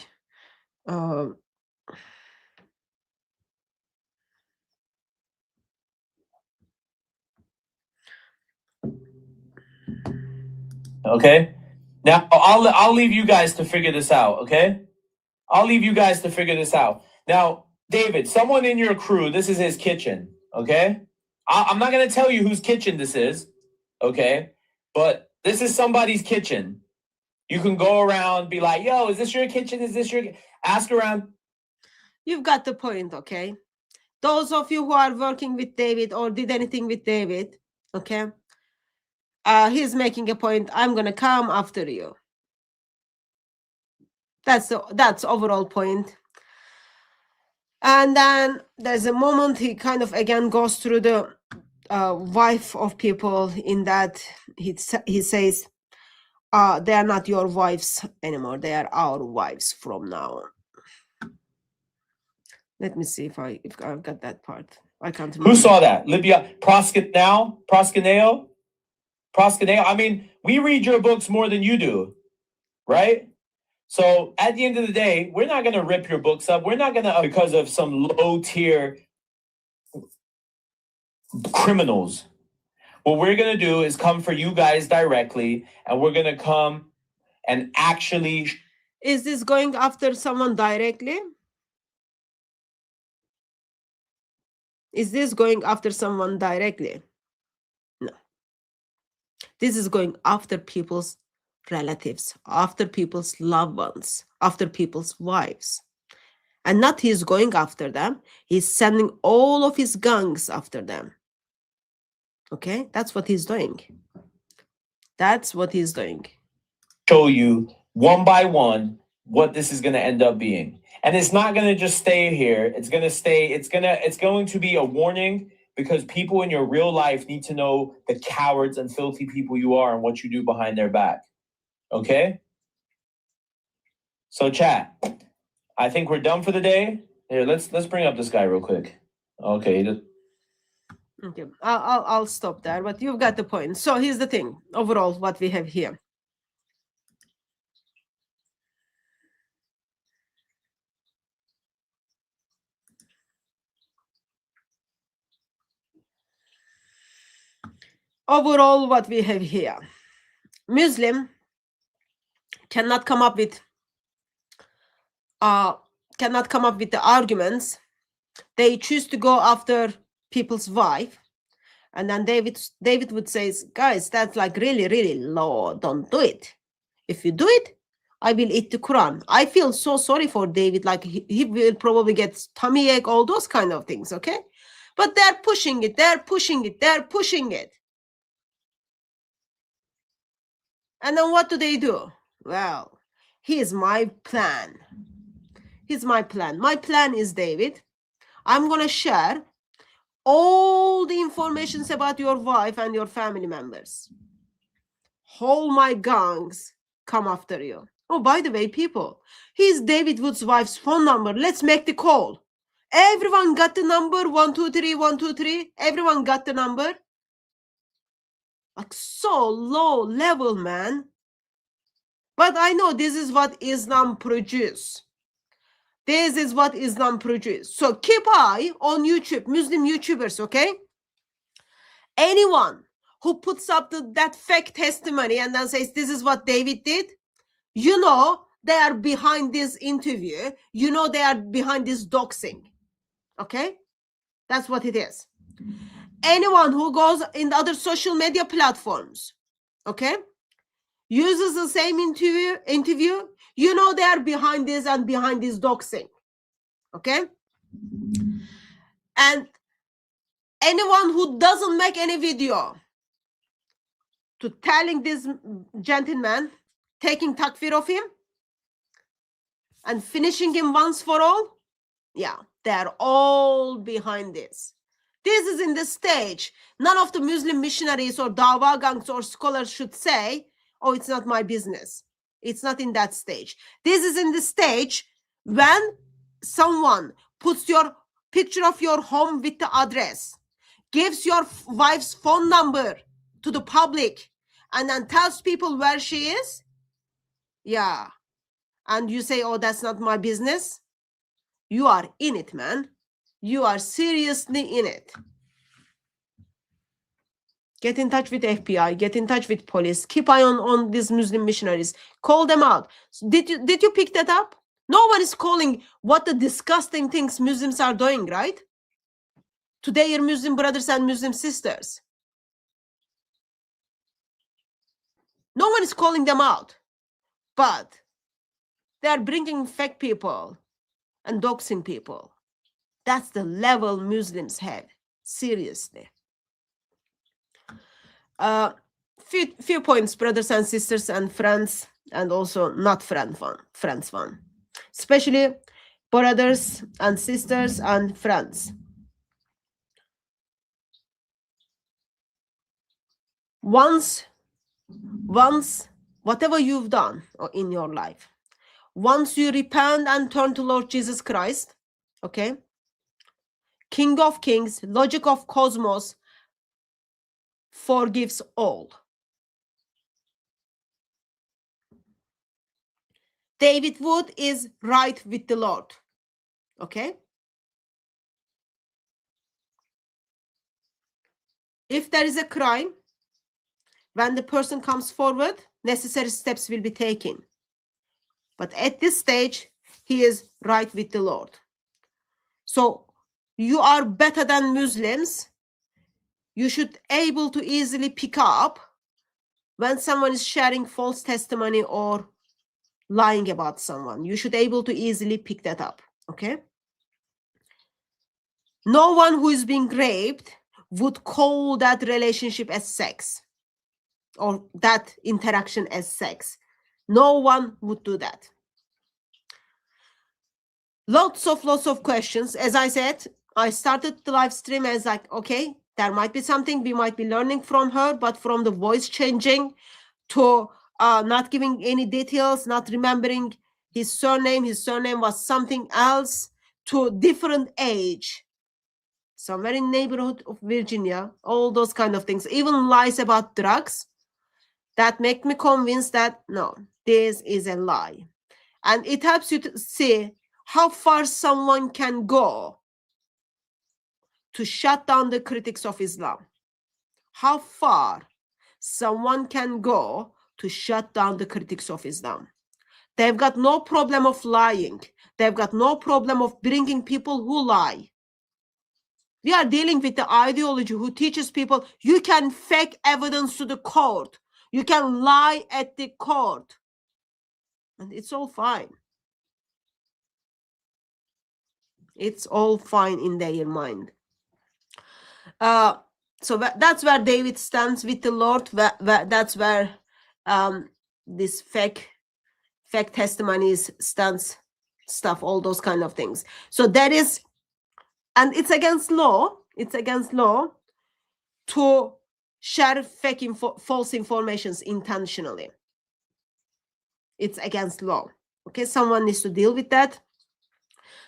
Okay. Now I'll leave you guys to figure this out. Okay. I'll leave you guys to figure this out. Now, David, someone in your crew, this is his kitchen. Okay. I'm not going to tell you whose kitchen this is. Okay. But this is somebody's kitchen. You can go around, be like, yo, is this your kitchen? Is this your, ask around. You've got the point. Okay. Those of you who are working with David or did anything with David. Okay. He's making a point. I'm going to come after you. That's overall point. And then there's a moment he kind of again goes through the wife of people in that he says, they are not your wives anymore. They are our wives from now on. Let me see if I've got that part. I can't remember. Who saw that? Libya, Proskineo? I mean, we read your books more than you do. right? So at the end of the day, we're not going to rip your books up. We're not going to, because of some low tier criminals. What we're going to do is come for you guys directly, and we're going to come and actually. Is this going after someone directly? Is this going after someone directly? No. This is going after people's relatives, after people's loved ones, after people's wives. And not he's going after them, he's sending all of his gangs after them. Okay, that's what he's doing. That's what he's doing. Show you one by one what this is going to end up being. And it's not going to just stay here. It's going to stay, it's going to be a warning, because people in your real life need to know the cowards and filthy people you are and what you do behind their back. Okay? So chat, I think we're done for the day. Here, let's bring up this guy real quick. Okay. Okay, I'll stop there, but you've got the point. So here's the thing, overall, what we have here. Overall, what we have here. Muslim cannot come up with the arguments. They choose to go after people's wife, and then David would say, guys, that's like really, really low. Don't do it. If you do it, I will eat the Quran. I feel so sorry for David. Like he will probably get tummy ache, all those kind of things. Okay, but they're pushing it. They're pushing it. They're pushing it. And then what do? Well, here's my plan. Here's my plan. My plan is, David, I'm going to share all the informations about your wife and your family members. All my gangs come after you. Oh, by the way, people, here's David Wood's wife's phone number. Let's make the call. Everyone got the number? 123 123. Everyone got the number? Like so low level, man. But I know this is what Islam produces. This is what Islam produces. So keep eye on YouTube, Muslim YouTubers, okay? Anyone who puts up that fake testimony and then says, this is what David did, you know they are behind this interview. You know they are behind this doxing, okay? That's what it is. Anyone who goes in other social media platforms, okay, uses the same interview, you know they are behind this and behind this doxing, okay? And anyone who doesn't make any video to telling this gentleman, taking takfir of him and finishing him once for all, yeah, they're all behind this. This is in the stage. None of the Muslim missionaries or dawah gangs or scholars should say, oh, it's not my business. It's not in that stage. This is in the stage when someone puts your picture of your home with the address, gives your wife's phone number to the public, and then tells people where she is. Yeah. And you say, oh, that's not my business. You are in it, man. You are seriously in it. Get in touch with FBI, get in touch with police, keep eye on these Muslim missionaries, call them out. Did you pick that up? No one is calling what the disgusting things Muslims are doing, right? To their Muslim brothers and Muslim sisters. No one is calling them out, but they are bringing fake people and doxing people. That's the level Muslims have, seriously. Few points, brothers and sisters and friends, and also not friends one, especially brothers and sisters and friends. Once whatever you've done in your life, once you repent and turn to Lord Jesus Christ, okay, King of Kings, Logic of Cosmos, forgives all. David Wood is right with the Lord. Okay? If there is a crime, when the person comes forward, necessary steps will be taken. But at this stage, he is right with the Lord. So you are better than Muslims. You should able to easily pick up when someone is sharing false testimony or lying about someone. You should able to easily pick that up. Okay? No one who is being raped would call that relationship as sex or that interaction as sex. No one would do that. Lots of questions. As I said, I started the live stream as like, okay, there might be something we might be learning from her, but from the voice changing to not giving any details, not remembering his surname was something else, to different age, somewhere in neighborhood of Virginia, all those kind of things, even lies about drugs, that make me convinced that no, this is a lie. And it helps you to see how far someone can go to shut down the critics of Islam. How far someone can go to shut down the critics of Islam. They've got no problem of lying. They've got no problem of bringing people who lie. We are dealing with the ideology who teaches people you can fake evidence to the court. You can lie at the court. And it's all fine. It's all fine in their mind. So that's where David stands with the Lord. That's where this fake testimonies stands, stuff, all those kind of things. So that is, and it's against law. It's against law to share false informations intentionally. It's against law. Okay, someone needs to deal with that.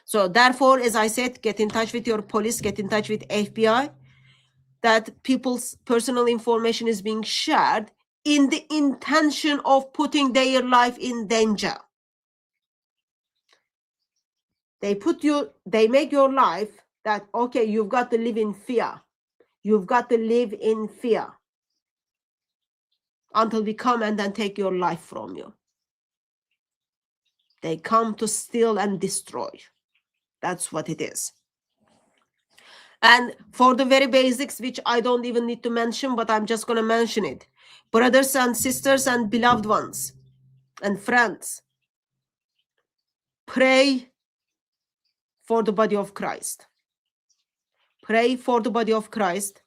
So therefore, as I said, get in touch with your police, get in touch with FBI, that people's personal information is being shared in the intention of putting their life in danger. They make your life that, okay, you've got to live in fear. You've got to live in fear until we come and then take your life from you. They come to steal and destroy. That's what it is. And for the very basics, which I don't even need to mention, but I'm just going to mention it. Brothers and sisters and beloved ones and friends, pray for the body of Christ. Pray for the body of Christ.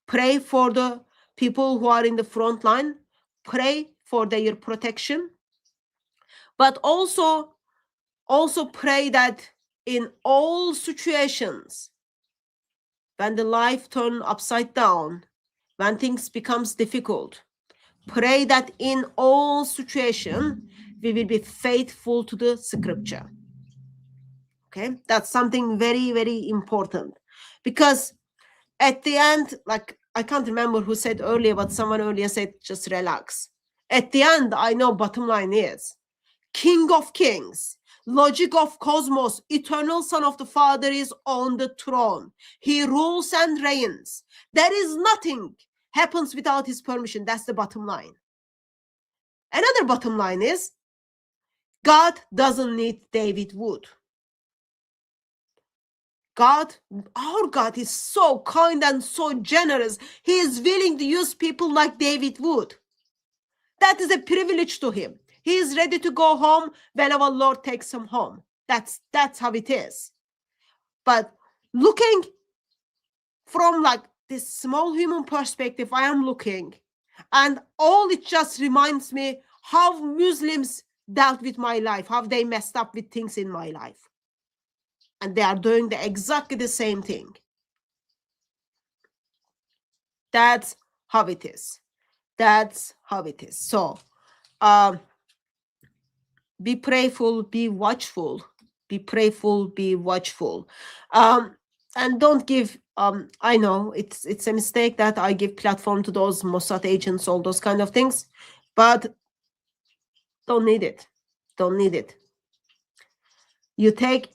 Pray for the people who are in the front line. Pray for their protection. But also pray that in all situations, when the life turns upside down, when things becomes difficult, pray that in all situations, we will be faithful to the scripture. Okay, that's something very, very important. Because at the end, like, I can't remember who said earlier, but someone earlier said, just relax. At the end, I know bottom line is, King of Kings, Logic of Cosmos, eternal Son of the Father is on the throne. He rules and reigns. There is nothing happens without his permission. That's the bottom line. Another bottom line is, God doesn't need David Wood. God, our God is so kind and so generous. He is willing to use people like David Wood. That is a privilege to him. He is ready to go home when our Lord takes him home. That's how it is. But looking from like this small human perspective, I am looking, and all it just reminds me how Muslims dealt with my life, how they messed up with things in my life. And they are doing exactly the same thing. That's how it is. That's how it is. So, be prayerful, be watchful. Be prayerful, be watchful. And don't give, I know it's a mistake that I give platform to those Mossad agents, all those kind of things, but don't need it. Don't need it. You take,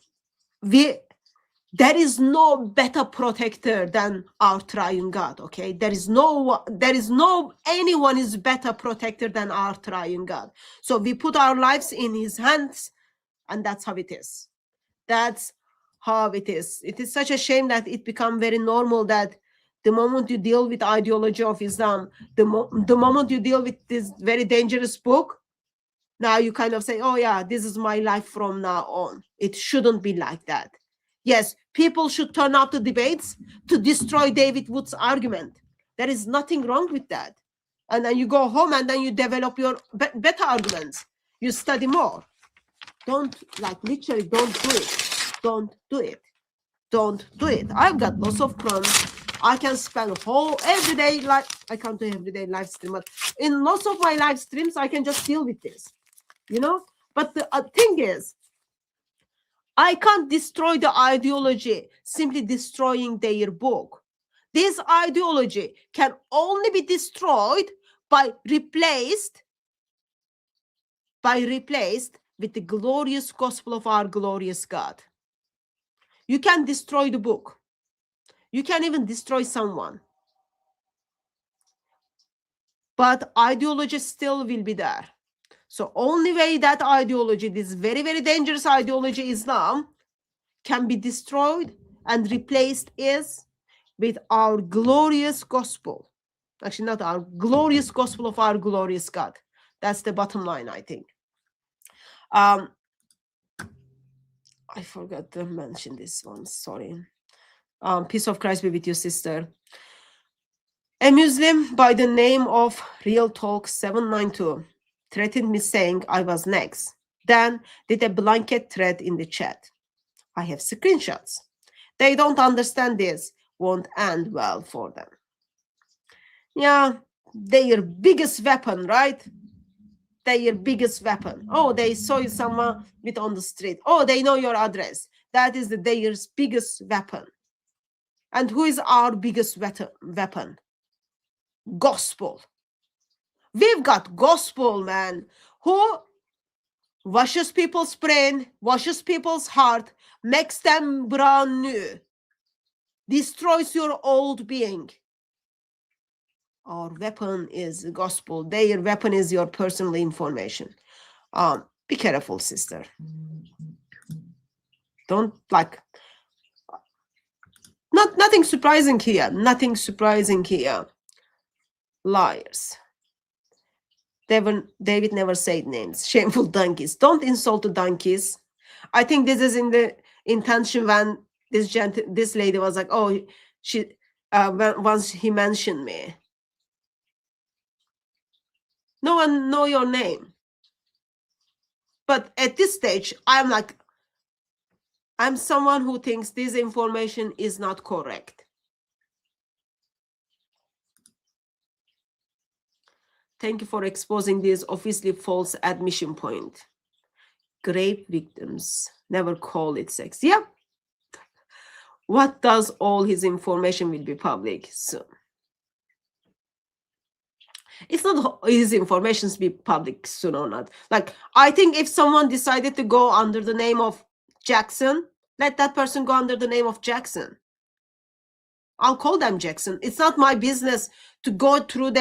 there is no better protector than our triune God, okay? There is no anyone is better protector than our triune God. So we put our lives in his hands, and that's how it is. That's how it is. It is such a shame that it become very normal that the moment you deal with ideology of Islam, the moment you deal with this very dangerous book, now you kind of say, oh yeah, this is my life from now on. It shouldn't be like that. Yes, people should turn up to debates to destroy David Wood's argument. There is nothing wrong with that. And then you go home and then you develop your better arguments. You study more. Don't, like, literally don't do it. Don't do it. Don't do it. I've got lots of Qur'an. I can spend everyday, like, I can't do everyday live stream, but in lots of my live streams, I can just deal with this, you know? But the thing is, I can't destroy the ideology simply destroying their book. This ideology can only be destroyed by replaced with the glorious gospel of our glorious God. You can destroy the book. You can even destroy someone. But ideology still will be there. So only way that ideology, this very, very dangerous ideology, Islam, can be destroyed and replaced is with our glorious gospel. Actually, not our glorious gospel of our glorious God. That's the bottom line, I think. I forgot to mention this one, sorry. Peace of Christ be with you, sister. A Muslim by the name of Real Talk 792 threatened me saying I was next. Then did a blanket threat in the chat. I have screenshots. They don't understand this. Won't end well for them. Yeah, their biggest weapon, right? Their biggest weapon. Oh, they saw you someone with on the street. Oh, they know your address. That is their biggest weapon. And who is our biggest weapon? Gospel. We've got gospel, man, who washes people's brain, washes people's heart, makes them brand new, destroys your old being. Our weapon is the gospel. Their weapon is your personal information. Be careful, sister. Don't nothing surprising here. Nothing surprising here. Liars. David never said names. Shameful donkeys. Don't insult the donkeys. I think this is in the intention when this lady was like, oh, she once he mentioned me. No one know your name. But at this stage, I'm someone who thinks this information is not correct. Thank you for exposing this obviously false admission point. Rape victims never call it sex. Yeah. What does all his information will be public soon? It's not his information to be public soon or not. Like, I think if someone decided to go under the name of Jackson, let that person go under the name of Jackson. I'll call them Jackson. It's not my business to go through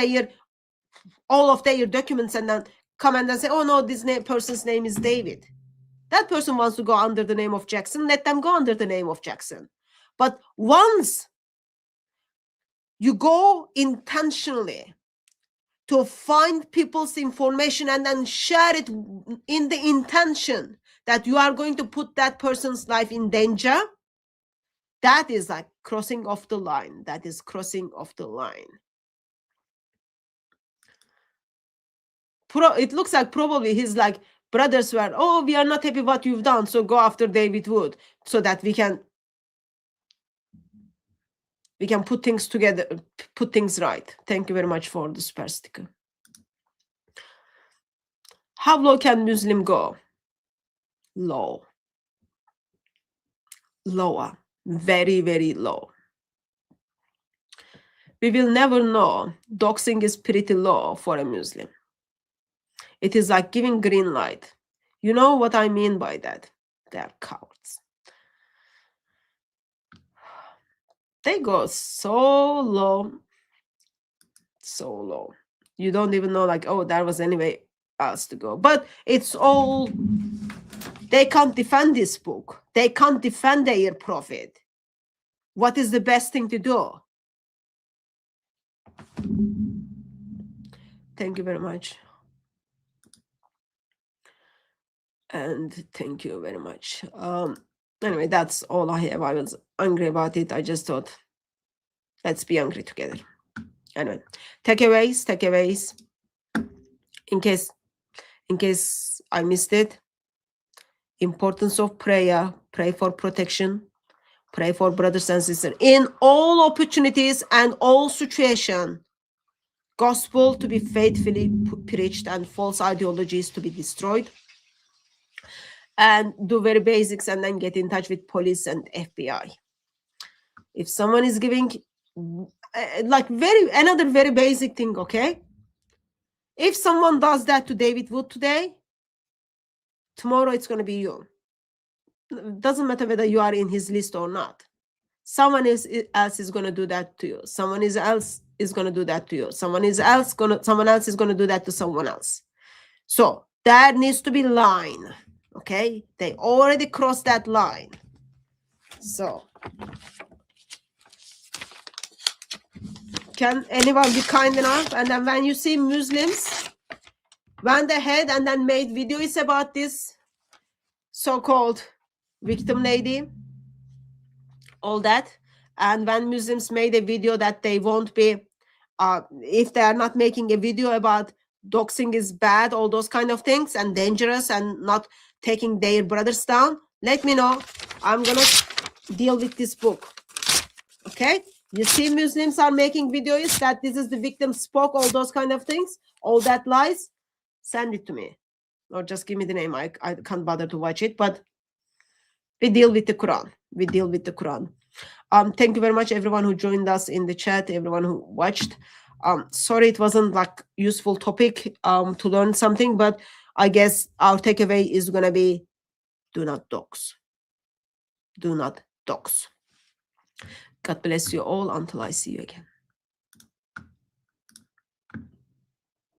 all of their documents and then come and then say, oh no, this person's name is David. That person wants to go under the name of Jackson, let them go under the name of Jackson. But once you go intentionally to find people's information and then share it in the intention that you are going to put that person's life in danger, that is like crossing off the line. That is crossing off the line. It looks like probably his brothers were, oh, we are not happy what you've done, so go after David Wood so that we can put things together, put things right. Thank you very much for the super sticker. How low can Muslim go? Low. Lower. Very, very low. We will never know. Doxing is pretty low for a Muslim. It is like giving green light. You know what I mean by that? They're cowards. They go so low, so low. You don't even know, like, oh, there was anyway else to go. But it's all, they can't defend this book. They can't defend their prophet. What is the best thing to do? Thank you very much. And thank you very much. Anyway, that's all I have. I was angry about it. I just thought, let's be angry together. Anyway, takeaways. In case I missed it, importance of prayer. Pray for protection. Pray for brothers and sisters in all opportunities and all situations. Gospel to be faithfully preached and false ideologies to be destroyed. And do very basics and then get in touch with police and FBI. If someone is giving like another very basic thing, okay? If someone does that to David Wood today, tomorrow it's going to be you. It doesn't matter whether you are in his list or not. Someone else is going to do that to you. Someone else is going to do that to you. Someone else is going to do that to someone else. So there needs to be line. Okay, they already crossed that line. So can anyone be kind enough? And then when you see Muslims went ahead and then made videos about this so-called victim lady, all that, and when Muslims made a video that they won't be, if they are not making a video about doxing is bad, all those kind of things, and dangerous, and not taking their brothers down, let me know. I'm gonna deal with this book. Okay, you see Muslims are making videos that this is the victim spoke, all those kind of things, all that lies, send it to me, or just give me the name. I can't bother to watch it, but we deal with the Quran. We deal with the Quran. Thank you very much, everyone who joined us in the chat, everyone who watched. Sorry it wasn't like useful topic to learn something, but I guess our takeaway is gonna be, do not dox. Do not dox. God bless you all until I see you again.